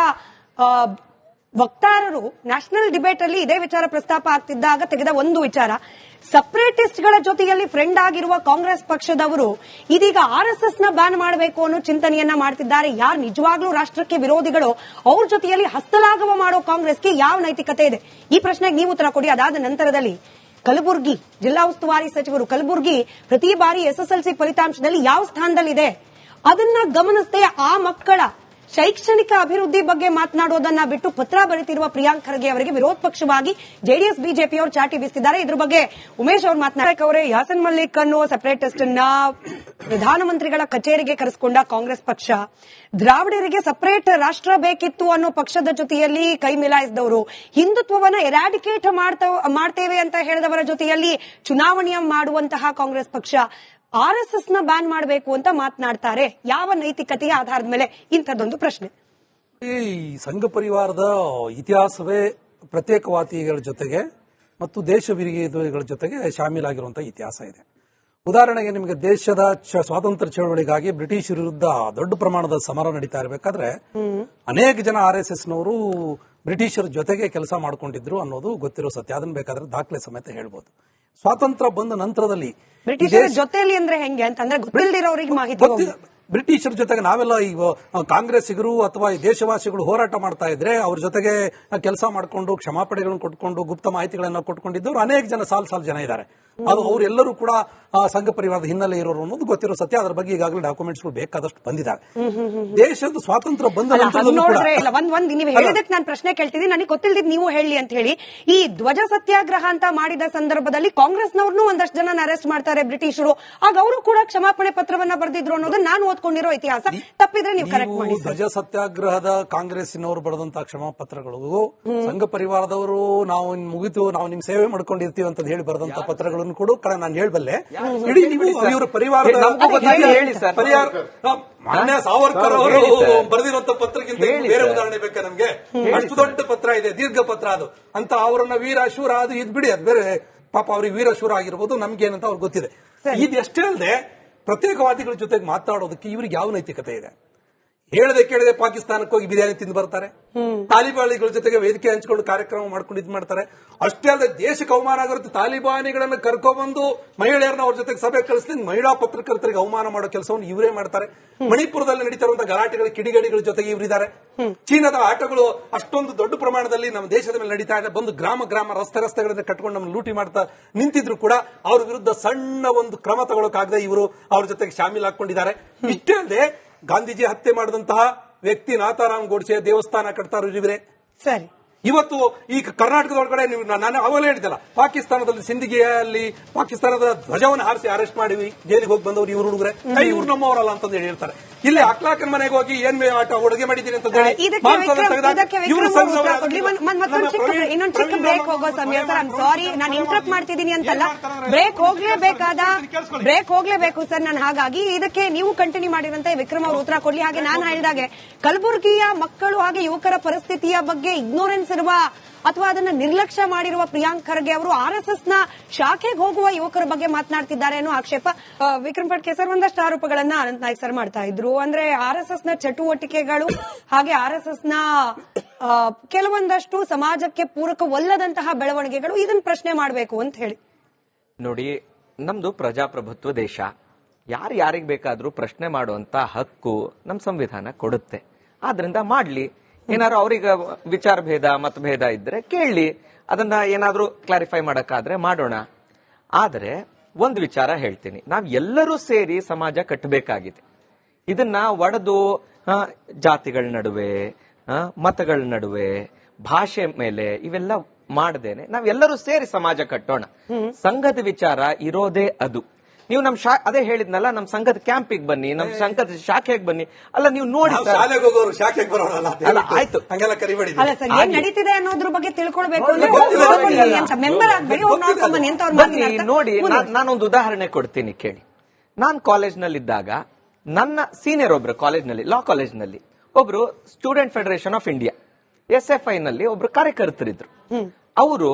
ವಕ್ತಾರರು ನ್ಯಾಷನಲ್ ಡಿಬೇಟ್ ಅಲ್ಲಿ ಇದೇ ವಿಚಾರ ಪ್ರಸ್ತಾಪ ಆಗ್ತಿದ್ದಾಗ ತೆಗೆದ ಒಂದು ವಿಚಾರ, ಸಪರೇಟಿಸ್ಟ್ ಗಳ ಜೊತೆಯಲ್ಲಿ ಫ್ರೆಂಡ್ ಆಗಿರುವ ಕಾಂಗ್ರೆಸ್ ಪಕ್ಷದವರು ಇದೀಗ RSS ನ ಬ್ಯಾನ್ ಮಾಡಬೇಕು ಅನ್ನೋ ಚಿಂತನೆಯನ್ನ ಮಾಡ್ತಿದ್ದಾರೆ. ಯಾರು ನಿಜವಾಗ್ಲೂ ರಾಷ್ಟ್ರಕ್ಕೆ ವಿರೋಧಿಗಳು ಅವ್ರ ಜೊತೆಯಲ್ಲಿ ಹಸ್ತಲಾಘವ ಮಾಡೋ ಕಾಂಗ್ರೆಸ್ಗೆ ಯಾವ ನೈತಿಕತೆ ಇದೆ? ಈ ಪ್ರಶ್ನೆಗೆ ನೀವು ಉತ್ತರ ಕೊಡಿ. ಅದಾದ ನಂತರದಲ್ಲಿ ಕಲಬುರಗಿ ಜಿಲ್ಲಾ ಉಸ್ತುವಾರಿ ಸಚಿವರು, ಕಲಬುರಗಿ ಪ್ರತಿ ಬಾರಿ SSLC ಫಲಿತಾಂಶದಲ್ಲಿ ಯಾವ ಸ್ಥಾನದಲ್ಲಿದೆ ಅದನ್ನ ಗಮನಿಸದೆ ಆ ಮಕ್ಕಳ ಶೈಕ್ಷಣಿಕ ಅಭಿವೃದ್ಧಿ ಬಗ್ಗೆ ಮಾತನಾಡೋದನ್ನ ಬಿಟ್ಟು ಪತ್ರ ಬರೆತಿರುವ ಪ್ರಿಯಾಂಕ್ ಖರ್ಗೆ ಅವರಿಗೆ ವಿರೋಧ ಪಕ್ಷವಾಗಿ JDS ಬಿಜೆಪಿಯವರು ಚಾಟಿ ಬೀಸಿದ್ದಾರೆ. ಇದ್ರ ಬಗ್ಗೆ ಉಮೇಶ್ ಅವರು ಮಾತನಾಡಕ್ಕೆ, ಯಾಸನ್ ಮಲ್ಲಿಕ್ ಅನ್ನೋ ಸಪರೇಟಿಸ್ಟ್ ಅನ್ನ ಪ್ರಧಾನಮಂತ್ರಿಗಳ ಕಚೇರಿಗೆ ಕರೆಸಿಕೊಂಡ ಕಾಂಗ್ರೆಸ್ ಪಕ್ಷ, ದ್ರಾವಿಡರಿಗೆ ಸಪರೇಟ್ ರಾಷ್ಟ್ರ ಬೇಕಿತ್ತು ಅನ್ನೋ ಪಕ್ಷದ ಜೊತೆಯಲ್ಲಿ ಕೈ ಮಿಲಾಯಿಸಿದವರು, ಹಿಂದುತ್ವವನ್ನ ಎರಾಡಿಕೇಟ್ ಮಾಡ್ತೇವೆ ಅಂತ ಹೇಳಿದವರ ಜೊತೆಯಲ್ಲಿ ಚುನಾವಣೆಯ ಮಾಡುವಂತಹ ಕಾಂಗ್ರೆಸ್ ಪಕ್ಷ RSS ನ ಬ್ಯಾನ್ ಮಾಡಬೇಕು ಅಂತ ಮಾತನಾಡ್ತಾರೆ. ಯಾವ ನೈತಿಕತೆಯ ಆಧಾರದ ಮೇಲೆ? ಇಂಥದ್ದೊಂದು ಪ್ರಶ್ನೆ. ಈ ಸಂಘ ಪರಿವಾರದ ಇತಿಹಾಸವೇ ಪ್ರತ್ಯೇಕವಾದಿಗಳ ಜೊತೆಗೆ ಮತ್ತು ದೇಶ ವಿರೋಧಿಗಳ ಜೊತೆಗೆ ಶಾಮೀಲಾಗಿರುವಂತಹ ಇತಿಹಾಸ ಇದೆ. ಉದಾಹರಣೆಗೆ ನಿಮಗೆ ದೇಶದ ಸ್ವಾತಂತ್ರ್ಯ ಚಳವಳಿಗಾಗಿ ಬ್ರಿಟಿಷ್ ವಿರುದ್ಧ ದೊಡ್ಡ ಪ್ರಮಾಣದ ಸಮರ ನಡೀತಾ ಇರಬೇಕಾದ್ರೆ ಅನೇಕ ಜನ RSS ನವರು ಬ್ರಿಟಿಷರ ಜೊತೆಗೆ ಕೆಲಸ ಮಾಡ್ಕೊಂಡಿದ್ರು ಅನ್ನೋದು ಗೊತ್ತಿರೋ ಸತ್ಯ. ಅದನ್ನ ಬೇಕಾದ್ರೆ ದಾಖಲೆ ಸಮೇತ ಹೇಳ್ಬೋದು. ಸ್ವಾತಂತ್ರ್ಯ ಬಂದ ನಂತರದಲ್ಲಿ ಬ್ರಿಟಿಷರ ಜೊತೆಯಲ್ಲಿ ಅಂದ್ರೆ ಹೆಂಗೆ ಅಂತಂದ್ರೆ ಗೊತ್ತಿಲ್ಲದಿರೋರಿಗೆ ಮಾಹಿತಿ ಬ್ರಿಟಿಷರ ಜೊತೆಗೆ ನಾವೆಲ್ಲ ಈಗ ಕಾಂಗ್ರೆಸ್ಸಿಗರು ಅಥವಾ ಈ ದೇಶವಾಸಿಗಳು ಹೋರಾಟ ಮಾಡ್ತಾ ಇದ್ರೆ ಅವ್ರ ಜೊತೆಗೆ ಕೆಲಸ ಮಾಡಿಕೊಂಡು ಕ್ಷಮಾಪಣೆಗಳನ್ನು ಕೊಟ್ಕೊಂಡು ಗುಪ್ತ ಮಾಹಿತಿಗಳನ್ನ ಕೊಟ್ಕೊಂಡಿದ್ದವರು ಅನೇಕ ಜನ ಸಾಲು ಜನ ಇದ್ದಾರೆ. ಅದು ಅವರೆಲ್ಲರೂ ಕೂಡ ಸಂಘ ಪರಿವಾರದ ಹಿನ್ನೆಲೆ ಇರೋರು ಅನ್ನೋದು ಗೊತ್ತಿರೋ ಸತ್ಯ. ಅದರ ಬಗ್ಗೆ ಈಗಾಗಲೇ ಡಾಕ್ಯುಮೆಂಟ್ಸ್ಗಳು ಬೇಕಾದಷ್ಟು ಬಂದಿದ್ದಾವೆ. ದೇಶದ ಸ್ವಾತಂತ್ರ್ಯ ಬಂದ ನಂತರದಲ್ಲೂ ಕೂಡ ನೀವು ಹೇಳಿದಕ್ಕೆ ನಾನು ಪ್ರಶ್ನೆ ಕೇಳ್ತಿದ್ದೀನಿ, ನನಗೆ ಗೊತ್ತಿಲ್ಲದಿದ್ದು ನೀವು ಹೇಳಿ ಅಂತ ಹೇಳಿ. ಈ ಧ್ವಜ ಸತ್ಯಾಗ್ರಹ ಅಂತ ಮಾಡಿದ ಸಂದರ್ಭದಲ್ಲಿ ಕಾಂಗ್ರೆಸ್ನವ್ರನ್ನೂ ಒಂದಷ್ಟು ಜನ ಅರೆಸ್ಟ್ ಮಾಡ್ತಾರೆ ಬ್ರಿಟಿಷರು. ಆಗ ಅವರು ಕೂಡ ಕ್ಷಮಾಪಣೆ ಪತ್ರವನ್ನ ಬರೆದಿದ್ರು ಅನ್ನೋದನ್ನ ನಾನು ಓದ್ಕೊಂಡಿರೋ ಇತಿಹಾಸ. ತಪ್ಪಿದ್ರೆ ನೀವು ಕರೆಕ್ಟ್ ಮಾಡಿ. ಧ್ವಜ ಸತ್ಯಾಗ್ರಹದ ಕಾಂಗ್ರೆಸ್ಸಿನವರು ಬರೆದಂತಹ ಕ್ಷಮಾ ಪತ್ರಗಳು ಸಂಘ ಪರಿವಾರದವರು ನಾವು ಮುಗಿತು, ನಾವು ನಿಮ್ ಸೇವೆ ಮಾಡ್ಕೊಂಡಿರ್ತೀವಿ ಅಂತ ಹೇಳಿ ಬರೆದಂತಹ ಪತ್ರಗಳನ್ನು ಕೂಡ ನಾನು ಹೇಳಬಲ್ಲೆ. ಇಡೀ ನೀವು ಇವರ ಪರಿವಾರದ ಮಾನ್ಯ ಸಾವರ್ಕರ್ ಅವರು ಬರೆದಿರುವಂತ ಪತ್ರಕ್ಕಿಂತ ಬೇರೆ ಉದಾಹರಣೆ ಬೇಕಾ ನಮ್ಗೆ? ಅಷ್ಟು ದೊಡ್ಡ ಪತ್ರ ಇದೆ, ದೀರ್ಘ ಪತ್ರ ಅದು ಅಂತ. ಅವರನ್ನ ವೀರ ಶೂರ ಅದು ಇದು ಬಿಡಿ, ಅದು ಬೇರೆ. ಪಾಪ ಅವ್ರಿಗೆ ವೀರ ಶೂರ ಆಗಿರ್ಬೋದು, ನಮ್ಗೆ ಏನಂತ ಅವ್ರಿಗೆ ಗೊತ್ತಿದೆ. ಇದು ಎಷ್ಟೇ ಅಲ್ಲದೆ ಪ್ರತ್ಯೇಕವಾದಿಗಳ ಜೊತೆಗೆ ಮಾತಾಡೋದಕ್ಕೆ ಇವ್ರಿಗೆ ಯಾವ ನೈತಿಕತೆ ಇದೆ? ಹೇಳದೆ ಕೇಳದೆ ಪಾಕಿಸ್ತಾನಕ್ಕೆ ಹೋಗಿ ಬಿರಿಯಾನಿ ತಿಂದು ಬರ್ತಾರೆ, ತಾಲಿಬಾನಿಗಳ ಜೊತೆಗೆ ವೇದಿಕೆ ಹಂಚಿಕೊಂಡು ಕಾರ್ಯಕ್ರಮ ಮಾಡ್ಕೊಂಡು ಇದು ಮಾಡ್ತಾರೆ. ಅಷ್ಟೇ ಅಲ್ಲದೆ ದೇಶಕ್ಕೆ ಅವಮಾನ ಆಗಿರುತ್ತೆ. ತಾಲಿಬಾನಿಗಳನ್ನ ಕರ್ಕೊಂಡ್ಬಂದು ಮಹಿಳೆಯರನ್ನ ಅವ್ರ ಜೊತೆಗೆ ಸಭೆ ಕಳಿಸಿ ಮಹಿಳಾ ಪತ್ರಕರ್ತರಿಗೆ ಅವಮಾನ ಮಾಡೋ ಕೆಲಸವನ್ನು ಇವರೇ ಮಾಡ್ತಾರೆ. ಮಣಿಪುರದಲ್ಲಿ ನಡೀತಿರುವಂತಹ ಗಲಾಟೆಗಳ ಕಿಡಿಗೇಡಿಗಳ ಜೊತೆಗೆ ಇವರಿದ್ದಾರೆ. ಚೀನಾದ ಆಟಗಳು ಅಷ್ಟೊಂದು ದೊಡ್ಡ ಪ್ರಮಾಣದಲ್ಲಿ ನಮ್ಮ ದೇಶದ ಮೇಲೆ ನಡೀತಾ ಇದೆ. ಬಂದು ಗ್ರಾಮ ರಸ್ತೆಗಳನ್ನ ಕಟ್ಕೊಂಡು ನಮ್ಮನ್ನು ಲೂಟಿ ಮಾಡ್ತಾ ನಿಂತಿದ್ರು ಕೂಡ ಅವ್ರ ವಿರುದ್ಧ ಸಣ್ಣ ಒಂದು ಕ್ರಮ ತಗೊಳಕಾಗದೆ ಇವರು ಅವ್ರ ಜೊತೆಗೆ ಶಾಮೀಲ್ ಹಾಕೊಂಡಿದ್ದಾರೆ. ಇಷ್ಟೇ ಅಲ್ಲದೆ ಗಾಂಧೀಜಿ ಹತ್ಯೆ ಮಾಡಿದಂತಹ ವ್ಯಕ್ತಿ ನಾಥಾರಾಮ್ ಗೋಡ್ಸೆ ದೇವಸ್ಥಾನ ಕಟ್ತಾರ ಇವರೇ. ಸರಿ, ಇವತ್ತು ಈ ಕರ್ನಾಟಕದೊಳಗಡೆ ನೀವು ನಾನು ಅವಾಗಲೇ ಹೇಳಿದ್ದಲ್ಲ, ಪಾಕಿಸ್ತಾನದಲ್ಲಿ ಸಿಂಧಿಗೆಯಲ್ಲಿ ಪಾಕಿಸ್ತಾನದ ಧ್ವಜವನ್ನು ಹಾರಿಸಿ ಅರೆಸ್ಟ್ ಮಾಡಿವಿ, ಜೈಲಿಗೆ ಹೋಗಿ ಬಂದವರು ಇವರು ಹುಡುಗರೆ, ಇವ್ರು ನಮ್ಮವರಲ್ಲ ಅಂತಂದು ಹೇಳ್ತಾರೆ. ಇಲ್ಲಿ ಅಕ್ಲಾಕನ ಮನೆಗೆ ಹೋಗಿ ಏನ್ ಆಟ ಅಡುಗೆ ಮಾಡಿದ್ದೀನಿ ಅಂತ ಇನ್ನೊಂದು ಚಿಕ್ಕ ಬ್ರೇಕ್ ಹೋಗೋ ಸಮಯ ಸರ್. ಐಮ್ ಸಾರಿ, ನಾನು ಇಂಟರಪ್ಟ್ ಮಾಡ್ತಿದ್ದೀನಿ ಅಂತಲ್ಲ, ಬ್ರೇಕ್ ಹೋಗ್ಲೇಬೇಕು ಸರ್. ನಾನು ಹಾಗಾಗಿ ಇದಕ್ಕೆ ನೀವು ಕಂಟಿನ್ಯೂ ಮಾಡಿರಂತೆ ವಿಕ್ರಮ್ ಅವರು ಉತ್ತರ ಕೊಡ್ಲಿ. ಹಾಗೆ ನಾನು ಹೇಳಿದಾಗೆ ಕಲಬುರಗಿಯ ಮಕ್ಕಳು ಹಾಗೆ ಯುವಕರ ಪರಿಸ್ಥಿತಿಯ ಬಗ್ಗೆ ಇಗ್ನೋರೆನ್ಸ್ ಇರುವ ಅಥವಾ ಅದನ್ನ ನಿರ್ಲಕ್ಷ್ಯ ಮಾಡಿರುವ ಪ್ರಿಯಾಂಕ್ ಖರ್ಗೆ ಅವರು RSS ನ ಶಾಖೆಗೆ ಹೋಗುವ ಯುವಕರ ಬಗ್ಗೆ ಮಾತನಾಡ್ತಿದ್ದಾರೆ ಅನ್ನೋ ಆಕ್ಷೇಪ ವಿಕ್ರಮ್ ಫಡ್ಕೆ ಸರ್ ಒಂದಷ್ಟು ಆರೋಪಗಳನ್ನ ಅನಂತ್ ನಾಯ್ಕ್ ಸರ್ ಮಾಡ್ತಾ ಇದ್ರು. ಅಂದ್ರೆ RSS ನ ಚಟುವಟಿಕೆಗಳು ಹಾಗೆ RSS ನ ಕೆಲವೊಂದಷ್ಟು ಸಮಾಜಕ್ಕೆ ಪೂರಕವಲ್ಲದಂತಹ ಬೆಳವಣಿಗೆಗಳು, ಇದನ್ನ ಪ್ರಶ್ನೆ ಮಾಡಬೇಕು ಅಂತ ಹೇಳಿ. ನೋಡಿ, ನಮ್ದು ಪ್ರಜಾಪ್ರಭುತ್ವ ದೇಶ. ಯಾರಿಗೆ ಬೇಕಾದ್ರೂ ಪ್ರಶ್ನೆ ಮಾಡುವಂತ ಹಕ್ಕು ನಮ್ ಸಂವಿಧಾನ ಕೊಡುತ್ತೆ. ಆದ್ರಿಂದ ಮಾಡ್ಲಿ. ಏನಾದ್ರು ಅವ್ರಿಗೆ ವಿಚಾರ ಭೇದ ಮತಭೇದ ಇದ್ರೆ ಕೇಳಲಿ, ಅದನ್ನ ಏನಾದ್ರೂ ಕ್ಲಾರಿಫೈ ಮಾಡಕ್ಕಾದ್ರೆ ಮಾಡೋಣ. ಆದ್ರೆ ಒಂದು ವಿಚಾರ ಹೇಳ್ತೀನಿ, ನಾವ್ ಎಲ್ಲರೂ ಸೇರಿ ಸಮಾಜ ಕಟ್ಟಬೇಕಾಗಿದೆ. ಇದನ್ನ ಒಡೆದು ಜಾತಿಗಳ ನಡುವೆ, ಮತಗಳ ನಡುವೆ, ಭಾಷೆ ಮೇಲೆ ಇವೆಲ್ಲ ಮಾಡದೇನೆ ನಾವೆಲ್ಲರೂ ಸೇರಿ ಸಮಾಜ ಕಟ್ಟೋಣ. ಸಂಘದ ವಿಚಾರ ಇರೋದೇ ಅದು. ನೀವು ನಮ್ ಅದೇ ಹೇಳಿದ್ನಲ್ಲ, ನಮ್ ಸಂಘದ ಕ್ಯಾಂಪಿಗೆ ಬನ್ನಿ, ನಮ್ ಸಂಘದ ಶಾಖೆಗೆ ಬನ್ನಿ. ಅಲ್ಲ, ನೀವು ನೋಡಿ ಆಯ್ತು, ಅಲ್ಲ ಸರ್, ಏನ್ ನಡೀತಿದೆ ಅನ್ನೋದ್ರ ಬಗ್ಗೆ ತಿಳ್ಕೊಳ್ಬೇಕು ಮೆಂಬರ್ ಆಗ್ಬೇಡಿ, ನೋಡಿ. ನಾನೊಂದು ಉದಾಹರಣೆ ಕೊಡ್ತೀನಿ ಕೇಳಿ. ನಾನ್ ಕಾಲೇಜ್ನಲ್ಲಿದ್ದಾಗ ನನ್ನ ಸೀನಿಯರ್ ಒಬ್ರು ಕಾಲೇಜ್ನಲ್ಲಿ, ಲಾ ಕಾಲೇಜ್ನಲ್ಲಿ ಒಬ್ರು student federation of India SFI ನಲ್ಲಿ ಒಬ್ರು ಕಾರ್ಯಕರ್ತರಿದ್ರು. ಅವರು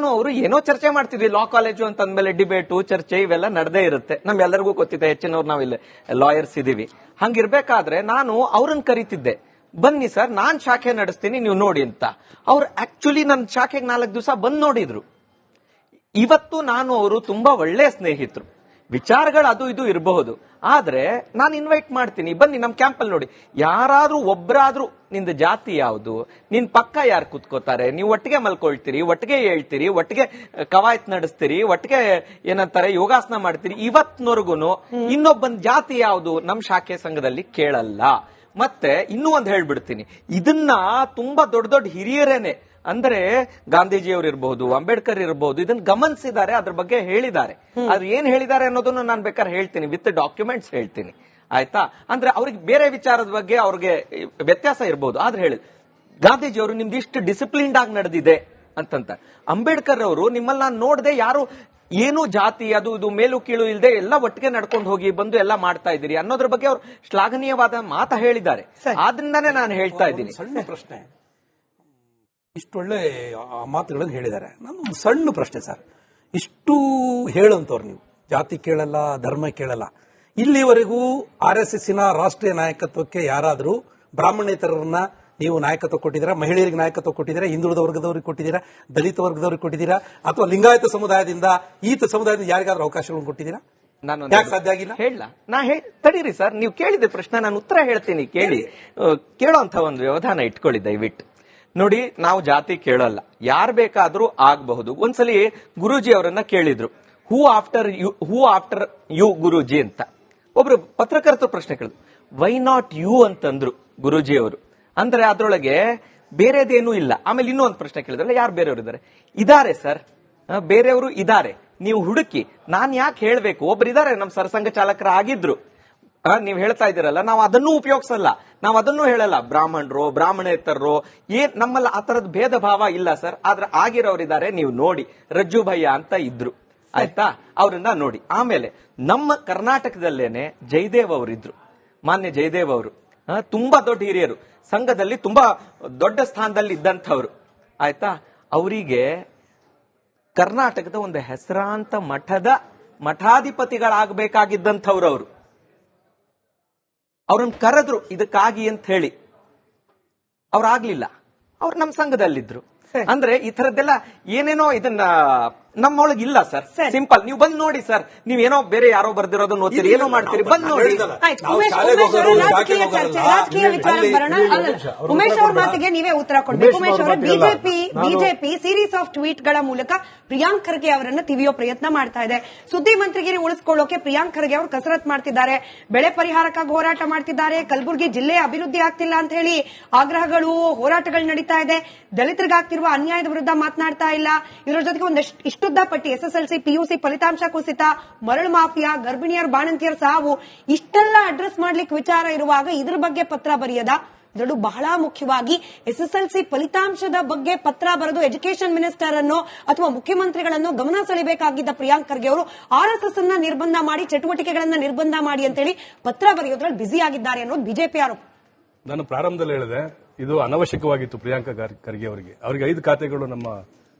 ಅವರು ಏನೋ ಚರ್ಚೆ ಮಾಡ್ತಿದ್ವಿ. ಲಾ ಕಾಲೇಜು ಅಂತ ಅಂದ್ಮೇಲೆ ಡಿಬೇಟು, ಚರ್ಚೆ ಇವೆಲ್ಲ ನಡೆದೇ ಇರುತ್ತೆ. ನಮ್ಗೆಲ್ಲರಿಗೂ ಗೊತ್ತಿದೆ, ಹೆಚ್ಚಿನವ್ರು ನಾವಿಲ್ಲ ಲಾಯರ್ಸ್ ಇದೀವಿ. ಹಂಗಿರ್ಬೇಕಾದ್ರೆ ನಾನು ಅವ್ರನ್ನ ಕರಿತಿದ್ದೆ, ಬನ್ನಿ ಸರ್ ನಾನ್ ಶಾಖೆ ನಡೆಸ್ತೀನಿ, ನೀವು ನೋಡಿ ಅಂತ. ಅವ್ರು ಆಕ್ಚುಲಿ ನನ್ನ ಶಾಖೆಗೆ 4 ದಿವಸ ಬಂದ್ ನೋಡಿದ್ರು. ಇವತ್ತು ನಾನು ಅವರು ತುಂಬಾ ಒಳ್ಳೆ ಸ್ನೇಹಿತರು. ವಿಚಾರಗಳು ಅದು ಇದು ಇರಬಹುದು, ಆದ್ರೆ ನಾನು ಇನ್ವೈಟ್ ಮಾಡ್ತೀನಿ, ಬನ್ನಿ ನಮ್ ಕ್ಯಾಂಪಲ್ಲಿ ನೋಡಿ. ಯಾರಾದ್ರೂ ಒಬ್ರಾದ್ರೂ ನಿಂದ ಜಾತಿ ಯಾವುದು, ನಿನ್ ಪಕ್ಕ ಯಾರು ಕುತ್ಕೋತಾರೆ, ನೀವು ಒಟ್ಟಿಗೆ ಮಲ್ಕೊಳ್ತೀರಿ, ಒಟ್ಟಿಗೆ ಹೇಳ್ತೀರಿ, ಒಟ್ಟಿಗೆ ಕವಾಯತ್ ನಡೆಸ್ತೀರಿ, ಒಟ್ಟಿಗೆ ಏನಂತಾರೆ ಯೋಗಾಸನ ಮಾಡ್ತೀರಿ, ಇವತ್ನವರೆಗೂ ಇನ್ನೊಬ್ಬನ ಜಾತಿ ಯಾವುದು ನಮ್ ಶಾಖೆ ಸಂಘದಲ್ಲಿ ಕೇಳಲ್ಲ. ಮತ್ತೆ ಇನ್ನೂ ಒಂದು ಹೇಳ್ಬಿಡ್ತೀನಿ, ಇದನ್ನ ತುಂಬಾ ದೊಡ್ಡ ಹಿರಿಯರೇನೆ, ಅಂದ್ರೆ ಗಾಂಧೀಜಿಯವರು ಇರಬಹುದು, ಅಂಬೇಡ್ಕರ್ ಇರಬಹುದು, ಇದನ್ನ ಗಮನಿಸಿದ್ದಾರೆ, ಅದ್ರ ಬಗ್ಗೆ ಹೇಳಿದ್ದಾರೆ. ಆದ್ರೆ ಏನ್ ಹೇಳಿದ್ದಾರೆ ಅನ್ನೋದನ್ನು ನಾನು ಬೇಕಾದ್ರೆ ಹೇಳ್ತೀನಿ, ವಿತ್ ಡಾಕ್ಯುಮೆಂಟ್ಸ್ ಹೇಳ್ತೀನಿ, ಆಯ್ತಾ? ಅಂದ್ರೆ ಅವ್ರಿಗೆ ಬೇರೆ ವಿಚಾರದ ಬಗ್ಗೆ ಅವ್ರಿಗೆ ವ್ಯತ್ಯಾಸ ಇರಬಹುದು, ಆದ್ರೆ ಹೇಳಿ ಗಾಂಧೀಜಿಯವರು ನಿಮ್ದು ಇಷ್ಟು ಡಿಸಿಪ್ಲಿನ್ಡ್ ಆಗಿ ನಡೆದಿದೆ ಅಂತಂತ. ಅಂಬೇಡ್ಕರ್ ಅವರು ನಿಮ್ಮಲ್ಲಿ ನಾನು ನೋಡದೆ ಯಾರು ಏನು ಜಾತಿ ಅದು ಇದು ಮೇಲು ಕೀಳು ಇಲ್ಲದೆ ಎಲ್ಲ ಒಟ್ಟಿಗೆ ನಡ್ಕೊಂಡು ಹೋಗಿ ಬಂದು ಎಲ್ಲ ಮಾಡ್ತಾ ಇದ್ದೀರಿ ಅನ್ನೋದ್ರ ಬಗ್ಗೆ ಅವರು ಶ್ಲಾಘನೀಯವಾದ ಮಾತು ಹೇಳಿದ್ದಾರೆ. ಆದ್ರಿಂದಾನೇ ನಾನು ಹೇಳ್ತಾ ಇದ್ದೀನಿ. ಸಣ್ಣ ಪ್ರಶ್ನೆ, ಇಷ್ಟೊಳ್ಳೆ ಮಾತುಗಳನ್ನು ಹೇಳಿದ್ದಾರೆ. ನನ್ನೊಂದು ಸಣ್ಣ ಪ್ರಶ್ನೆ ಸರ್, ಇಷ್ಟು ಹೇಳುವಂತವ್ರು ನೀವು ಜಾತಿ ಕೇಳಲ್ಲ, ಧರ್ಮ ಕೇಳಲ್ಲ, ಇಲ್ಲಿವರೆಗೂ RSSನ ರಾಷ್ಟ್ರೀಯ ನಾಯಕತ್ವಕ್ಕೆ ಯಾರಾದರೂ ಬ್ರಾಹ್ಮಣೇತರರನ್ನ ನೀವು ನಾಯಕತ್ವ ಕೊಟ್ಟಿದ್ದೀರಾ, ಮಹಿಳೆಯರಿಗೆ ನಾಯಕತ್ವ ಕೊಟ್ಟಿದ್ದೀರಾ, ಹಿಂದುಳಿದ ವರ್ಗದವ್ರಿಗೆ ಕೊಟ್ಟಿದ್ದೀರಾ, ದಲಿತ ವರ್ಗದವ್ರಿಗೆ ಕೊಟ್ಟಿದ್ದೀರಾ, ಅಥವಾ ಲಿಂಗಾಯತ ಸಮುದಾಯದಿಂದ ಈತ ಸಮುದಾಯದಿಂದ ಯಾರಿಗಾದ್ರೂ ಅವಕಾಶಗಳನ್ನು ಕೊಟ್ಟಿದ್ದೀರಾ? ನಾನು ಯಾಕೆ ಸಾಧ್ಯ ಆಗಿಲ್ಲ? ಹೇಳ ತಡೀರಿ ಸರ್, ನೀವು ಕೇಳಿದ ಪ್ರಶ್ನೆ ನಾನು ಉತ್ತರ ಹೇಳ್ತೀನಿ ಕೇಳಿ. ಕೇಳೋಂತ ಒಂದು ವ್ಯವಧಾನ ಇಟ್ಕೊಳ್ಳಿ ದಯವಿಟ್ಟು. ನೋಡಿ, ನಾವು ಜಾತಿ ಕೇಳಲ್ಲ, ಯಾರು ಬೇಕಾದ್ರೂ ಆಗಬಹುದು. ಒಂದ್ಸಲಿ ಗುರೂಜಿ ಅವರನ್ನ ಕೇಳಿದ್ರು, ಹೂ ಆಫ್ಟರ್ ಯು ಗುರೂಜಿ ಅಂತ. ಒಬ್ರು ಪತ್ರಕರ್ತರು ಪ್ರಶ್ನೆ ಕೇಳಿದ್ರು, ವೈ ನಾಟ್ ಯು ಅಂತಂದ್ರು ಗುರೂಜಿ ಅವರು. ಅಂದ್ರೆ ಅದ್ರೊಳಗೆ ಬೇರೆದೇನೂ ಇಲ್ಲ. ಆಮೇಲೆ ಇನ್ನೂ ಒಂದು ಪ್ರಶ್ನೆ ಕೇಳಿದ್ರಲ್ಲ, ಯಾರು ಬೇರೆಯವರು ಇದ್ದಾರೆ? ಇದಾರೆ ಸರ್, ಬೇರೆಯವರು ಇದಾರೆ, ನೀವು ಹುಡುಕಿ. ನಾನ್ ಯಾಕೆ ಹೇಳ್ಬೇಕು? ಒಬ್ರಿದ್ದಾರೆ, ನಮ್ಮ ಸರಸಂಘ ಚಾಲಕರ ಆಗಿದ್ರು. ನೀವ್ ಹೇಳ್ತಾ ಇದ್ದೀರಲ್ಲ, ನಾವು ಅದನ್ನೂ ಉಪಯೋಗಿಸಲ್ಲ, ನಾವು ಅದನ್ನೂ ಹೇಳಲ್ಲ. ಬ್ರಾಹ್ಮಣರು, ಬ್ರಾಹ್ಮಣೇತರರು, ನಮ್ಮಲ್ಲಿ ಆ ತರದ ಭೇದ ಭಾವ ಇಲ್ಲ ಸರ್. ಆದ್ರೆ ಆಗಿರೋರಿದ್ದಾರೆ, ನೀವು ನೋಡಿ. ರಜ್ಜು ಭಯ್ಯ ಅಂತ ಇದ್ರು, ಆಯ್ತಾ? ಅವ್ರನ್ನ ನೋಡಿ. ಆಮೇಲೆ ನಮ್ಮ ಕರ್ನಾಟಕದಲ್ಲೇನೆ ಜಯದೇವ್ ಅವರಿದ್ರು, ಮಾನ್ಯ ಜಯದೇವ್ ಅವರು. ತುಂಬಾ ದೊಡ್ಡ ಹಿರಿಯರು, ಸಂಘದಲ್ಲಿ ತುಂಬಾ ದೊಡ್ಡ ಸ್ಥಾನದಲ್ಲಿ ಇದ್ದಂಥವ್ರು, ಆಯ್ತಾ? ಅವರಿಗೆ ಕರ್ನಾಟಕದ ಒಂದು ಹೆಸರಾಂತ ಮಠಾಧಿಪತಿಗಳಾಗಬೇಕಾಗಿದ್ದಂಥವ್ರು. ಅವರು ಅವ್ರನ್ನ ಕರೆದ್ರು ಇದಕ್ಕಾಗಿ ಅಂತ ಹೇಳಿ, ಅವ್ರಾಗ್ಲಿಲ್ಲ. ಅವ್ರು ನಮ್ಮ ಸಂಘದಲ್ಲಿದ್ರು. ಅಂದ್ರೆ ಈ ತರದ್ದೆಲ್ಲ ಏನೇನೋ ಇದನ್ನ ನಮ್ಮೊಳಗೆ ಇಲ್ಲ ಸರ್. ಸಿಂಪಲ್, ನೀವು ಬಂದ್ ನೋಡಿ ಸರ್. ನೀವೇನೋ ಬೇರೆ ಯಾರೋ ಬರ್ದಿರೋದನ್ನ ಓದ್ತೀರಿ, ಏನೋ ಮಾಡ್ತೀರಿ, ಬಂದ್ ನೋಡಿ. ಉಮೇಶ್ ಅವ್ರ ಮಾತಿಗೆ ನೀವೇ ಉತ್ತರ ಕೊಡ್ಬೇಕು. ಉಮೇಶ್ ಅವರ ಬಿಜೆಪಿ ಸೀರೀಸ್ ಆಫ್ ಟ್ವೀಟ್ ಗಳ ಮೂಲಕ ಪ್ರಿಯಾಂಕ್ ಖರ್ಗೆ ಅವರನ್ನು ತಿವಿಯೋ ಪ್ರಯತ್ನ ಮಾಡ್ತಾ ಇದೆ. ಸುದ್ದಿ ಮಂತ್ರಿಗಿರಿ ಉಳಿಸ್ಕೊಳ್ಳೋಕೆ ಪ್ರಿಯಾಂಕ್ ಖರ್ಗೆ ಅವರು ಕಸರತ್ ಮಾಡ್ತಿದ್ದಾರೆ. ಬೆಳೆ ಪರಿಹಾರಕ್ಕಾಗಿ ಹೋರಾಟ ಮಾಡ್ತಿದ್ದಾರೆ. ಕಲಬುರಗಿ ಜಿಲ್ಲೆ ಅಭಿವೃದ್ಧಿ ಆಗ್ತಿಲ್ಲ ಅಂತ ಹೇಳಿ ಆಗ್ರಹಗಳು, ಹೋರಾಟಗಳು ನಡೀತಾ ಇದೆ. ದಲಿತರಿಗಾಗ್ತಿರುವ ಅನ್ಯಾಯದ ವಿರುದ್ಧ ಮಾತನಾಡ್ತಾ ಇಲ್ಲ. ಇದರ ಜೊತೆಗೆ ಒಂದಷ್ಟು ಇಷ್ಟುದ್ದ ಪಟ್ಟಿ, SSLC PUC ಫಲಿತಾಂಶ ಕುಸಿತ, ಮರಳು ಮಾಫಿಯಾ, ಗರ್ಭಿಣಿಯರ ಬಾಣಂತಿಯರ ಸಾವು, ಇಷ್ಟೆಲ್ಲ ಅಡ್ರೆಸ್ ಮಾಡ್ಲಿಕ್ಕೆ ವಿಚಾರ ಇರುವಾಗ ಇದ್ರ ಬಗ್ಗೆ ಪತ್ರ ಬರೆಯದ? ದೊಡ್ಡ ಬಹಳ ಮುಖ್ಯವಾಗಿ SSLC ಫಲಿತಾಂಶದ ಬಗ್ಗೆ ಪತ್ರ ಬರೆದು ಎಜುಕೇಶನ್ ಮಿನಿಸ್ಟರ್ ಅನ್ನು ಅಥವಾ ಮುಖ್ಯಮಂತ್ರಿಗಳನ್ನು ಗಮನ ಸೆಳೆಯಬೇಕಾಗಿದ್ದ ಪ್ರಿಯಾಂಕ್ ಖರ್ಗೆ ಅವರು RSS ಅನ್ನ ನಿರ್ಬಂಧ ಮಾಡಿ, ಚಟುವಟಿಕೆಗಳನ್ನ ನಿರ್ಬಂಧ ಮಾಡಿ ಅಂತೇಳಿ ಪತ್ರ ಬರೆಯೋದ್ರಲ್ಲಿ ಬ್ಯುಸಿ ಆಗಿದ್ದಾರೆ ಅನ್ನೋದು ಬಿಜೆಪಿ ಆರೋಪ. ನಾನು ಪ್ರಾರಂಭದಲ್ಲಿ ಹೇಳಿದೆ, ಇದು ಅನವಶ್ಯಕವಾಗಿತ್ತು ಪ್ರಿಯಾಂಕಾ ಖರ್ಗೆ ಅವರಿಗೆ. 5 ಖಾತೆಗಳು, ನಮ್ಮ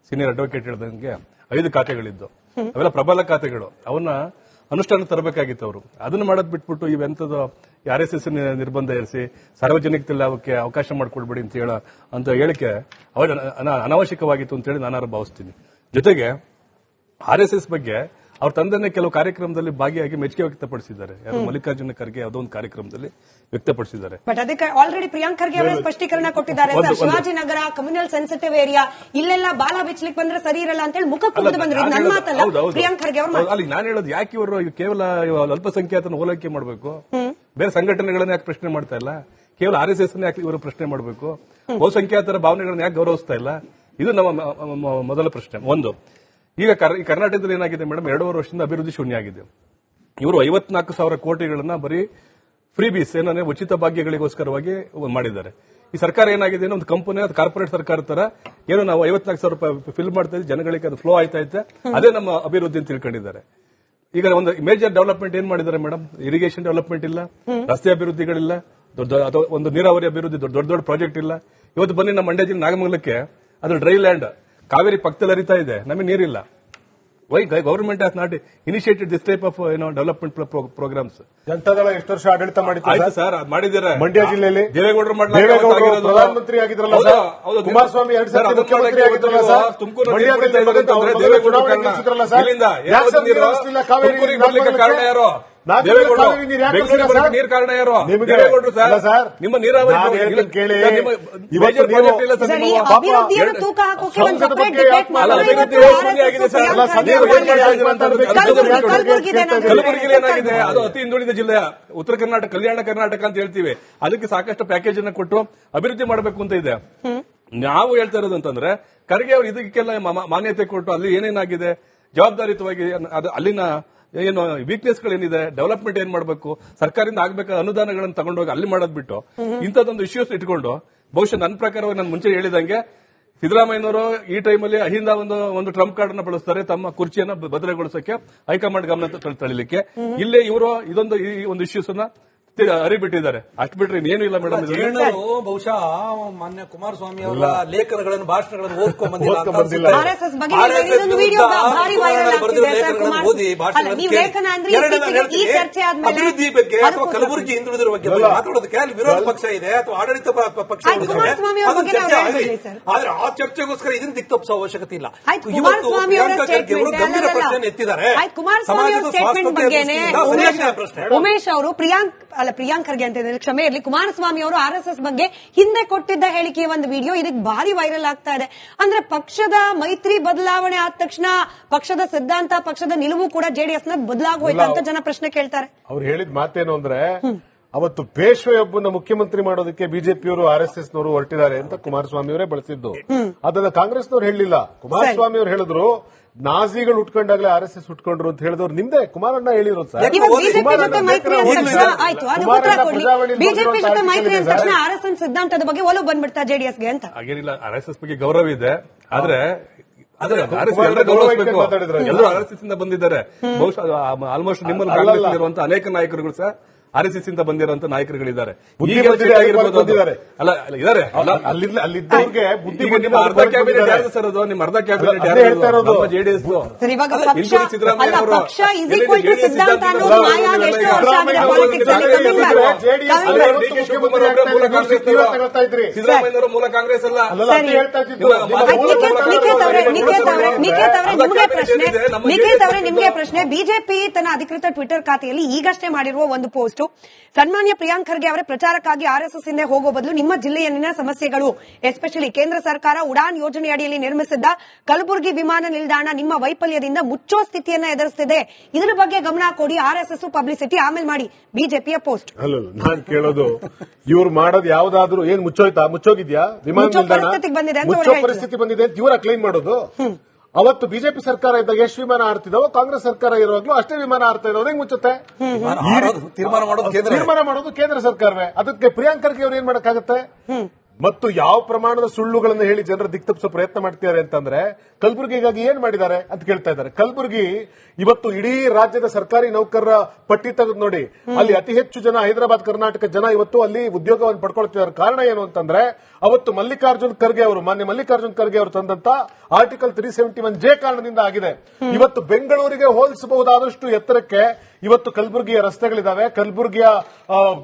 ಸೀನಿಯರ್ ಅಡ್ವೊಕೇಟ್ ಹೇಳಿದಂಗೆ 5 ಖಾತೆಗಳಿದ್ದು, ಅವೆಲ್ಲ ಪ್ರಬಲ ಖಾತೆಗಳು. ಅವನ್ನ ಅನುಷ್ಠಾನ ತರಬೇಕಾಗಿತ್ತು ಅವರು. ಅದನ್ನ ಮಾಡೋದ್ ಬಿಟ್ಬಿಟ್ಟು ಇವೆಂತದ್ದು RSS ನಿರ್ಬಂಧ ಇರಿಸಿ ಸಾರ್ವಜನಿಕ ಲಾಭಕ್ಕೆ ಅವಕಾಶ ಮಾಡಿಕೊಡ್ಬೇಡಿ ಅಂತ ಹೇಳಿಕೆ ಅನಾವಶ್ಯಕವಾಗಿತ್ತು ಅಂತ ಹೇಳಿ ನಾನು ಭಾವಿಸ್ತೀನಿ. ಜೊತೆಗೆ RSS ಬಗ್ಗೆ ಅವ್ರ ತಂದೆನೇ ಕೆಲವು ಕಾರ್ಯಕ್ರಮದಲ್ಲಿ ಭಾಗಿಯಾಗಿ ಮೆಚ್ಚುಗೆ ವ್ಯಕ್ತಪಡಿಸಿದ್ದಾರೆ. ಯಾರು ಮಲ್ಲಿಕಾರ್ಜುನ ಖರ್ಗೆ ಯಾವುದೋ ಒಂದು ಕಾರ್ಯಕ್ರಮದಲ್ಲಿ ವ್ಯಕ್ತಪಡಿಸಿದ್ದಾರೆ. ಬಟ್ ಅದಕ್ಕೆ ಆಲ್ರೆಡಿ ಪ್ರಿಯಾಂಕ್ ಖರ್ಗೆ ಅವರೇ ಸ್ಪಷ್ಟೀಕರಣ ಕೊಟ್ಟಿದ್ದಾರೆ. ಶಿವಾಜಿನಗರ ಕಮ್ಯುನಲ್ ಸೆನ್ಸಿಟಿವ್ ಏರಿಯಾ, ಇಲ್ಲೆಲ್ಲ ಬಾಲ ಬಿಚ್ಚಲಿಕ್ಕೆ ಬಂದ್ರೆ ಸರಿ ಇರಲ್ಲ ಅಂತ ಹೇಳಿ ಮುಖ ಕುಡಿದು ಬಂದ್ರೆ ನನ್ನ ಮಾತಲ್ಲ, ಪ್ರಿಯಾಂಕ್ ಖರ್ಗೆ ಅವರು. ಅಲ್ಲಿ ನಾನು ಹೇಳೋದು, ಯಾಕೆ ಇವರು ಕೇವಲ ಅಲ್ಪಸಂಖ್ಯಾತನ ಓಲೈಕೆ ಮಾಡಬೇಕು? ಬೇರೆ ಸಂಘಟನೆಗಳನ್ನ ಯಾಕೆ ಪ್ರಶ್ನೆ ಮಾಡ್ತಾ ಇಲ್ಲ? ಕೇವಲ RSS ಯಾಕೆ ಇವರು ಪ್ರಶ್ನೆ ಮಾಡಬೇಕು? ಬಹುಸಂಖ್ಯಾತರ ಭಾವನೆಗಳನ್ನ ಯಾಕೆ ಗೌರವಿಸ್ತಾ ಇಲ್ಲ? ಇದು ನಮ್ಮ ಮೊದಲ ಪ್ರಶ್ನೆ. ಒಂದು, ಈಗ ಕರ್ನಾಟಕದಲ್ಲಿ ಏನಾಗಿದೆ ಮೇಡಮ್, 2.5 ವರ್ಷದಿಂದ ಅಭಿವೃದ್ಧಿ ಶೂನ್ಯ ಆಗಿದೆ. ಇವರು 54,000 ಕೋಟಿಗಳನ್ನ ಬರೀ ಫ್ರೀ ಬೀಸ್, ಏನಂದ್ರೆ ಉಚಿತ ಭಾಗ್ಯಗಳಿಗೋಸ್ಕರವಾಗಿ ಮಾಡಿದ್ದಾರೆ. ಈ ಸರ್ಕಾರ ಏನಾಗಿದೆ, ಒಂದು ಕಂಪನಿ, ಅದು ಕಾರ್ಪೊರೇಟ್ ಸರ್ಕಾರ ತರ ಏನೋ ನಾವು 54,000 ರೂಪಾಯಿ ಫಿಲ್ ಮಾಡ್ತಾ ಇದ್ದೀವಿ, ಜನಗಳಿಗೆ ಅದು ಫ್ಲೋ ಆಯ್ತಾ ಇತ್ತೆ, ಅದೇ ನಮ್ಮ ಅಭಿವೃದ್ಧಿ ಅಂತ ತಿಳ್ಕೊಂಡಿದ್ದಾರೆ. ಈಗ ಒಂದು ಮೇಜರ್ ಡೆವಲಪ್ಮೆಂಟ್ ಏನ್ ಮಾಡಿದ್ದಾರೆ ಮೇಡಮ್? ಇರಿಗೇಷನ್ ಡೆವಲಪ್ಮೆಂಟ್ ಇಲ್ಲ, ರಸ್ತೆ ಅಭಿವೃದ್ಧಿಗಳಿಲ್ಲ, ಅಥವಾ ಒಂದು ನೀರಾವರಿ ಅಭಿವೃದ್ಧಿ ದೊಡ್ಡ ಪ್ರಾಜೆಕ್ಟ್ ಇಲ್ಲ. ಇವತ್ತು ಬನ್ನಿ ನಮ್ಮ ಮಂಡ್ಯ ಜಿಲ್ಲೆ ನಾಗಮಂಗಲಕ್ಕೆ, ಅದು ಡ್ರೈ ಲ್ಯಾಂಡ್, ಕಾವೇರಿ ಪಕ್ಕದಲ್ಲಿ ಹರಿತಾ ಇದೆ, ನಮಗೆ ನೀರಿಲ್ಲ. Why government has not initiated this type of development programs. Janata Dal ಎಷ್ಟು ವರ್ಷ ಆಡಳಿತ ಮಾಡಿದ್ದಾರೆ ಸರ್? ಮಾಡಿದ್ದಾರೆ ಮಂಡ್ಯ ಜಿಲ್ಲೆಯಲ್ಲಿ. ದೇವೇಗೌಡರು ಪ್ರಧಾನಮಂತ್ರಿ ಆಗಿದ್ರಲ್ಲ ಸರ್, ಕುಮಾರಸ್ವಾಮಿ 2 ಸಲ ಮುಖ್ಯಮಂತ್ರಿ ಆಗಿದ್ರಲ್ಲ ಸರ್, ತುಮಕೂರು ಕಾರಣ ಯಾರು? ನೀರ್ ಕಾರಣ ಯಾರು? ದೇವೇಗೌಡರು ಸರ್. ನಿಮ್ಮ ನೀರಾವರಿ ಕೇಳಿ, ಕಲಬುರಗಿಲಿ ಏನಾಗಿದೆ, ಅದು ಅತಿ ಹಿಂದುಳಿದ ಜಿಲ್ಲೆ, ಉತ್ತರ ಕರ್ನಾಟಕ, ಕಲ್ಯಾಣ ಕರ್ನಾಟಕ ಅಂತ ಹೇಳ್ತೀವಿ. ಅದಕ್ಕೆ ಸಾಕಷ್ಟು ಪ್ಯಾಕೇಜ್ ಅನ್ನ ಕೊಟ್ಟು ಅಭಿವೃದ್ಧಿ ಮಾಡಬೇಕು ಅಂತ ಇದೆ. ನಾವು ಹೇಳ್ತಾ ಇರೋದು ಅಂತಂದ್ರೆ, ಖರ್ಗೆ ಅವರು ಇದಕ್ಕೆಲ್ಲ ಮಾನ್ಯತೆ ಕೊಟ್ಟು ಅಲ್ಲಿ ಏನೇನಾಗಿದೆ ಜವಾಬ್ದಾರಿಯುತವಾಗಿ ಅಲ್ಲಿನ ಏನು ವೀಕ್ನೆಸ್ ಗಳೇನಿದೆ, ಡೆವಲಪ್ಮೆಂಟ್ ಏನ್ ಮಾಡಬೇಕು, ಸರ್ಕಾರದಿಂದ ಆಗ್ಬೇಕಾದ ಅನುದಾನಗಳನ್ನು ತಗೊಂಡೋಗಿ ಅಲ್ಲಿ ಮಾಡೋದ್ ಬಿಟ್ಟು ಇಂಥದ್ದೊಂದು ಇಶ್ಯೂಸ್ ಇಟ್ಕೊಂಡು, ಬಹುಶಃ ನನ್ನ ಪ್ರಕಾರ ನಾನು ಮುಂಚೆ ಹೇಳಿದಂಗೆ ಸಿದ್ದರಾಮಯ್ಯನವರು ಈ ಟೈಮಲ್ಲಿ ಅಹಿಂದ ಒಂದು ಟ್ರಂಪ್ ಕಾರ್ಡ್ ಅನ್ನ ಬಳಸ್ತಾರೆ ತಮ್ಮ ಕುರ್ಚಿಯನ್ನ ಭದ್ರಗೊಳಿಸಕ್ಕೆ ಹೈಕಮಾಂಡ್ ಗಮನ ತಳಿಲಿಕ್ಕೆ. ಇಲ್ಲೇ ಇವರು ಈ ಒಂದು ಇಶ್ಯೂಸ್ ಅನ್ನ ಅರಿಬಿಟ್ಟಿದ್ದಾರೆ. ಅಷ್ಟು ಬಿಟ್ರೆ ಇನ್ನೇನು ಇಲ್ಲ ಮೇಡಮ್. ಜಯಣ್ಣವರು ಬಹುಶಃ ಮಾನ್ಯ ಕುಮಾರಸ್ವಾಮಿ ಅವರ ಲೇಖನಗಳನ್ನು ಭಾಷಣಗಳನ್ನು ಓದ್ಕೊಂಡ್ ಬಂದಿಲ್ಲ ಅಂತ ಬಂದಿಲ್ಲ. ಅನ್ಸುತ್ತೆ. RSS ಬಗ್ಗೆ RSS ಇನ್ನೊಂದು ವಿಡಿಯೋ ಭಾರಿ ವೈರಲ್ ವಿರುದ್ಧ ಬರೆದಿರೋ ಆಗ್ತಿದೆ ಸರ್. ಲೇಖನಗಳನ್ನು ಓದಿ ಭಾಷಣಗಳನ್ನು ನೀವು ಕೇಳಿ. ಲೇಖನ ಅಂದ್ರೆ ಎರಡನೇ ನಾನು ಈ ಹೇಳ್ತೀನಿ, ಚರ್ಚೆ ಆದ್ಮೇಲೆ ಅಭಿವೃದ್ಧಿ ಬಗ್ಗೆ ಅಥವಾ ಅದಕ್ಕೂ ಕಲಬುರಗಿ ಹಿಂದುಳಿದಿರುವ ಬಗ್ಗೆ ಮಾತಾಡೋದಕ್ಕೆ ಅಲ್ಲಿ ವಿರೋಧ ಪಕ್ಷ ಇದೆ ಅಥವಾ ಆಡಳಿತ ಪಕ್ಷ ಆಯ್ತು, ಕುಮಾರಸ್ವಾಮಿ ಅವ್ರ ಬಗ್ಗೆ ನಾವು ಹೇಳ್ಬಿಡ್ಲಿ ಸರ್. ಆದ್ರೆ ಆ ಚರ್ಚೆಗೋಸ್ಕರ ಇದನ್ನ ದಿಕ್ತಪ್ಪಿಸೋ ಅವಶ್ಯಕತೆ ಇಲ್ಲ. ಆಯ್ತು, ಇವತ್ತು ಕುಮಾರಸ್ವಾಮಿ ಅವರ ಪ್ರಿಯಾಂಕಾ ಖರ್ಗೆ ಅವರು statement ಗಂಭೀರ ಅಲ್ಲ, ಪ್ರಶ್ನೆಯನ್ನು ಎತ್ತಿದ್ದಾರೆ. ಆಯ್ತು, ಕುಮಾರಸ್ವಾಮಿ ಅವರ ಸಮಾಜದ ಸ್ಟೇಟ್ಮೆಂಟ್ ಸ್ವಾಸ್ಥ್ಯ ಬಗ್ಗೆನೆ ದೃಷ್ಟಿಯಿಂದ ಸರಿಯಾಗಿದೆ ಪ್ರಶ್ನೆ. ಉಮೇಶ್ ಅವರು ಪ್ರಿಯಾಂಕ್ ಖರ್ಗೆ ಅಂತ ಇದ್ದಾರೆ, ಕ್ಷಮೆ ಇರಲಿ, ಕುಮಾರಸ್ವಾಮಿ ಅವರು RSS ಬಗ್ಗೆ ಹಿಂದೆ ಕೊಟ್ಟಿದ್ದ ಹೇಳಿಕೆಯ ಒಂದು ವಿಡಿಯೋ ಇದಕ್ಕೆ ಭಾರಿ ವೈರಲ್ ಆಗ್ತಾ ಇದೆ. ಅಂದ್ರೆ ಪಕ್ಷದ ಮೈತ್ರಿ ಬದಲಾವಣೆ ಆದ ತಕ್ಷಣ ಪಕ್ಷದ ಸಿದ್ಧಾಂತ, ಪಕ್ಷದ ನಿಲುವು ಕೂಡ ಜೆಡಿಎಸ್ ನ ಬದಲಾಗೋಯ್ತಾ ಅಂತ ಜನ ಪ್ರಶ್ನೆ ಕೇಳ್ತಾರೆ. ಅವ್ರು ಹೇಳಿದ ಮಾತೇನು ಅಂದ್ರೆ, ಅವತ್ತು ಪೇಶ್ವೆಯೊಬ್ಬನ ಮುಖ್ಯಮಂತ್ರಿ ಮಾಡೋದಕ್ಕೆ ಬಿಜೆಪಿಯವರು RSS ನವರು ಹೊರಟಿದ್ದಾರೆ ಅಂತ ಕುಮಾರಸ್ವಾಮಿ ಅವರೇ ಬಳಸಿದ್ದು. ಅದನ್ನ ಕಾಂಗ್ರೆಸ್ನವ್ರು ಹೇಳಲಿಲ್ಲ. ಕುಮಾರಸ್ವಾಮಿ ಅವರು ಹೇಳಿದ್ರು, ನಾಜಿಗಳು ಉಟ್ಕೊಂಡಾಗ್ಲೇ RSS ಉಟ್ಕೊಂಡ್ರು ಅಂತ ಹೇಳಿದವ್ರು ನಿಮ್ದೇ ಕುಮಾರಣ್ಣ ಹೇಳಿರೋದು ಸರ್. ಇವಾಗ ಬಿಜೆಪಿ ಜೊತೆ ಮೈತ್ರಿ ಅಂದ ತಕ್ಷಣ ಆಯ್ತು, ಅದು ಉತ್ತರ ಕೊಡ್ಲಿ. ಬಿಜೆಪಿ ಜೊತೆ ಮೈತ್ರಿ ಅಂದ ತಕ್ಷಣ RSS ಸಿದ್ಧಾಂತದ ಬಗ್ಗೆ ಒಲವು ಬಂದ್ಬಿಡ್ತಾ ಜೆಡಿಎಸ್ಗೆ ಅಂತ. ಹಾಗೇನಿಲ್ಲ, RSS ಬಗ್ಗೆ ಗೌರವ ಇದೆ. ಆದ್ರೆ ಗೌರವಿಸ್ಬೇಕು. ಎಲ್ಲರೂ RSS ಇಂದ ಬಂದಿದ್ದಾರೆ. ಬಹುಶಃ ಆಲ್ಮೋಸ್ಟ್ ನಿಮ್ಮಲ್ಲಿ ಕಾಂಗ್ರೆಸ್ ಇರುವಂತಹ ಅನೇಕ ನಾಯಕರುಗಳು ಸಹ RSS ಇಂದ ಬಂದಿರುವಂತ ನಾಯಕರುಗಳಿದ್ದಾರೆ. ಅಲ್ಲಿದ್ದವ್ರಿಗೆ ಬುದ್ಧಿ ನಿಮ್ಮ ಅರ್ಧ ಕ್ಯಾಬಿನೆಟ್ ಯಾರು ಸರ್? ಅದು ನಿಮ್ಮ ಅರ್ಧ ಕ್ಯಾಬಿನೆಟ್ ಜೆಡಿಎಸ್. ಸರ್, ಇವಾಗ ಪಕ್ಷ is equal to ಸಿದ್ಧಾಂತ ಅನ್ನೋ ಮಾಯ ಎಷ್ಟು ವರ್ಷ ಆಗಿದೆ ಪಾಲಿಟಿಕ್ಸ್ ಅಲ್ಲಿ. ಸಿದ್ದರಾಮಯ್ಯನವರು ಮೂಲ ಕಾಂಗ್ರೆಸ್ ಅಲ್ಲ. ನಿಮಗೆ ಪ್ರಶ್ನೆ. ಬಿಜೆಪಿ ತನ್ನ ಅಧಿಕೃತ ಟ್ವಿಟರ್ ಖಾತೆಯಲ್ಲಿ ಈಗಷ್ಟೇ ಮಾಡಿರುವ ಒಂದು ಪೋಸ್ಟ್, ಸನ್ಮಾನ್ಯ ಪ್ರಿಯಾಂಕ್ ಖರ್ಗೆ ಅವರೇ ಪ್ರಚಾರಕ್ಕಾಗಿ RSS ಹಿಂದೆ ಹೋಗೋ ಬದಲು ನಿಮ್ಮ ಜಿಲ್ಲೆಯಲ್ಲಿನ ಸಮಸ್ಯೆಗಳು, ಎಸ್ಪೆಷಲಿ ಕೇಂದ್ರ ಸರ್ಕಾರ ಉಡಾನ್ ಯೋಜನೆ ಅಡಿಯಲ್ಲಿ ನಿರ್ಮಿಸಿದ್ದ ಕಲಬುರಗಿ ವಿಮಾನ ನಿಲ್ದಾಣ ನಿಮ್ಮ ವೈಫಲ್ಯದಿಂದ ಮುಚ್ಚೋ ಸ್ಥಿತಿಯನ್ನ ಎದುರಿಸುತ್ತಿದೆ, ಇದರ ಬಗ್ಗೆ ಗಮನ ಕೊಡಿ, RSS ಪಬ್ಲಿಸಿಟಿ ಆಮೇಲೆ ಮಾಡಿ. ಬಿಜೆಪಿಯ ಪೋಸ್ಟ್. ಅಲ್ಲ, ನಾನ್ ಕೇಳೋದು, ಇವ್ರು ಮಾಡೋದು ಯಾವ್ದಾದ್ರು ಏನ್ ಮುಚ್ಚೋಗಿದ್ಯಾ ವಿಮಾನ ನಿಲ್ದಾಣ? ಮುಚ್ಚೋ ಪರಿಸ್ಥಿತಿ ಬಂದಿದೆ ಅಂತ ಇವರ ಕ್ಲೈಮ್ ಮಾಡೋದು. ಅವತ್ತು ಬಿಜೆಪಿ ಸರ್ಕಾರ ಇದ್ದಾಗ ಎಷ್ಟು ವಿಮಾನ ಆಡ್ತಿದಾವೋ, ಕಾಂಗ್ರೆಸ್ ಸರ್ಕಾರ ಇರುವಾಗ್ಲೂ ಅಷ್ಟೇ ವಿಮಾನ ಆಡ್ತಾ ಇರೋದು. ಹೆಂಗ್ ಮುಚ್ಚುತ್ತೆ? ತೀರ್ಮಾನ ಮಾಡೋದು ಕೇಂದ್ರ ಸರ್ಕಾರವೇ. ಅದಕ್ಕೆ ಪ್ರಿಯಾಂಕ್ ಖರ್ಗೆ ಅವ್ರು ಏನ್ ಮಾಡಕ್ಕಾಗತ್ತೆ? ಮತ್ತು ಯಾವ ಪ್ರಮಾಣದ ಸುಳ್ಳುಗಳನ್ನು ಹೇಳಿ ಜನರ ದಿಕ್ತಪ್ಪಿಸೋ ಪ್ರಯತ್ನ ಮಾಡ್ತಿದ್ದಾರೆ ಅಂತಂದ್ರೆ, ಕಲಬುರಗಿಗಾಗಿ ಏನ್ ಮಾಡಿದ್ದಾರೆ ಅಂತ ಕೇಳ್ತಾ ಇದ್ದಾರೆ. ಕಲಬುರಗಿ ಇವತ್ತು ಇಡೀ ರಾಜ್ಯದ ಸರ್ಕಾರಿ ನೌಕರರ ಪಟ್ಟಿ ತೆಗೆದು ನೋಡಿ, ಅಲ್ಲಿ ಅತಿ ಹೆಚ್ಚು ಜನ ಹೈದರಾಬಾದ್ ಕರ್ನಾಟಕ ಜನ ಇವತ್ತು ಅಲ್ಲಿ ಉದ್ಯೋಗವನ್ನು ಪಡ್ಕೊಳ್ತಿದ್ದಾರೆ. ಕಾರಣ ಏನು ಅಂತಂದ್ರೆ, ಅವತ್ತು ಮಾನ್ಯ ಮಲ್ಲಿಕಾರ್ಜುನ್ ಖರ್ಗೆ ಅವರು ತಂದಂತ ಆರ್ಟಿಕಲ್ 371J ಕಾರಣದಿಂದ ಆಗಿದೆ. ಇವತ್ತು ಬೆಂಗಳೂರಿಗೆ ಹೋಲಿಸಬಹುದಾದಷ್ಟು ಎತ್ತರಕ್ಕೆ ಇವತ್ತು ಕಲಬುರಗಿಯ ರಸ್ತೆಗಳಿದಾವೆ, ಕಲಬುರಗಿಯ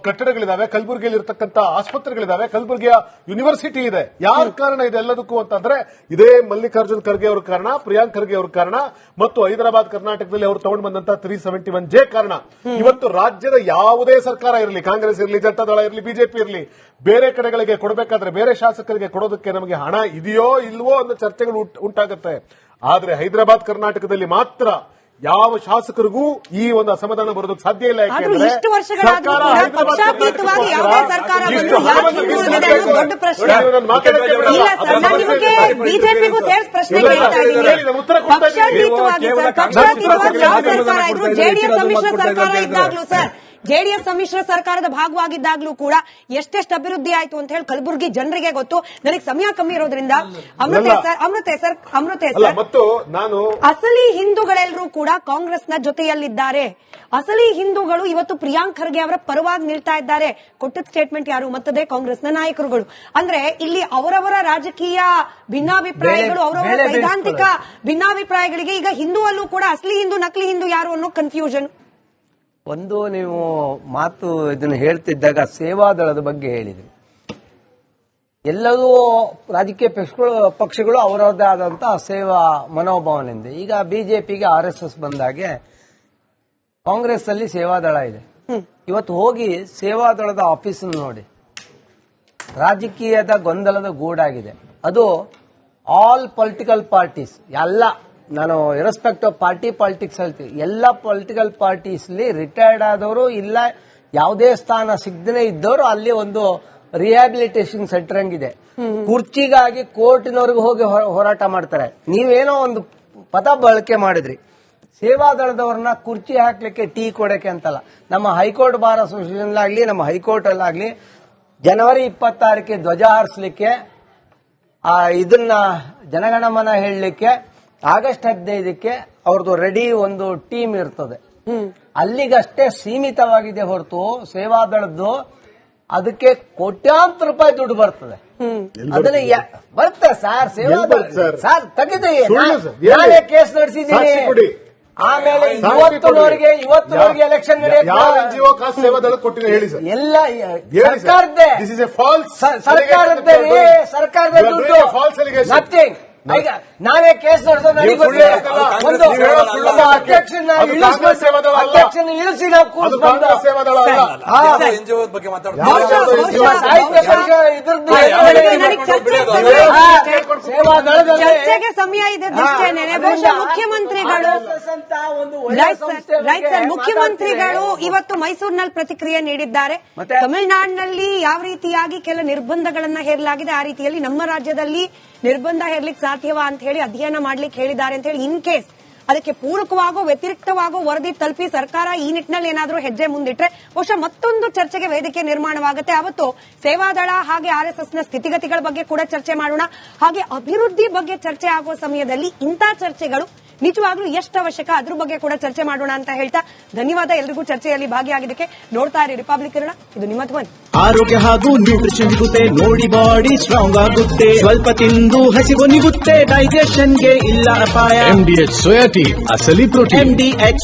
ಕಟ್ಟಡಗಳಿದಾವೆ, ಕಲಬುರಗಿಯಲ್ಲಿ ಇರತಕ್ಕಂತ ಆಸ್ಪತ್ರೆಗಳಿದಾವೆ, ಕಲಬುರಗಿಯ ಯೂನಿವರ್ಸಿಟಿ ಇದೆ. ಯಾರ ಕಾರಣ ಇದೆ ಎಲ್ಲದಕ್ಕೂ ಅಂತಂದ್ರೆ, ಇದೇ ಮಲ್ಲಿಕಾರ್ಜುನ್ ಖರ್ಗೆ ಅವ್ರ ಕಾರಣ, ಪ್ರಿಯಾಂಕ್ ಖರ್ಗೆ ಅವ್ರ ಕಾರಣ, ಮತ್ತು ಹೈದರಾಬಾದ್ ಕರ್ನಾಟಕದಲ್ಲಿ ಅವರು ತಗೊಂಡು ಬಂದಂತ 371J ಕಾರಣ. ಇವತ್ತು ರಾಜ್ಯದ ಯಾವುದೇ ಸರ್ಕಾರ ಇರಲಿ, ಕಾಂಗ್ರೆಸ್ ಇರಲಿ, ಜನತಾದಳ ಇರಲಿ, ಬಿಜೆಪಿ ಇರಲಿ, ಬೇರೆ ಕಡೆಗಳಿಗೆ ಕೊಡಬೇಕಾದ್ರೆ ಬೇರೆ ಶಾಸಕರಿಗೆ ಕೊಡೋದಕ್ಕೆ ನಮಗೆ ಹಣ ಇದೆಯೋ ಇಲ್ವೋ ಅನ್ನೋ ಚರ್ಚೆಗಳು ಉಂಟಾಗುತ್ತೆ. ಆದ್ರೆ ಹೈದರಾಬಾದ್ ಕರ್ನಾಟಕದಲ್ಲಿ ಮಾತ್ರ ಯಾವ ಶಾಸಕರಿಗೂ ಈ ಒಂದು ಅಸಮಾಧಾನ ಬರೋದಕ್ಕೆ ಸಾಧ್ಯ ಇಲ್ಲ. ಯಾಕೆಂದ್ರೆ ಇಷ್ಟು ವರ್ಷಗಳಾದ್ರೂ ಕೂಡ ಪಕ್ಷಾತೀತವಾಗಿ ಯಾವುದೇ ಸರ್ಕಾರ ಬಂದು ಯಾಕೆ ಹಿಂದುಳಿದಿದೆ ಅನ್ನೋದು ದೊಡ್ಡ ಪ್ರಶ್ನೆ. ಇಲ್ಲ ಸರ್, ನಾನು ನಿಮಗೆ ಬಿಜೆಪಿಗೂ ಸೇರ್ಸ್ ಪ್ರಶ್ನೆ ಕೇಳ್ತಾ ಇದ್ದೀನಿ. ಪಕ್ಷಾತೀತವಾಗಿ ಯಾವ ಸರ್ಕಾರ ಇದ್ರು, ಜೆಡಿಎಸ್ ಸಮ್ಮಿಶ್ರ ಸರ್ಕಾರ ಇದ್ದಾಗ್ಲೂ ಸರ್, ಜೆಡಿಎಸ್ ಸಮ್ಮಿಶ್ರ ಸರ್ಕಾರದ ಭಾಗವಾಗಿದ್ದಾಗ್ಲೂ ಕೂಡ ಎಷ್ಟೆಷ್ಟು ಅಭಿವೃದ್ಧಿ ಆಯ್ತು ಅಂತ ಹೇಳಿ ಕಲಬುರಗಿ ಜನರಿಗೆ ಗೊತ್ತು. ನನಗೆ ಸಮಯ ಕಮ್ಮಿ ಇರೋದ್ರಿಂದ ಅಮೃತೆ ಸರ್, ಮತ್ತು ನಾನು ಅಸಲಿ ಹಿಂದೂಗಳೆಲ್ಲರೂ ಕೂಡ ಕಾಂಗ್ರೆಸ್ನ ಜೊತೆಯಲ್ಲಿದ್ದಾರೆ. ಅಸಲಿ ಹಿಂದೂಗಳು ಇವತ್ತು ಪ್ರಿಯಾಂಕ್ ಖರ್ಗೆ ಅವರ ಪರವಾಗಿ ನಿಲ್ತಾ ಇದ್ದಾರೆ. ಕೊಟ್ಟಿದ್ದ ಸ್ಟೇಟ್ಮೆಂಟ್ ಯಾರು? ಮತ್ತದೇ ಕಾಂಗ್ರೆಸ್ನ ನಾಯಕರುಗಳು. ಅಂದ್ರೆ ಇಲ್ಲಿ ಅವರವರ ರಾಜಕೀಯ ಭಿನ್ನಾಭಿಪ್ರಾಯಗಳು, ಅವರವರ ಸೈದ್ಧಾಂತಿಕ ಭಿನ್ನಾಭಿಪ್ರಾಯಗಳಿಗೆ ಈಗ ಹಿಂದೂ ಅಲ್ಲೂ ಕೂಡ ಅಸಲಿ ಹಿಂದೂ ನಕಲಿ ಹಿಂದೂ ಯಾರು ಅನ್ನೋ ಕನ್ಫ್ಯೂಷನ್. ಒಂದು ನೀವು ಮಾತು ಇದನ್ನು ಹೇಳ್ತಿದ್ದಾಗ ಸೇವಾದಳದ ಬಗ್ಗೆ ಹೇಳಿದ್ರಿ. ಎಲ್ಲವೂ ರಾಜಕೀಯ ಪಕ್ಷಗಳು ಅವರದ್ದೇ ಆದಂತಹ ಸೇವಾ ಮನೋಭಾವನೆಯಿಂದ. ಈಗ ಬಿಜೆಪಿಗೆ RSS ಬಂದಾಗೆ ಕಾಂಗ್ರೆಸ್ ಅಲ್ಲಿ ಸೇವಾದಳ ಇದೆ. ಇವತ್ತು ಹೋಗಿ ಸೇವಾದಳದ ಆಫೀಸ್ ನೋಡಿ, ರಾಜಕೀಯದ ಗೊಂದಲದ ಗೂಡಾಗಿದೆ. ಅದು ಆಲ್ ಪೊಲಿಟಿಕಲ್ ಪಾರ್ಟೀಸ್ ಎಲ್ಲ, ನಾನು ಇರೆಸ್ಪೆಕ್ಟ್ ಆಫ್ ಪಾರ್ಟಿ ಪಾಲಿಟಿಕ್ಸ್ ಹೇಳ್ತೀವಿ, ಎಲ್ಲ ಪೊಲಿಟಿಕಲ್ ಪಾರ್ಟೀಸ್ ರಿಟೈರ್ಡ್ ಆದವರು ಇಲ್ಲ ಯಾವುದೇ ಸ್ಥಾನ ಸಿಗದೇ ಇದ್ದವರು ಅಲ್ಲಿ ಒಂದು ರಿಹ್ಯಾಬಿಲಿಟೇಷನ್ ಸೆಂಟರ್ ಹಂಗಿದೆ. ಕುರ್ಚಿಗಾಗಿ ಕೋರ್ಟಿನವರೆಗೂ ಹೋಗಿ ಹೋರಾಟ ಮಾಡ್ತಾರೆ. ನೀವೇನೋ ಒಂದು ಪದ ಬಳಕೆ ಮಾಡಿದ್ರಿ, ಸೇವಾದಳದವ್ರನ್ನ ಕುರ್ಚಿ ಹಾಕ್ಲಿಕ್ಕೆ ಟೀ ಕೊಡಕ್ಕೆ ಅಂತಲ್ಲ. ನಮ್ಮ ಹೈಕೋರ್ಟ್ ಬಾರ್ ಅಸೋಸಿಯೇಷನ್ ಆಗ್ಲಿ, ನಮ್ಮ ಹೈಕೋರ್ಟ್ ಅಲ್ಲಾಗ್ಲಿ, ಜನವರಿ 26ಕ್ಕೆ ಧ್ವಜ ಹಾರಿಸಲಿಕ್ಕೆ ಇದನ್ನ ಜನಗಣಮನ ಹೇಳಲಿಕ್ಕೆ ಆಗಸ್ಟ್ 15ಕ್ಕೆ ಅವ್ರದ್ದು ರೆಡಿ ಒಂದು ಟೀಮ್ ಇರ್ತದೆ. ಅಲ್ಲಿಗಷ್ಟೇ ಸೀಮಿತವಾಗಿದೆ ಹೊರತು ಸೇವಾದಳದ್ದು ಅದಕ್ಕೆ ಕೋಟ್ಯಾಂತರ ರೂಪಾಯಿ ದುಡ್ಡು ಬರ್ತದೆ. ಅದನ್ನ ಬರ್ತದೆ ಸರ್, ಸೇವಾದಳ ಸರ್ ತೆಗೆದು ನಾನೇ ಕೇಸ್ ನಡೆಸಿದ್ದೀನಿ. ಆಮೇಲೆ ಇವತ್ತಿನವರೆಗೆ ಎಲೆಕ್ಷನ್ NGO ಕಾಸ್ಟ್ ಸೇವಾದಳ ಕೊಟ್ಟಿಲ್ಲ ಹೇಳಿ ಸರ್. ಎಲ್ಲ ಸರ್ಕಾರದ್ದೇ, ಸರ್ಕಾರದ ದುಡ್ಡು, ನಥಿಂಗ್. ಈಗ ನಾವೇ ಕೇಸ್ ನಡೆಸೋದು ನನಗೆ ಗೊತ್ತಿಲ್ಲ. ಒಂದು ಅಧ್ಯಕ್ಷನ ಇಳಿಸಿ ನಾವು ಕೂರಿಸ್ಕೊಂಡು NGO ಬಗ್ಗೆ ಚರ್ಚೆಗೆ ಸಮಯ ಇದೆ ದೃಷ್ಟಿಯೇನೆ. ಬಹುಶಃ ಮುಖ್ಯಮಂತ್ರಿಗಳು ಇವತ್ತು ಮೈಸೂರಿನಲ್ಲಿ ಪ್ರತಿಕ್ರಿಯೆ ನೀಡಿದ್ದಾರೆ. ತಮಿಳುನಾಡಿನಲ್ಲಿ ಯಾವ ರೀತಿಯಾಗಿ ಕೆಲ ನಿರ್ಬಂಧಗಳನ್ನ ಹೇರಲಾಗಿದೆ, ಆ ರೀತಿಯಲ್ಲಿ ನಮ್ಮ ರಾಜ್ಯದಲ್ಲಿ ನಿರ್ಬಂಧ ಹೇರ್ಲಿಕ್ಕೆ ಸಾಧ್ಯವಾ ಅಂತ ಹೇಳಿ ಅಧ್ಯಯನ ಮಾಡ್ಲಿಕ್ಕೆ ಹೇಳಿದ್ದಾರೆ ಅಂತ ಹೇಳಿ, ಇನ್ ಕೇಸ್ ಅದಕ್ಕೆ ಪೂರಕವಾಗೋ ವ್ಯತಿರಿಕ್ತವಾಗೋ ವರದಿ ತಲುಪಿ ಸರ್ಕಾರ ಈ ನಿಟ್ಟಿನಲ್ಲಿ ಏನಾದರೂ ಹೆಜ್ಜೆ ಮುಂದಿಟ್ರೆ ಬಹುಶಃ ಮತ್ತೊಂದು ಚರ್ಚೆಗೆ ವೇದಿಕೆ ನಿರ್ಮಾಣವಾಗುತ್ತೆ. ಅವತ್ತು ಸೇವಾದಳ ಹಾಗೆ RSSನ ಸ್ಥಿತಿಗತಿಗಳ ಬಗ್ಗೆ ಕೂಡ ಚರ್ಚೆ ಮಾಡೋಣ. ಹಾಗೆ ಅಭಿವೃದ್ಧಿ ಬಗ್ಗೆ ಚರ್ಚೆ ಆಗುವ ಸಮಯದಲ್ಲಿ ಇಂಥ ಚರ್ಚೆಗಳು ನಿಜವಾಗ್ಲೂ ಎಷ್ಟು ಅವಶ್ಯಕ ಅದ್ರ ಬಗ್ಗೆ ಕೂಡ ಚರ್ಚೆ ಮಾಡೋಣ ಅಂತ ಹೇಳ್ತಾ ಧನ್ಯವಾದ ಎಲ್ರಿಗೂ ಚರ್ಚೆಯಲ್ಲಿ ಭಾಗಿಯಾಗಿದ್ದಕ್ಕೆ. ನೋಡ್ತಾ ಇರಿ ರಿಪಬ್ಲಿಕ್ ಕನ್ನಡ, ಇದು ನಿಮ್ಮ ಧ್ವನಿ. ಆರೋಗ್ಯ ಹಾಗೂ ನ್ಯೂಟ್ರಿಷನ್ ಸಿಗುತ್ತೆ, ನೋಡಿ ಬಾಡಿ ಸ್ಟ್ರಾಂಗ್ ಆಗುತ್ತೆ, ಸ್ವಲ್ಪ ತಿಂದು ಹಸಿವು ನಿಗುತ್ತೆ, ಡೈಜೆಷನ್ಗೆ ಇಲ್ಲ ಅಪಾಯ. MDH ಸೋಯಾಟಿ ಅಸಲಿ ಪ್ರೋಟೀನ್. MDH